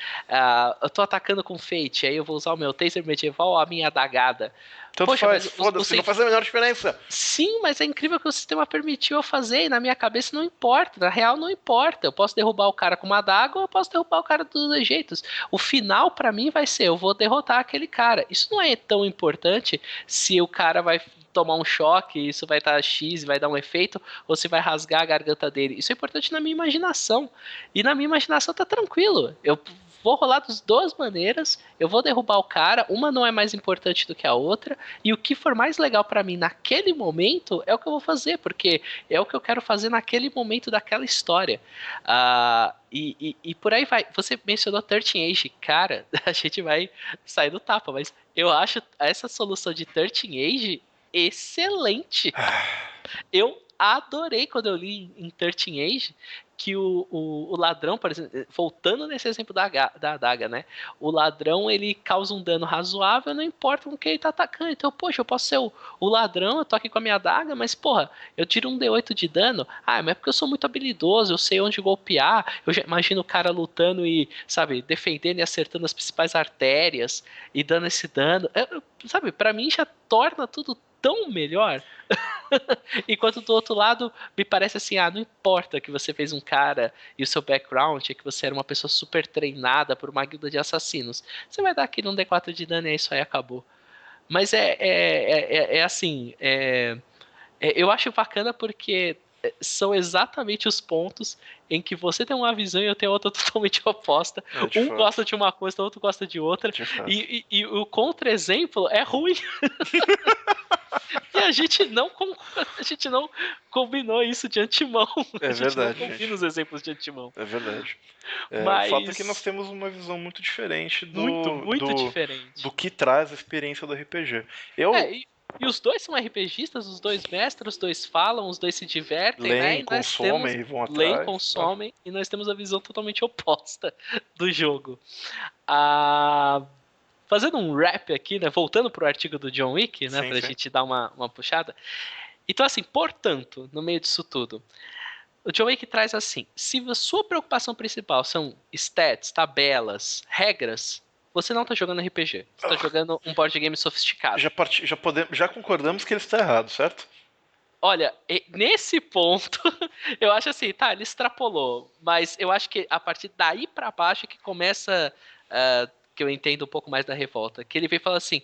eu tô atacando com Fate, aí eu vou usar o meu taser medieval ou a minha adagada. Tanto Poxa, faz, mas foda-se, não faz a menor diferença. Sim, mas é incrível que o sistema permitiu eu fazer, e na minha cabeça não importa, na real não importa, eu posso derrubar o cara com uma adaga ou eu posso derrubar o cara dos dois jeitos. O final pra mim vai ser, eu vou derrotar aquele cara. Isso não é tão importante se o cara vai tomar um choque, isso vai estar X e vai dar um efeito, ou se vai rasgar a garganta dele. Isso é importante na minha imaginação. E na minha imaginação tá tranquilo. Eu vou rolar das duas maneiras, eu vou derrubar o cara, uma não é mais importante do que a outra, e o que for mais legal pra mim naquele momento é o que eu vou fazer, porque é o que eu quero fazer naquele momento daquela história. E por aí vai. Você mencionou 13 Age, cara, a gente vai sair do tapa, mas eu acho essa solução de 13 Age excelente. Eu adorei quando eu li em 13 Age que o ladrão, por exemplo, voltando nesse exemplo da adaga, né? O ladrão, ele causa um dano razoável, não importa com quem ele tá atacando. Então, poxa, eu posso ser o ladrão, eu tô aqui com a minha adaga, mas, porra, eu tiro um D8 de dano. Mas é porque eu sou muito habilidoso, eu sei onde golpear. Eu já imagino o cara lutando e, sabe, defendendo e acertando as principais artérias e dando esse dano. Sabe, pra mim já torna tudo tão melhor. Enquanto do outro lado me parece assim, não importa que você fez um cara e o seu background é que você era uma pessoa super treinada por uma guilda de assassinos, você vai dar aquele um D4 de dano e isso aí acabou. Mas assim, eu acho bacana porque são exatamente os pontos em que você tem uma visão e eu tenho outra totalmente oposta. Um gosta de uma coisa, o outro gosta de outra. E o contra-exemplo é ruim. E a gente não combinou isso de antemão. É verdade. Não combina os exemplos de antemão. É verdade. Mas... O fato é que nós temos uma visão muito diferente muito diferente do que traz a experiência do RPG. E os dois são RPGistas, os dois mestram, os dois falam, os dois se divertem, leem, né? consomem e vão atrás. Leem, consomem, e nós temos a visão totalmente oposta do jogo. Fazendo um wrap aqui, né? Voltando pro artigo do John Wick, né? Pra gente dar uma puxada. Então, assim, portanto, no meio disso tudo, o John Wick traz assim: se a sua preocupação principal são stats, tabelas, regras, você não tá jogando RPG. Você tá jogando um board game sofisticado. Já concordamos que ele está errado, certo? Olha, nesse ponto, eu acho assim, ele extrapolou. Mas eu acho que a partir daí pra baixo é que começa... que eu entendo um pouco mais da revolta. Que ele veio falar assim,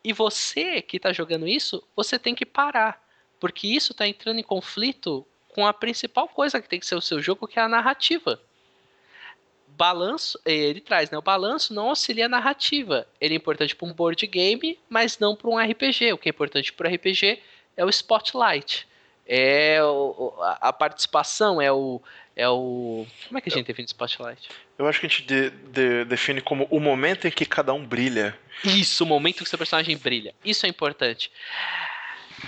e você que tá jogando isso, você tem que parar. Porque isso tá entrando em conflito com a principal coisa que tem que ser o seu jogo, que é a narrativa. Balanço, ele traz, né? O balanço não auxilia a narrativa. Ele é importante para um board game, mas não para um RPG. O que é importante para o RPG é o spotlight. A participação, como é que a gente define spotlight? Eu acho que a gente define como o momento em que cada um brilha. Isso, o momento que o seu personagem brilha. Isso é importante.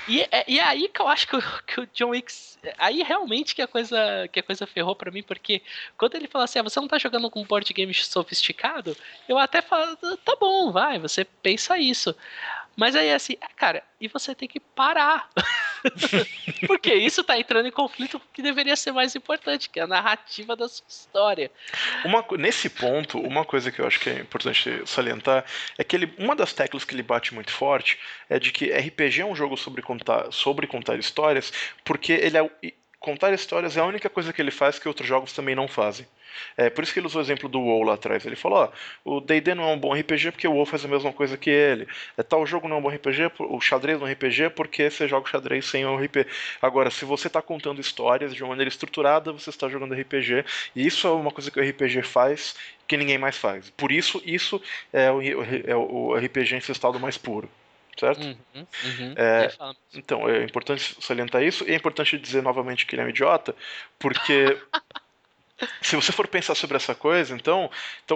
E é aí que eu acho que o John Wick... Aí realmente que a coisa ferrou pra mim, porque quando ele fala assim, você não tá jogando com um board game sofisticado, eu até falo, tá bom, vai, você pensa isso. Mas aí assim, cara, e você tem que parar. Porque isso tá entrando em conflito com o que deveria ser mais importante, que é a narrativa da sua história. Nesse ponto, uma coisa que eu acho que é importante salientar é que uma das teclas que ele bate muito forte é de que RPG é um jogo sobre contar histórias, porque ele é contar histórias é a única coisa que ele faz que outros jogos também não fazem. É por isso que ele usou o exemplo do WoW lá atrás. Ele falou, o D&D não é um bom RPG porque o WoW faz a mesma coisa que ele. Tal jogo não é um bom RPG, o xadrez não é um RPG porque você joga o xadrez sem um RPG. Agora, se você está contando histórias de uma maneira estruturada, você está jogando RPG. E isso é uma coisa que o RPG faz que ninguém mais faz. Por isso, isso é o RPG incestado mais puro. Certo? Então, é importante salientar isso. E é importante dizer novamente que ele é um idiota, porque se você for pensar sobre essa coisa, então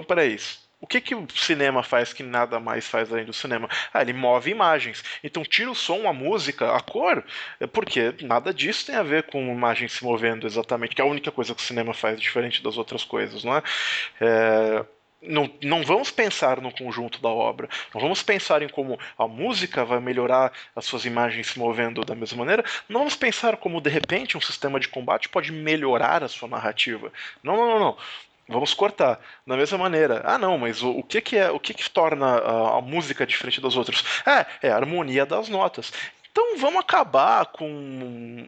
peraí. O que o cinema faz que nada mais faz além do cinema? Ele move imagens. Então tira o som, a música, a cor, porque nada disso tem a ver com imagens se movendo exatamente, que é a única coisa que o cinema faz diferente das outras coisas, não é? Não vamos pensar no conjunto da obra, não vamos pensar em como a música vai melhorar as suas imagens se movendo da mesma maneira, não vamos pensar como de repente um sistema de combate pode melhorar a sua narrativa. Não. Vamos cortar. Da mesma maneira. Não, mas o que torna a música diferente das outras? É a harmonia das notas. Então vamos acabar com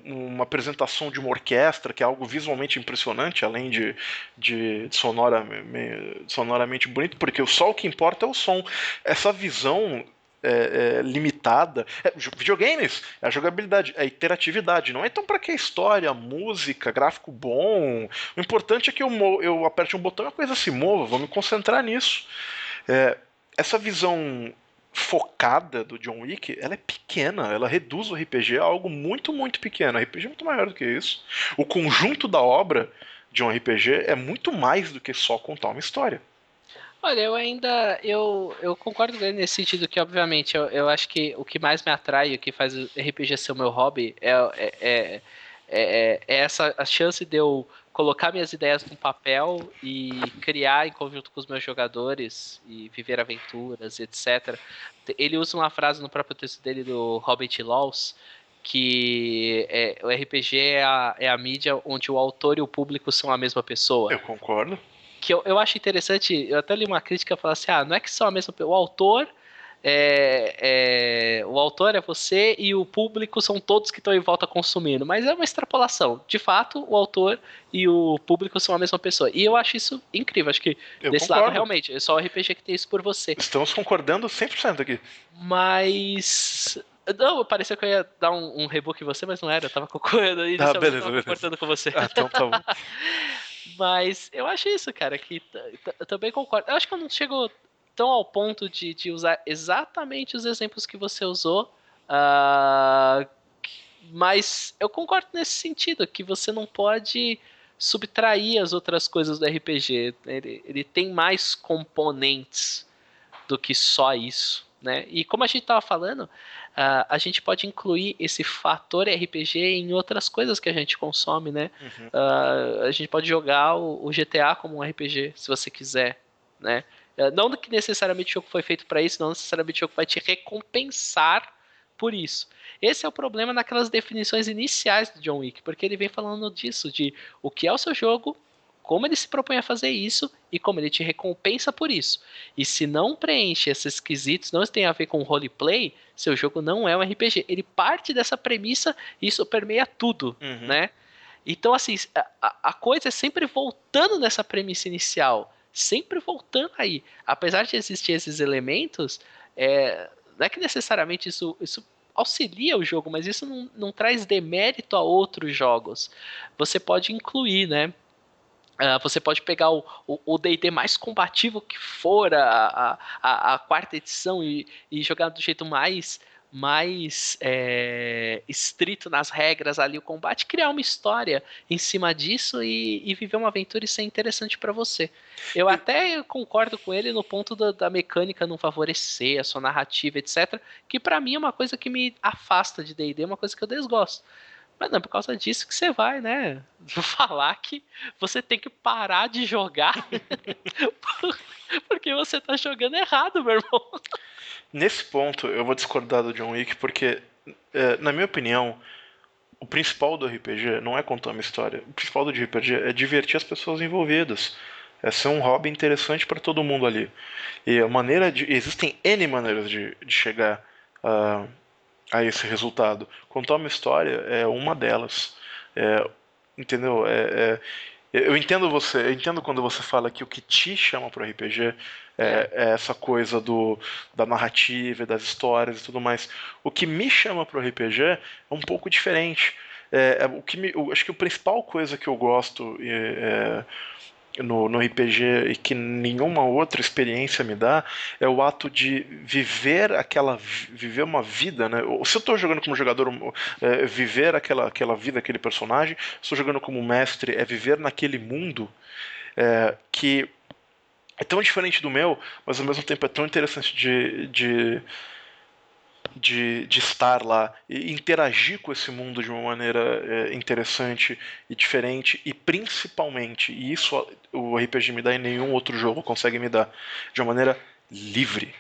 uma apresentação de uma orquestra, que é algo visualmente impressionante, além de sonoramente bonito, porque só o que importa é o som. Essa visão limitada. Videogames, é a jogabilidade, é a interatividade. Não é então para que a história, música, gráfico bom. O importante é que eu aperte um botão e a coisa se mova. Vou me concentrar nisso. Essa visão focada do John Wick, ela é pequena, ela reduz o RPG a algo muito, muito pequeno. O RPG é muito maior do que isso. O conjunto da obra de um RPG é muito mais do que só contar uma história. Olha, eu concordo com ele nesse sentido que, obviamente, eu acho que o que mais me atrai, o que faz o RPG ser o meu hobby é essa a chance de eu colocar minhas ideias no papel e criar em conjunto com os meus jogadores e viver aventuras, etc. Ele usa uma frase no próprio texto dele do Hobbit Laws, que o RPG é a mídia onde o autor e o público são a mesma pessoa. Eu concordo. Que eu acho interessante, eu até li uma crítica falando assim, não é que são a mesma pessoa, o autor é você e o público são todos que estão em volta consumindo, mas é uma extrapolação. De fato, o autor e o público são a mesma pessoa. E eu acho isso incrível, acho que desse lado realmente, é só o RPG que tem isso por você. Estamos concordando 100% aqui. Mas... Não, parecia que eu ia dar um rebook em você, mas não era, eu tava concorrendo e beleza. concordando com você. Então tá bom. Mas eu acho isso, cara, que eu também concordo. Eu acho que eu não chego tão ao ponto de usar exatamente os exemplos que você usou, mas eu concordo nesse sentido, que você não pode subtrair as outras coisas do RPG. Ele tem mais componentes do que só isso, né? E como a gente estava falando, a gente pode incluir esse fator RPG em outras coisas que a gente consome, né? Uhum. A gente pode jogar o GTA como um RPG, se você quiser, né? Não que necessariamente o jogo foi feito para isso, não necessariamente o jogo vai te recompensar por isso. Esse é o problema naquelas definições iniciais do John Wick, porque ele vem falando disso, de o que é o seu jogo, como ele se propõe a fazer isso e como ele te recompensa por isso. E se não preenche esses quesitos, não tem a ver com roleplay, seu jogo não é um RPG. Ele parte dessa premissa e isso permeia tudo, né? Então, assim, a coisa é sempre voltando nessa premissa inicial, sempre voltando aí. Apesar de existir esses elementos, não é que necessariamente isso auxilia o jogo, mas isso não traz demérito a outros jogos. Você pode incluir, né? Você pode pegar o D&D mais combativo que for, a quarta edição, e jogar do jeito mais estrito nas regras ali o combate, criar uma história em cima disso e viver uma aventura e ser interessante para você. Eu até concordo com ele no ponto da mecânica não favorecer a sua narrativa, etc., que para mim é uma coisa que me afasta de D&D, é uma coisa que eu desgosto. Mas não é por causa disso que você vai, né? Falar que você tem que parar de jogar porque você tá jogando errado, meu irmão. Nesse ponto, eu vou discordar do John Wick, porque, na minha opinião, o principal do RPG não é contar uma história. O principal do RPG é divertir as pessoas envolvidas. É ser um hobby interessante para todo mundo ali. E existem N maneiras de chegar a esse resultado. Contar uma história é uma delas. Entendeu? Eu entendo você, eu entendo quando você fala que o que te chama pro RPG é essa coisa da narrativa, das histórias e tudo mais. O que me chama pro RPG é um pouco diferente. Acho que a principal coisa que eu gosto no RPG e que nenhuma outra experiência me dá é o ato de viver uma vida, né? Se eu estou jogando como jogador, viver aquela vida, aquele personagem, se estou jogando como mestre, é viver naquele mundo que é tão diferente do meu, mas ao mesmo tempo é tão interessante de estar lá e interagir com esse mundo de uma maneira interessante e diferente, e principalmente, e isso o RPG me dá e nenhum outro jogo consegue me dar, de uma maneira livre.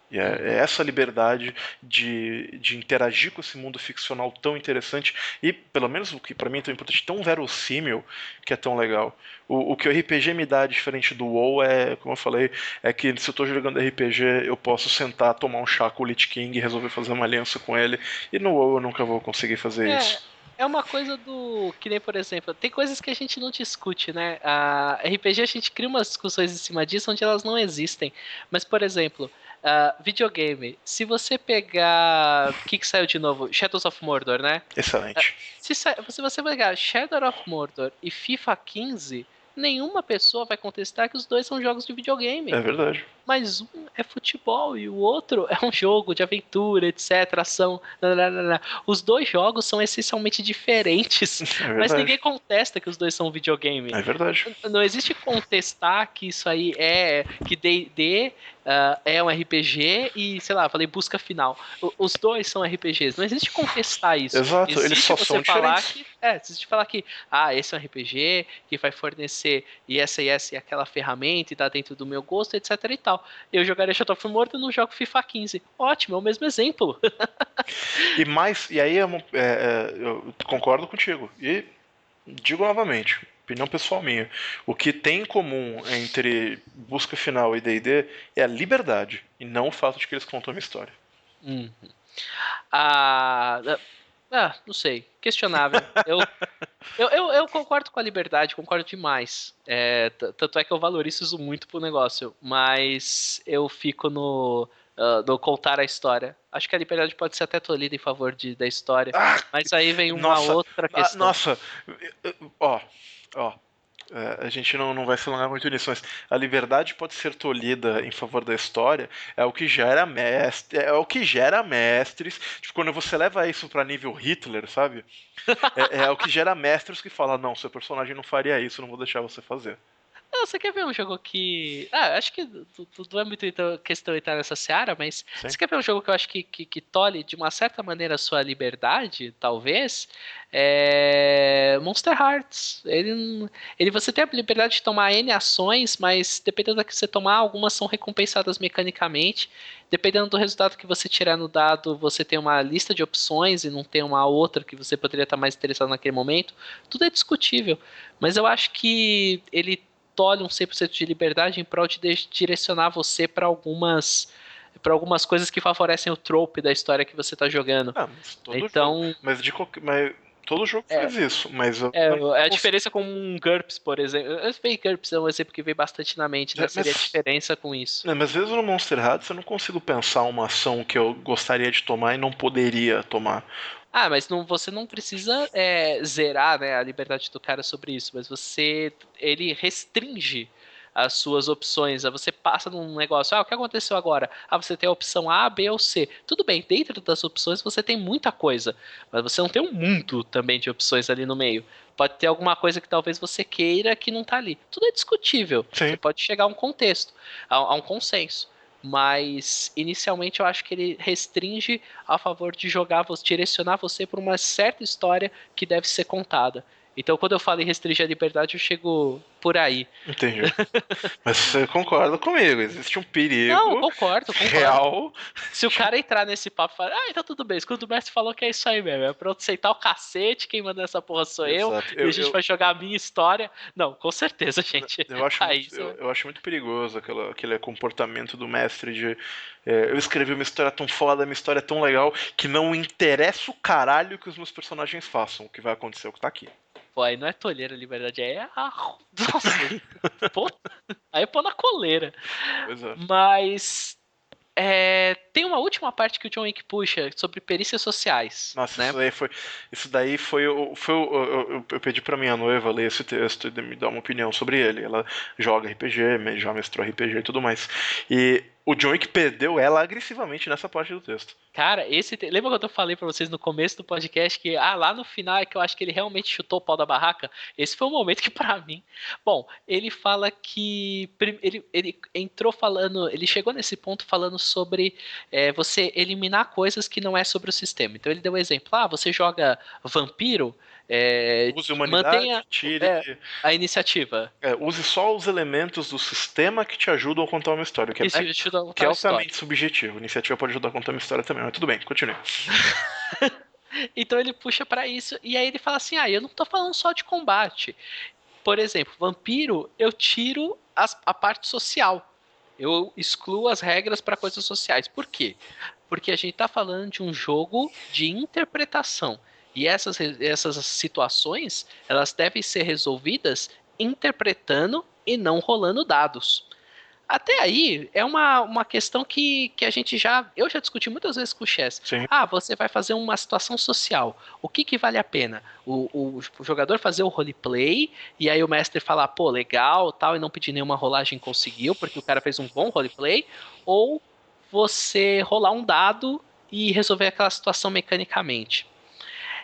E é essa liberdade de interagir com esse mundo ficcional tão interessante e, pelo menos o que pra mim é tão importante, tão verossímil, que é tão legal. O que o RPG me dá diferente do WoW como eu falei, é que se eu tô jogando RPG eu posso sentar, tomar um chá com o Lich King e resolver fazer uma aliança com ele, e no WoW eu nunca vou conseguir fazer isso. É uma coisa do. Que nem, por exemplo, tem coisas que a gente não discute, né? A RPG a gente cria umas discussões em cima disso onde elas não existem. Mas, por exemplo, videogame. Se você pegar. O que saiu de novo? Shadows of Mordor, né? Excelente. Se você pegar Shadow of Mordor e FIFA 15, nenhuma pessoa vai contestar que os dois são jogos de videogame. É verdade. Mas um é futebol e o outro é um jogo de aventura, etc, ação. Os dois jogos são essencialmente diferentes, mas ninguém contesta que os dois são videogame. É verdade. Não existe contestar que isso aí que D&D é um RPG e, sei lá, falei busca final. Os dois são RPGs. Não existe contestar isso. Exato, existe eles só são diferentes. Existe falar que esse é um RPG que vai fornecer e essa e aquela ferramenta e tá dentro do meu gosto, etc e tal. Eu jogaria Shadow of Mordor e não jogo FIFA 15. Ótimo, é o mesmo exemplo. E aí eu concordo contigo. E digo novamente, opinião pessoal minha. O que tem em comum entre Busca Final e D&D é a liberdade, e não o fato de que eles contam uma história. Não sei. Questionável. Eu concordo com a liberdade, concordo demais. Tanto é que eu valorizo isso muito pro negócio. Mas eu fico no contar a história. Acho que a liberdade pode ser até tolhida em favor da história. Mas aí vem uma outra questão. Nossa, a gente não vai se alongar muito nisso, mas a liberdade pode ser tolhida em favor da história, é o que gera mestres. Tipo, quando você leva isso pra nível Hitler, sabe? É o que gera mestres que falam, não, seu personagem não faria isso, não vou deixar você fazer. Você quer ver um jogo que. Acho que não é muito questão de entrar nessa seara, mas Sim. você quer ver um jogo que eu acho que tolhe de uma certa maneira a sua liberdade, talvez? Monster Hearts. Você tem a liberdade de tomar N ações, mas dependendo da que você tomar, algumas são recompensadas mecanicamente. Dependendo do resultado que você tirar no dado, você tem uma lista de opções e não tem uma outra que você poderia estar mais interessado naquele momento. Tudo é discutível, mas eu acho que ele tolhe um 100% de liberdade em prol de direcionar você para algumas coisas que favorecem o trope da história que você está jogando. Todo jogo faz isso, mas a diferença com um GURPS, por exemplo. Eu sei que GURPS é um exemplo que veio bastante na mente, né? Seria a diferença com isso. Mas às vezes no Monster Hearts eu não consigo pensar uma ação que eu gostaria de tomar e não poderia tomar. Mas você não precisa zerar, né, a liberdade do cara sobre isso, mas ele restringe as suas opções. Você passa num negócio, o que aconteceu agora? Você tem a opção A, B ou C. Tudo bem, dentro das opções você tem muita coisa, mas você não tem um mundo também de opções ali no meio. Pode ter alguma coisa que talvez você queira que não tá ali. Tudo é discutível. Sim. Você pode chegar a um contexto, a um consenso. Mas inicialmente eu acho que ele restringe a favor de direcionar você para uma certa história que deve ser contada. Então quando eu falo em restringir a liberdade, eu chego por aí. Entendi. Mas você concorda comigo, existe um perigo. Não, concordo. Real. Se o cara entrar nesse papo e falar, então tudo bem, quando o mestre falou que é isso aí mesmo, é pra eu aceitar o cacete, quem manda essa porra sou Exato. e a gente vai jogar a minha história. Não, com certeza, gente. Eu acho muito perigoso aquele comportamento do mestre de eu escrevi uma história tão foda, minha história é tão legal, que não interessa o caralho que os meus personagens façam, o que vai acontecer é o que tá aqui. Pô, aí não é tolheira, liberdade, Nossa, pô, aí pô na coleira. Pois é. Mas tem uma última parte que o John Wick puxa sobre perícias sociais. Nossa, né? isso daí foi eu pedi pra minha noiva ler esse texto e me dar uma opinião sobre ele. Ela joga RPG, já mestrou RPG e tudo mais. E o John Wick perdeu ela agressivamente nessa parte do texto. Cara, lembra que eu falei pra vocês no começo do podcast que lá no final é que eu acho que ele realmente chutou o pau da barraca? Esse foi um momento que pra mim... Bom, ele fala que... Ele entrou falando... Ele chegou nesse ponto falando sobre você eliminar coisas que não é sobre o sistema. Então ele deu um exemplo. Você joga vampiro... Use humanidade, mantenha tire... a iniciativa. Use só os elementos do sistema que te ajudam a contar uma história, que é altamente subjetivo. A iniciativa pode ajudar a contar uma história também, mas tudo bem, continue. Então ele puxa pra isso, e aí ele fala assim, eu não tô falando só de combate. Por exemplo, vampiro, eu tiro a parte social. Eu excluo as regras para coisas sociais. Por quê? Porque a gente tá falando de um jogo de interpretação. E essas situações, elas devem ser resolvidas interpretando e não rolando dados. Até aí, é uma questão que eu já discuti muitas vezes com o Chess. Sim. Você vai fazer uma situação social. O que vale a pena? O jogador fazer o roleplay, e aí o mestre falar, pô, legal, tal, e não pedir nenhuma rolagem conseguiu, porque o cara fez um bom roleplay, ou você rolar um dado e resolver aquela situação mecanicamente.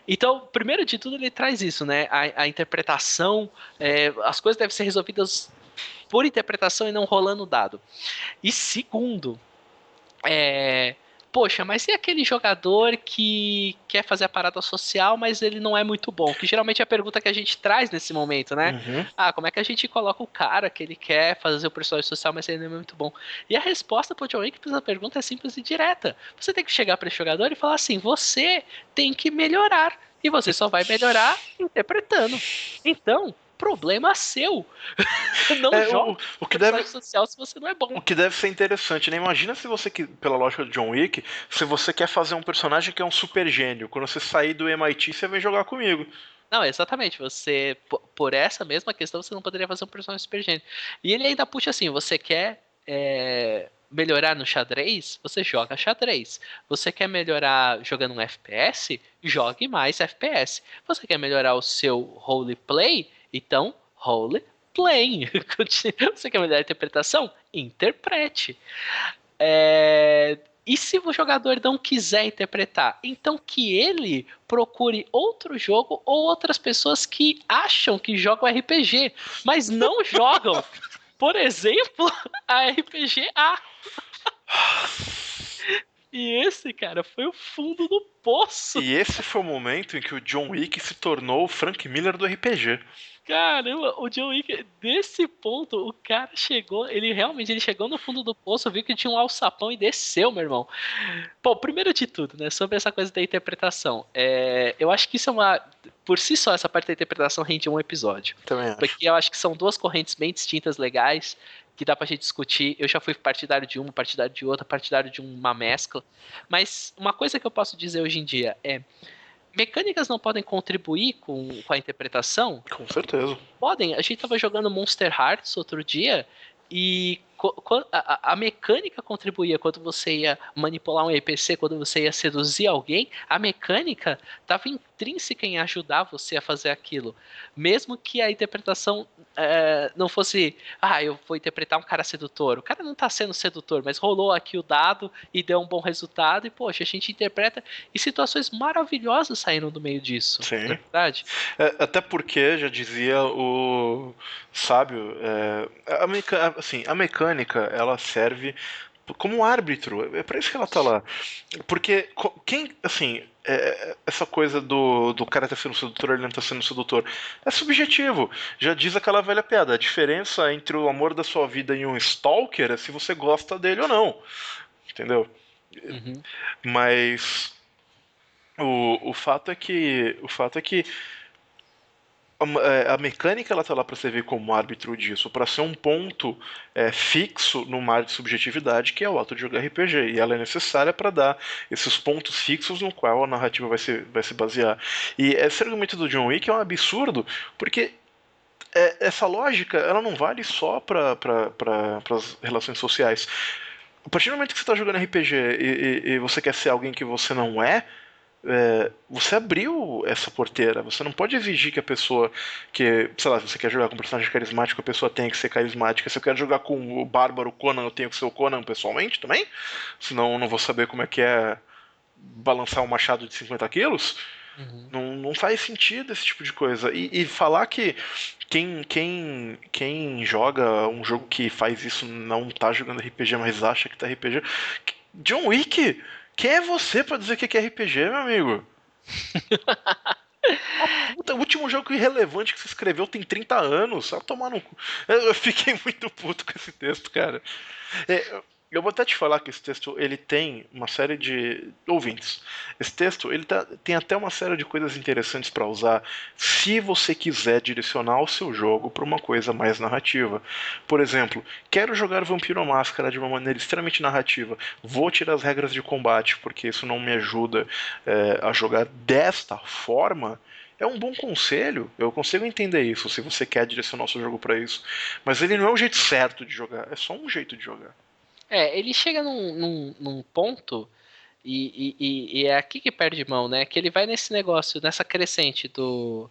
Então, primeiro de tudo, ele traz isso, né? A interpretação, as coisas devem ser resolvidas por interpretação e não rolando dado. E segundo, poxa, mas e aquele jogador que quer fazer a parada social, mas ele não é muito bom? Que geralmente é a pergunta que a gente traz nesse momento, né? Uhum. Como é que a gente coloca o cara que ele quer fazer o personagem social, mas ele não é muito bom? E a resposta pro John Wick para essa pergunta é simples e direta. Você tem que chegar para esse jogador e falar assim: você tem que melhorar. E você só vai melhorar interpretando. Então, problema seu. Não joga o que deve social se você não é bom. O que deve ser interessante, né? Imagina se você, pela lógica do John Wick, se você quer fazer um personagem que é um super gênio. Quando você sair do MIT, você vem jogar comigo. Não, exatamente. Você, por essa mesma questão, você não poderia fazer um personagem super gênio. E ele ainda puxa assim: você quer melhorar no xadrez? Você joga xadrez. Você quer melhorar jogando um FPS? Jogue mais FPS. Você quer melhorar o seu roleplay? Então, roleplay. Você quer melhorar a interpretação? Interprete. E se o jogador não quiser interpretar, então que ele procure outro jogo ou outras pessoas que acham que jogam RPG, mas não jogam. Por exemplo, a RPG A. E esse, cara, foi o fundo do poço. E esse foi o momento em que o John Wick se tornou o Frank Miller do RPG. Caramba, o John Wick, desse ponto, o cara chegou, ele chegou no fundo do poço, viu que tinha um alçapão e desceu, meu irmão. Bom, primeiro de tudo, né, sobre essa coisa da interpretação, eu acho que isso é por si só, essa parte da interpretação rende um episódio. Também acho. Porque eu acho que são duas correntes bem distintas, legais, que dá pra gente discutir. Eu já fui partidário de uma, partidário de outra, partidário de uma mescla. Mas uma coisa que eu posso dizer hoje em dia mecânicas não podem contribuir com a interpretação? Com certeza. Podem. A gente tava jogando Monster Hearts outro dia e a mecânica contribuía quando você ia manipular um NPC, quando você ia seduzir alguém, a mecânica estava intrínseca em ajudar você a fazer aquilo. Mesmo que a interpretação não fosse, eu vou interpretar um cara sedutor. O cara não está sendo sedutor, mas rolou aqui o dado e deu um bom resultado e, poxa, a gente interpreta e situações maravilhosas saíram do meio disso. Sim. Não é verdade? Até porque, já dizia o sábio, a mecânica, ela serve como um árbitro. É pra isso que ela tá lá. Porque essa coisa do cara tá sendo sedutor, ele não tá sendo sedutor, é subjetivo. Já diz aquela velha piada: a diferença entre o amor da sua vida e um stalker é se você gosta dele ou não. Entendeu? Uhum. Mas o fato é que a mecânica ela tá lá para servir como árbitro disso, para ser um ponto fixo no mar de subjetividade que é o ato de jogar RPG, e ela é necessária para dar esses pontos fixos no qual a narrativa vai se basear. E esse argumento do John Wick é um absurdo, porque essa lógica ela não vale só para as relações sociais. A partir do momento que você está jogando RPG e você quer ser alguém que você não você abriu essa porteira. Você não pode exigir que a pessoa que, sei lá, se você quer jogar com um personagem carismático, a pessoa tenha que ser carismática. Se eu quero jogar com o Bárbaro Conan, eu tenho que ser o Conan pessoalmente também. Senão eu não vou saber como é balançar um machado de 50 quilos. Não faz sentido esse tipo de coisa. E falar que quem joga um jogo que faz isso não tá jogando RPG, mas acha que tá RPG. John Wick, quem é você pra dizer que é RPG, meu amigo? O último jogo irrelevante que você escreveu tem 30 anos. Vai tomar no cu. Eu fiquei muito puto com esse texto, cara. Eu vou até te falar que esse texto ele tem uma série de ouvintes. Esse texto ele tem até uma série de coisas interessantes para usar se você quiser direcionar o seu jogo para uma coisa mais narrativa. Por exemplo, quero jogar Vampiro Máscara de uma maneira extremamente narrativa. Vou tirar as regras de combate porque isso não me ajuda a jogar desta forma. É um bom conselho, eu consigo entender isso se você quer direcionar o seu jogo para isso. Mas ele não é o jeito certo de jogar, é só um jeito de jogar. Ele chega num ponto, e é aqui que perde mão, né? Que ele vai nesse negócio, nessa crescente do.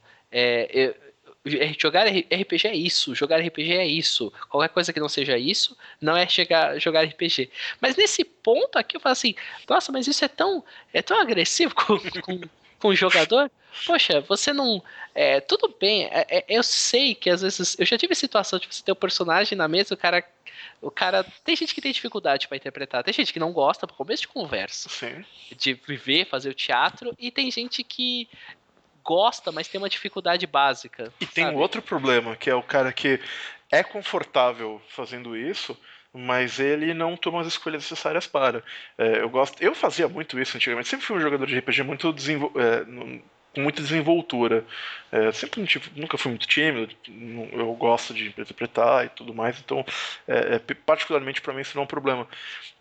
Jogar RPG é isso, jogar RPG é isso. Qualquer coisa que não seja isso, não é jogar RPG. Mas nesse ponto aqui eu falo assim, nossa, mas isso é tão agressivo com o jogador. Poxa, você não. Tudo bem, eu sei que às vezes. Eu já tive situação de você ter o personagem na mesa, o cara. Tem gente que tem dificuldade pra interpretar, tem gente que não gosta, pro começo de conversa. Sim. De viver, fazer o teatro, e tem gente que gosta, mas tem uma dificuldade básica. E tem um outro problema, que é o cara que é confortável fazendo isso, mas ele não toma as escolhas necessárias para. Eu fazia muito isso antigamente, sempre fui um jogador de RPG muito com muita desenvoltura. Nunca fui muito tímido, eu gosto de interpretar e tudo mais, então, particularmente para mim, isso não é um problema.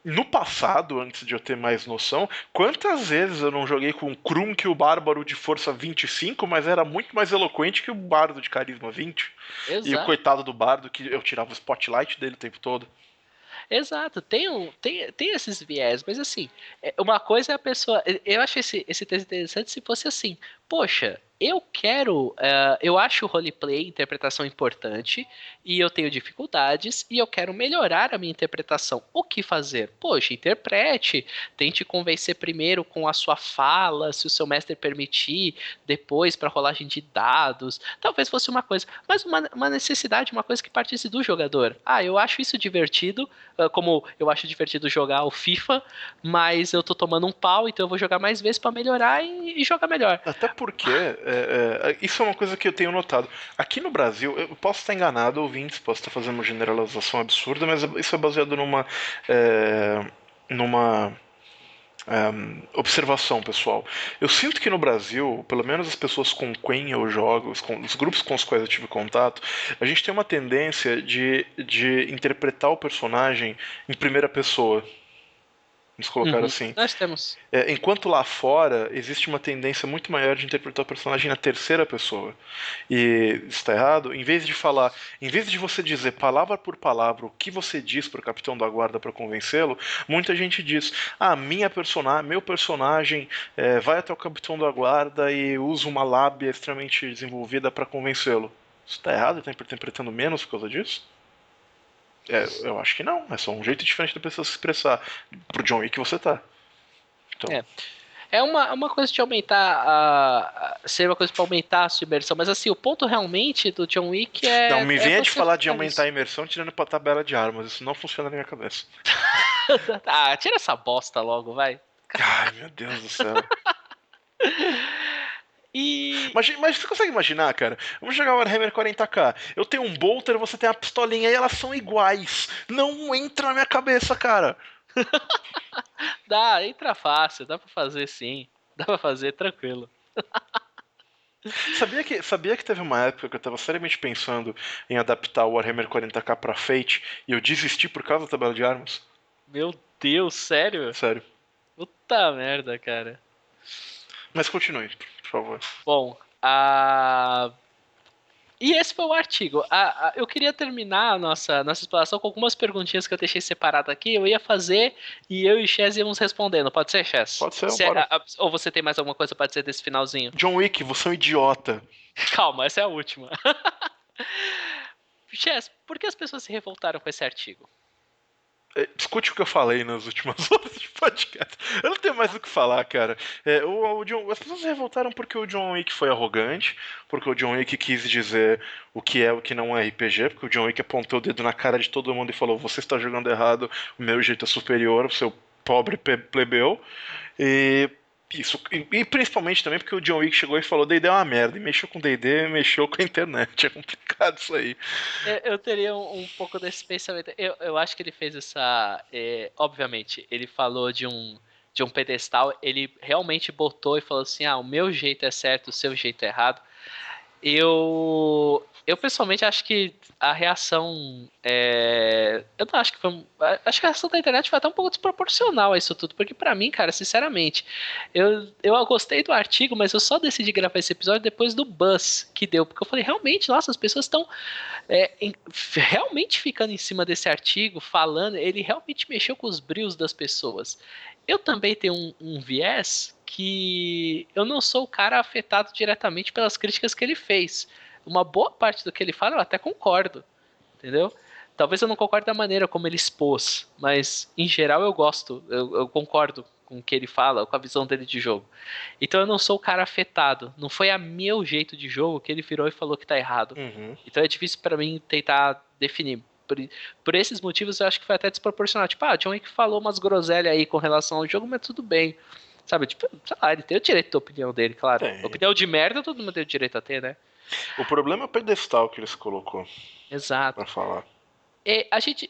No passado, antes de eu ter mais noção, quantas vezes eu não joguei com o Krunk, o Bárbaro de força 25, mas era muito mais eloquente que o Bardo de carisma 20? Exato. E o coitado do Bardo, que eu tirava o spotlight dele o tempo todo. Exato, tem esses viés, mas assim, uma coisa é a pessoa. Eu acho esse texto interessante se fosse assim, poxa, eu acho o roleplay, interpretação importante, e eu tenho dificuldades, e eu quero melhorar a minha interpretação. O que fazer? Poxa, interprete, tente convencer primeiro com a sua fala, se o seu mestre permitir, depois para rolagem de dados. Talvez fosse uma coisa, mas uma necessidade, uma coisa que partisse do jogador. Eu acho isso divertido, como eu acho divertido jogar o FIFA, mas eu tô tomando um pau, então eu vou jogar mais vezes para melhorar e jogar melhor. Até porque, isso é uma coisa que eu tenho notado. Aqui no Brasil, eu posso estar enganado, ouvintes, posso estar fazendo uma generalização absurda, mas isso é baseado numa observação, pessoal. Eu sinto que no Brasil, pelo menos as pessoas com quem eu jogo, os grupos com os quais eu tive contato, a gente tem uma tendência de interpretar o personagem em primeira pessoa. Vamos colocar assim. Nós temos. Enquanto lá fora existe uma tendência muito maior de interpretar o personagem na terceira pessoa. E está errado? Em vez de você dizer palavra por palavra o que você diz para o capitão da guarda para convencê-lo, muita gente diz: meu personagem vai até o capitão da guarda e usa uma lábia extremamente desenvolvida para convencê-lo. Isso está errado? Ele está interpretando menos por causa disso? Eu acho que não. É só um jeito diferente da pessoa se expressar. Pro John Wick você tá. Então. É uma coisa de aumentar ser uma coisa para aumentar a sua imersão, mas assim, o ponto realmente do John Wick é. Não, me venha de falar de isso. aumentar a imersão tirando pra tabela de armas. Isso não funciona na minha cabeça. Tira essa bosta logo, vai. Ai, meu Deus do céu. Mas você consegue imaginar, cara? Vamos jogar o Warhammer 40k. Eu tenho um bolter, você tem a pistolinha e elas são iguais. Não entra na minha cabeça, cara. Entra fácil, dá pra fazer sim. Dá pra fazer tranquilo. Sabia que teve uma época que eu tava seriamente pensando em adaptar o Warhammer 40k pra Fate e eu desisti por causa da tabela de armas? Meu Deus, sério? Sério. Puta merda, cara. Mas continue, por favor. Bom, a e esse foi o artigo. Eu queria terminar a nossa exploração com algumas perguntinhas que eu deixei separado aqui. Eu ia fazer e eu e o Chess íamos respondendo. Pode ser, Chess? Pode ser, bora. Ou você tem mais alguma coisa pra dizer desse finalzinho? John Wick, você é um idiota. Calma, essa é a última. Chess, por que as pessoas se revoltaram com esse artigo? Escute o que eu falei nas últimas horas de podcast. Eu não tenho mais o que falar, cara. As pessoas se revoltaram porque o John Wick foi arrogante, porque o John Wick quis dizer o que é o que não é RPG, porque o John Wick apontou o dedo na cara de todo mundo e falou: você está jogando errado, o meu jeito é superior, o seu pobre plebeu. E isso, e principalmente também porque o John Wick chegou e falou: D&D é uma merda, e mexeu com D&D, mexeu com a internet. É complicado isso aí. Eu teria um pouco desse pensamento. Eu acho que ele fez essa. Obviamente, ele falou de um pedestal, ele realmente botou e falou assim: ah, o meu jeito é certo, o seu jeito é errado. Eu pessoalmente acho que a reação. Eu não acho que foi. Acho que a reação da internet foi até um pouco desproporcional a isso tudo. Porque pra mim, cara, sinceramente, eu gostei do artigo, mas eu só decidi gravar esse episódio depois do buzz que deu. Porque eu falei, realmente, nossa, as pessoas estão realmente ficando em cima desse artigo, falando. Ele realmente mexeu com os brios das pessoas. Eu também tenho um viés que eu não sou o cara afetado diretamente pelas críticas que ele fez. Uma boa parte do que ele fala eu até concordo, entendeu? Talvez eu não concorde da maneira como ele expôs, mas em geral eu gosto, eu concordo com o que ele fala, com a visão dele de jogo. Então eu não sou o cara afetado. Não foi a meu jeito de jogo que ele virou e falou que tá errado. Uhum. Então é difícil pra mim tentar definir. Por esses motivos eu acho que foi até desproporcional. Tipo, o John Wick falou umas groselhas aí com relação ao jogo, mas tudo bem. Sabe, tipo, sei lá, ele tem o direito da opinião dele, claro. Tem. Opinião de merda todo mundo tem o direito a ter, né? O problema é o pedestal que eles colocou Exato. pra falar.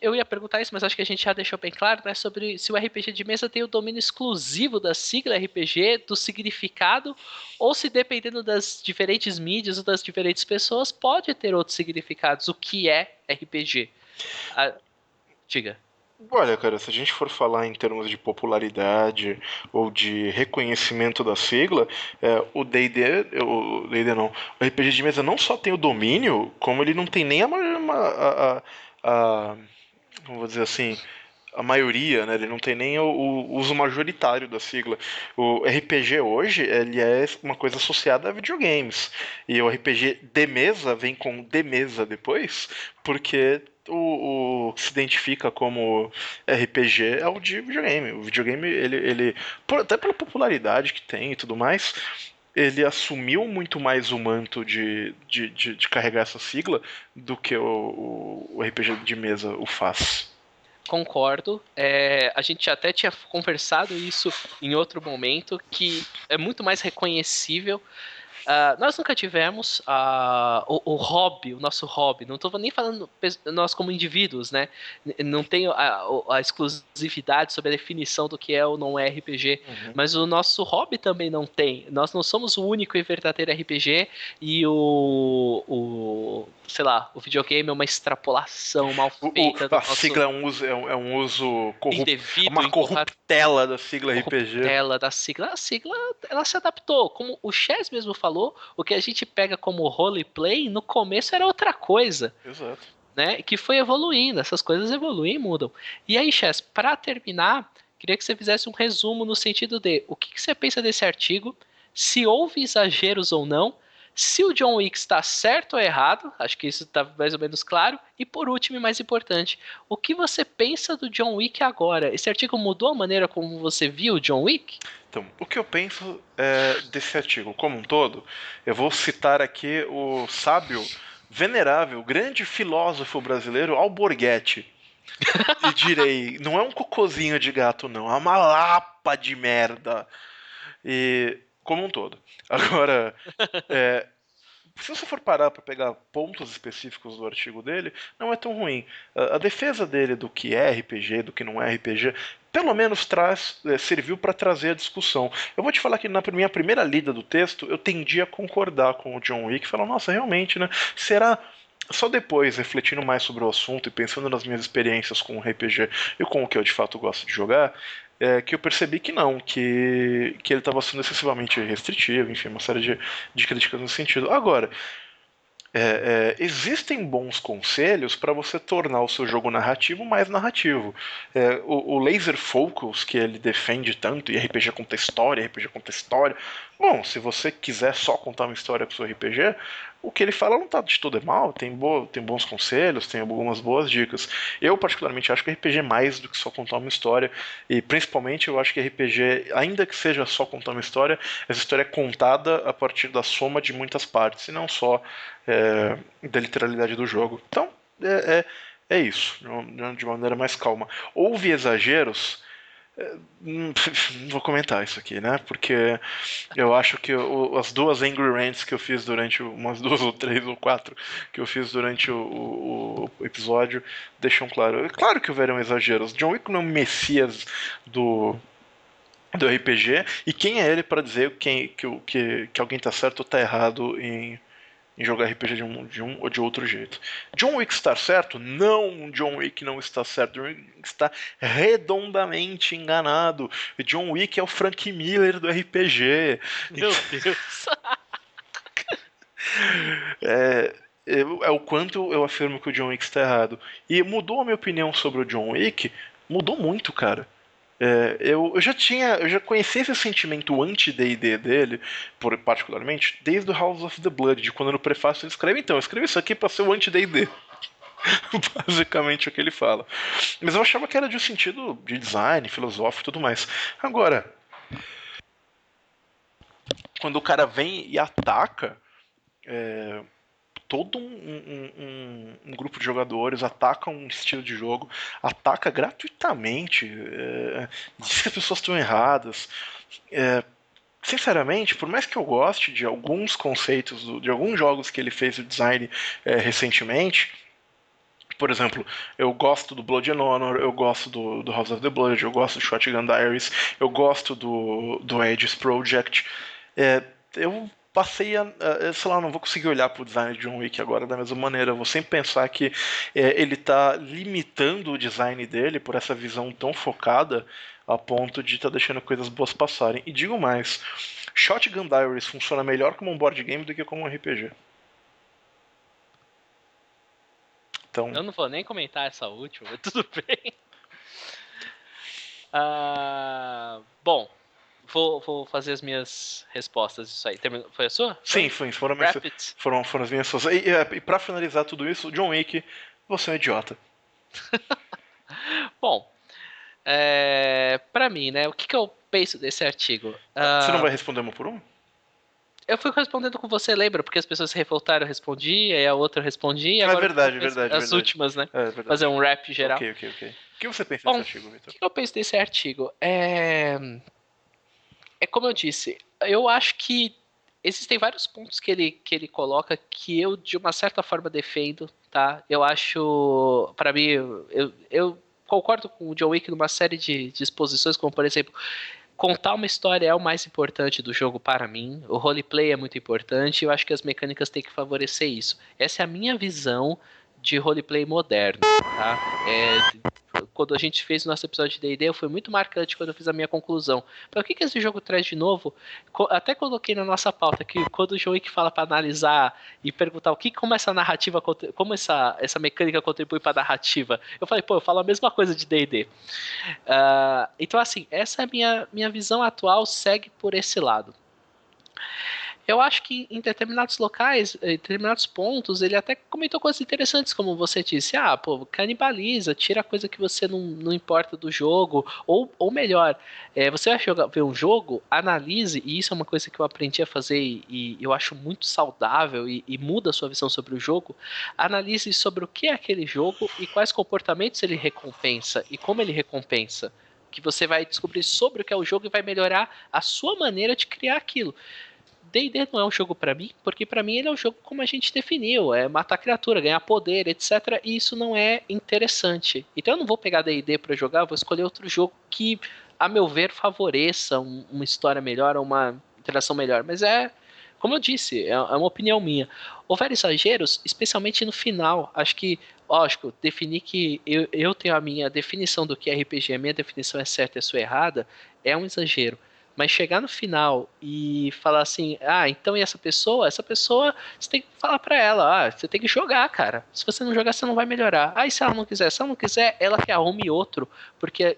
Eu ia perguntar isso, mas acho que a gente já deixou bem claro, né, sobre se o RPG de mesa tem o domínio exclusivo da sigla RPG, do significado, ou se dependendo das diferentes mídias ou das diferentes pessoas, pode ter outros significados. O que é RPG? Diga. Olha, cara, se a gente for falar em termos de popularidade ou de reconhecimento da sigla, o D&D não, o RPG de mesa não só tem o domínio, como ele não tem nem como vou dizer assim, a maioria, né? Ele não tem nem o uso majoritário da sigla. O RPG hoje, ele é uma coisa associada a videogames. E o RPG de mesa vem com de mesa depois, porque o que se identifica como RPG é o de videogame. O videogame, até pela popularidade que tem e tudo mais, ele assumiu muito mais o manto de carregar essa sigla do que o RPG de mesa o faz. Concordo. A gente até tinha conversado isso em outro momento, que é muito mais reconhecível. Nós nunca tivemos o hobby, o nosso hobby. Não estou nem falando nós como indivíduos, né? Não tenho a exclusividade sobre a definição do que é ou não é RPG, mas o nosso hobby também não tem. Nós não somos o único e verdadeiro RPG e sei lá, o videogame é uma extrapolação mal feita do A nosso sigla é um uso indevido, uma corruptela da sigla RPG. corruptela da sigla. A sigla, ela se adaptou. Como o Chess mesmo falou, o que a gente pega como roleplay, no começo era outra coisa. Exato. Né? Que foi evoluindo. Essas coisas evoluem e mudam. E aí, Chess, para terminar, queria que você fizesse um resumo no sentido de o que você pensa desse artigo, se houve exageros ou não, se o John Wick está certo ou errado, acho que isso está mais ou menos claro, e por último e mais importante, o que você pensa do John Wick agora? Esse artigo mudou a maneira como você viu o John Wick? Então, o que eu penso desse artigo como um todo, eu vou citar aqui o sábio, venerável, grande filósofo brasileiro Alborguete. E direi, não é um cocôzinho de gato, não, é uma lapa de merda. E como um todo. Agora, se você for parar para pegar pontos específicos do artigo dele, não é tão ruim. A defesa dele do que é RPG, do que não é RPG, pelo menos serviu para trazer a discussão. Eu vou te falar que na minha primeira lida do texto, eu tendi a concordar com o John Wick, falar, nossa, realmente, né? Será... Só depois, refletindo mais sobre o assunto e pensando nas minhas experiências com o RPG e com o que eu de fato gosto de jogar, que eu percebi que não, que ele estava sendo excessivamente restritivo, enfim, uma série de críticas nesse sentido. Agora, existem bons conselhos para você tornar o seu jogo narrativo mais narrativo. O Laser Focus, que ele defende tanto, e RPG conta história, RPG conta história. Bom, se você quiser só contar uma história com o seu RPG, o que ele fala não está de todo mal, tem bons conselhos, tem algumas boas dicas. Eu, particularmente, acho que RPG é mais do que só contar uma história, e principalmente eu acho que RPG, ainda que seja só contar uma história, essa história é contada a partir da soma de muitas partes, e não só da literalidade do jogo. Então, é isso, de uma maneira mais calma. Houve exageros. Não vou comentar isso aqui, né? Porque eu acho que as duas Angry Rants que eu fiz durante umas 2 ou 3 ou 4 que eu fiz durante o episódio deixam claro. Claro que houveram exageros. John Wick não é um messias do RPG, e quem é ele para dizer que alguém tá certo ou tá errado em jogar RPG de um ou de outro jeito. John Wick está certo? Não, John Wick não está certo. John Wick está redondamente enganado. John Wick é o Frank Miller do RPG. Meu Deus. É o quanto eu afirmo que o John Wick está errado. E mudou a minha opinião sobre o John Wick? Mudou muito, cara. Eu já conhecia esse sentimento anti-D&D dele, particularmente, desde o House of the Blood, de quando no prefácio ele escreve, então, eu escrevi isso aqui pra ser o anti-D&D. Basicamente é o que ele fala. Mas eu achava que era de um sentido de design, filosófico e tudo mais. Agora, quando o cara vem e ataca todo um grupo de jogadores, ataca um estilo de jogo, ataca gratuitamente, diz que as pessoas estão erradas. Sinceramente, por mais que eu goste de alguns conceitos, de alguns jogos que ele fez o design recentemente, por exemplo, eu gosto do Blood and Honor, eu gosto do House of the Blood, eu gosto do Shotgun Diaries, eu gosto do Aegis Project. Eu passei sei lá, não vou conseguir olhar pro design de John Wick agora da mesma maneira. Eu vou sempre pensar que ele tá limitando o design dele por essa visão tão focada a ponto de estar deixando coisas boas passarem. E digo mais, Shotgun Diaries funciona melhor como um board game do que como um RPG. Então... Eu não vou nem comentar essa última, mas tudo bem. Bom, vou fazer as minhas respostas disso aí. Foi a sua? Sim, foram as minhas respostas. E pra finalizar tudo isso, John Wick, você é um idiota. Bom, pra mim, né, o que eu penso desse artigo? Você não vai responder uma por uma? Eu fui respondendo com você, lembra? Porque as pessoas se revoltaram, eu respondi, aí a outra respondia. E agora verdade. As últimas, né? Verdade. Fazer um rap geral. Ok. O que você pensa desse artigo, Vitor? O que eu penso desse artigo? É como eu disse, eu acho que existem vários pontos que ele coloca que eu, de uma certa forma, defendo, tá? Eu acho, pra mim, eu concordo com o John Wick numa série de exposições, como, por exemplo, contar uma história é o mais importante do jogo para mim. O roleplay é muito importante e eu acho que as mecânicas têm que favorecer isso. Essa é a minha visão de roleplay moderno, tá? Quando a gente fez o nosso episódio de D&D, foi muito marcante quando eu fiz a minha conclusão. Mas o que esse jogo traz de novo? Até coloquei na nossa pauta que quando o João Wick fala para analisar e perguntar como essa narrativa, como essa mecânica contribui para a narrativa, eu falei, eu falo a mesma coisa de D&D. Então, assim, essa é a minha visão atual, segue por esse lado. Eu acho que em determinados locais, em determinados pontos, ele até comentou coisas interessantes, como você disse, canibaliza, tira a coisa que você não importa do jogo, ou melhor, você vai ver um jogo, analise, e isso é uma coisa que eu aprendi a fazer e eu acho muito saudável e muda a sua visão sobre o jogo, analise sobre o que é aquele jogo e quais comportamentos ele recompensa e como ele recompensa, que você vai descobrir sobre o que é o jogo e vai melhorar a sua maneira de criar aquilo. D&D não é um jogo pra mim, porque pra mim ele é um jogo como a gente definiu, é matar criatura, ganhar poder, etc. E isso não é interessante. Então eu não vou pegar D&D pra jogar, vou escolher outro jogo que, a meu ver, favoreça uma história melhor, uma interação melhor. Mas como eu disse, é uma opinião minha. Houver exageros, especialmente no final. Acho que, lógico, definir que eu tenho a minha definição do que é RPG, a minha definição é certa e a sua errada, é um exagero. Mas chegar no final e falar assim, então e essa pessoa? Essa pessoa, você tem que falar pra ela, você tem que jogar, cara. Se você não jogar, você não vai melhorar. E se ela não quiser? Se ela não quiser, ela que arrume outro, porque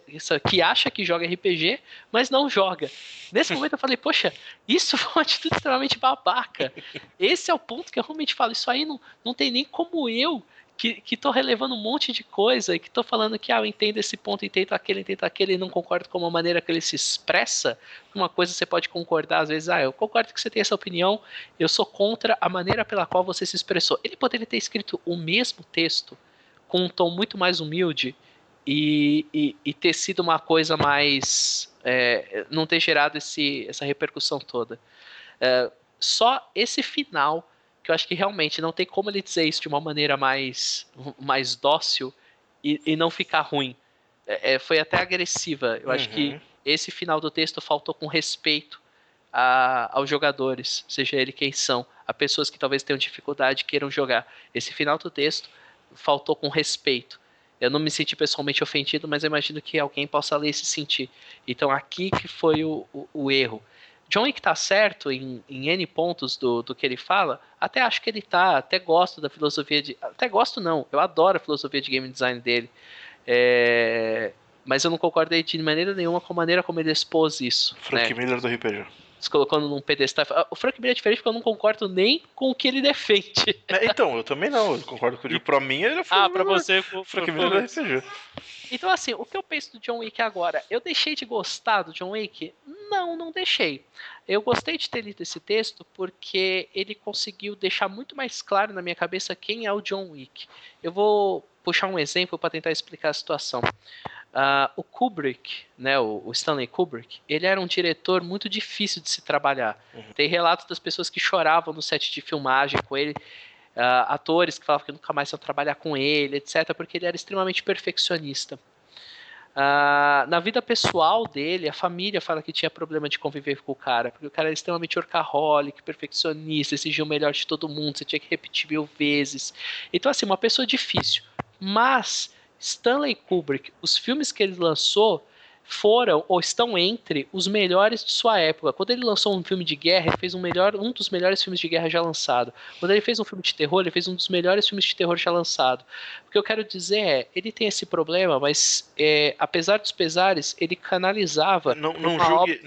que acha que joga RPG, mas não joga. Nesse momento eu falei, poxa, isso foi uma atitude extremamente babaca. Esse é o ponto que eu realmente falo, isso aí não tem nem como eu, que tô relevando um monte de coisa e que tô falando que eu entendo esse ponto, entendo aquele e não concordo com a maneira que ele se expressa. Uma coisa você pode concordar, às vezes, eu concordo que você tem essa opinião, eu sou contra a maneira pela qual você se expressou. Ele poderia ter escrito o mesmo texto com um tom muito mais humilde e ter sido uma coisa mais... não ter gerado essa repercussão toda. Só esse final, que eu acho que realmente não tem como ele dizer isso de uma maneira mais dócil e não ficar ruim. Foi até agressiva. Eu acho que esse final do texto faltou com respeito aos jogadores, seja ele quem são, a pessoas que talvez tenham dificuldade e queiram jogar. Esse final do texto faltou com respeito. Eu não me senti pessoalmente ofendido, mas eu imagino que alguém possa ler e se sentir. Então aqui que foi o erro. John Wick tá certo em N pontos do que ele fala, até acho que ele tá, até gosto da filosofia até gosto não, eu adoro a filosofia de game design dele, mas eu não concordei de maneira nenhuma com a maneira como ele expôs isso. Frank Miller do RPG. Se colocando num pedestal. O Frank Miller é diferente porque eu não concordo nem com o que ele defende. Então, eu também não, eu concordo com o Pra mim ele foi pra você o Frank Miller do RPG. Então, assim, o que eu penso do John Wick agora? Eu deixei de gostar do John Wick? Não deixei. Eu gostei de ter lido esse texto porque ele conseguiu deixar muito mais claro na minha cabeça quem é o John Wick. Eu vou puxar um exemplo para tentar explicar a situação. O Kubrick, né, o Stanley Kubrick, ele era um diretor muito difícil de se trabalhar. Tem relatos das pessoas que choravam no set de filmagem com ele, atores que falavam que nunca mais iam trabalhar com ele, etc., porque ele era extremamente perfeccionista. Na vida pessoal dele, a família fala que tinha problema de conviver com o cara, porque o cara era extremamente workaholic, perfeccionista, exigia o melhor de todo mundo, você tinha que repetir 1000 vezes. Então, assim, uma pessoa difícil. Mas Stanley Kubrick, os filmes que ele lançou foram ou estão entre os melhores de sua época. Quando ele lançou um filme de guerra, ele fez um dos melhores filmes de guerra já lançado. Quando ele fez um filme de terror, ele fez um dos melhores filmes de terror já lançado. O que eu quero dizer ele tem esse problema, mas apesar dos pesares, ele canalizava não julgue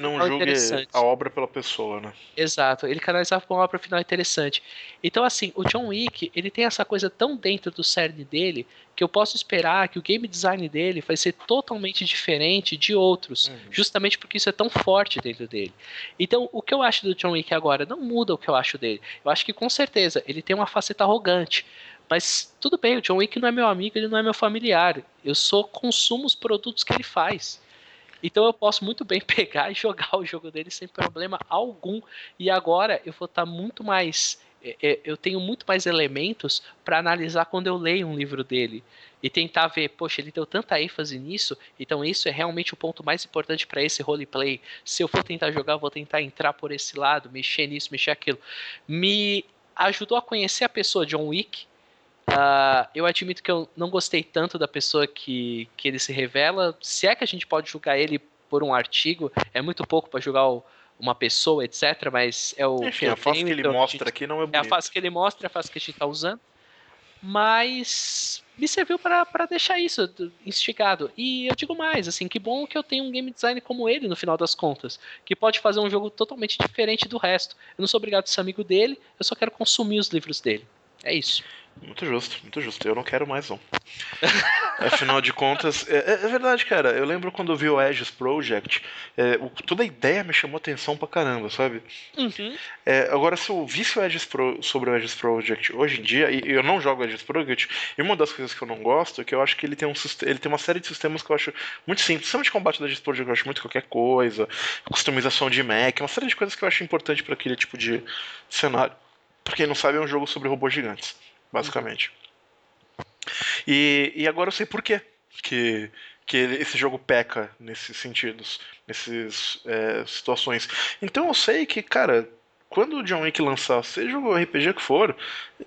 a obra pela pessoa, né? Exato, ele canalizava para uma obra final interessante. Então, assim, o John Wick, ele tem essa coisa tão dentro do cerne dele, que eu posso esperar que o game design dele vai ser totalmente diferente de outros, justamente porque isso é tão forte dentro dele. Então, o que eu acho do John Wick agora não muda o que eu acho dele. Eu acho que, com certeza, ele tem uma faceta arrogante, mas tudo bem, o John Wick não é meu amigo, ele não é meu familiar. Eu só consumo os produtos que ele faz. Então eu posso muito bem pegar e jogar o jogo dele sem problema algum. E agora eu vou estar muito mais... eu tenho muito mais elementos para analisar quando eu leio um livro dele. E tentar ver, poxa, ele deu tanta ênfase nisso, então isso é realmente o ponto mais importante para esse roleplay. Se eu for tentar jogar, eu vou tentar entrar por esse lado, mexer nisso, mexer aquilo. Me ajudou a conhecer a pessoa John Wick. Eu admito que eu não gostei tanto da pessoa que ele se revela. Se é que a gente pode julgar ele por um artigo, é muito pouco para julgar uma pessoa, etc. Mas é o. Enfim, a face que ele mostra aqui não é bonita. É a face que ele mostra, é a face que a gente está usando. Mas me serviu para deixar isso instigado. E eu digo mais, assim, que bom que eu tenho um game designer como ele, no final das contas, que pode fazer um jogo totalmente diferente do resto. Eu não sou obrigado a ser amigo dele, eu só quero consumir os livros dele. É isso. Muito justo, muito justo. Eu não quero mais, não. Afinal de contas, é verdade, cara. Eu lembro quando eu vi o Aegis Project, toda a ideia me chamou atenção pra caramba, sabe? Uhum. Agora, se eu visse sobre o Aegis Project hoje em dia, e eu não jogo Aegis Project, e uma das coisas que eu não gosto é que eu acho que ele tem uma série de sistemas que eu acho muito simples. O sistema de combate do Aegis Project eu acho muito qualquer coisa, customização de mech, uma série de coisas que eu acho importante pra aquele tipo de cenário. Pra quem não sabe, é um jogo sobre robôs gigantes, basicamente. E agora eu sei por quê que esse jogo peca nesses sentidos, nessas situações. Então eu sei que, cara, quando o John Wick lançar, seja o RPG que for,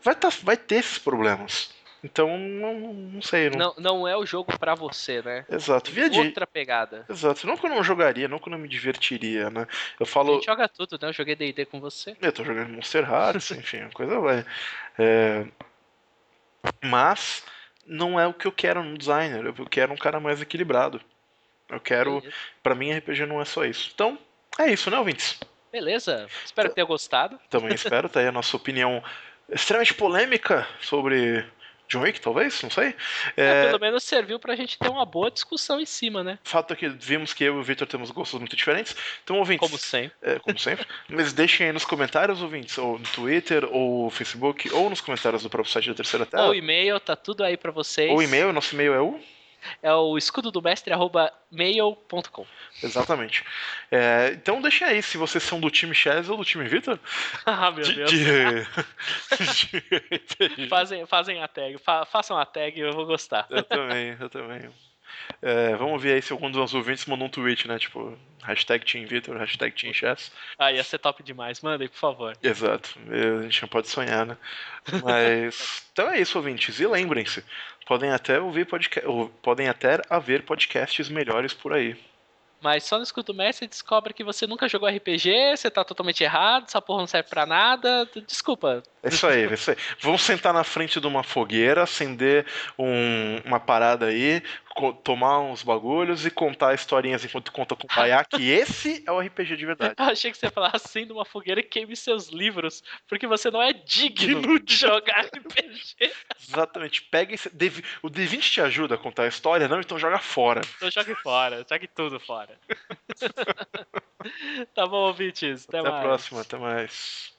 vai ter esses problemas. Então, não sei. Não é o jogo pra você, né? Exato. Outra pegada. Exato. Não que eu não jogaria, não que eu não me divertiria, né? Eu A falo. gente joga tudo, né? Eu joguei D&D com você. Eu tô jogando Monster Hearts, enfim, a coisa vai. É, Mas não é o que eu quero no designer. Eu quero um cara mais equilibrado. Eu quero. Beleza. Pra mim, RPG não é só isso. Então, é isso, né, ouvintes? Beleza. Espero que tenha gostado. Também espero. Tá aí a nossa opinião extremamente polêmica sobre John Wick, talvez? Não sei. Pelo menos serviu pra gente ter uma boa discussão em cima, né? Fato é que vimos que eu e o Victor temos gostos muito diferentes. Então, ouvintes. Como sempre. Como sempre. Mas deixem aí nos comentários, ouvintes, ou no Twitter, ou no Facebook, ou nos comentários do próprio site da Terceira Terra. Ou e-mail, tá tudo aí pra vocês. Ou e-mail, nosso e-mail é o. É o escudodomestre@mail.com. Exatamente. Então deixem aí se vocês são do time Chaz ou do time Victor. Ah, meu Deus. Fazem a tag. Façam a tag, eu vou gostar. Eu também. Vamos ver aí se algum dos ouvintes mandou um tweet, né? Tipo, hashtag Team Victor, hashtag Team Chaz. Ah, ia ser top demais. Mandem, por favor. Exato. A gente não pode sonhar, né? Mas. Então é isso, ouvintes. E lembrem-se, podem até haver podcasts melhores por aí. Mas só no Escudo Mestre você descobre que você nunca jogou RPG, você tá totalmente errado, essa porra não serve pra nada. Desculpa. É isso aí. Vamos sentar na frente de uma fogueira, acender uma parada aí, tomar uns bagulhos e contar historinhas enquanto conta com o Paiá, que esse é o RPG de verdade. Eu achei que você ia falar acenda uma fogueira e queime seus livros, porque você não é digno de jogar RPG. Exatamente. Pega esse. O D20 te ajuda a contar a história, não? Então joga fora. Então jogue fora, jogue tudo fora. Tá bom, ouvintes. Até Até mais. a próxima, até mais.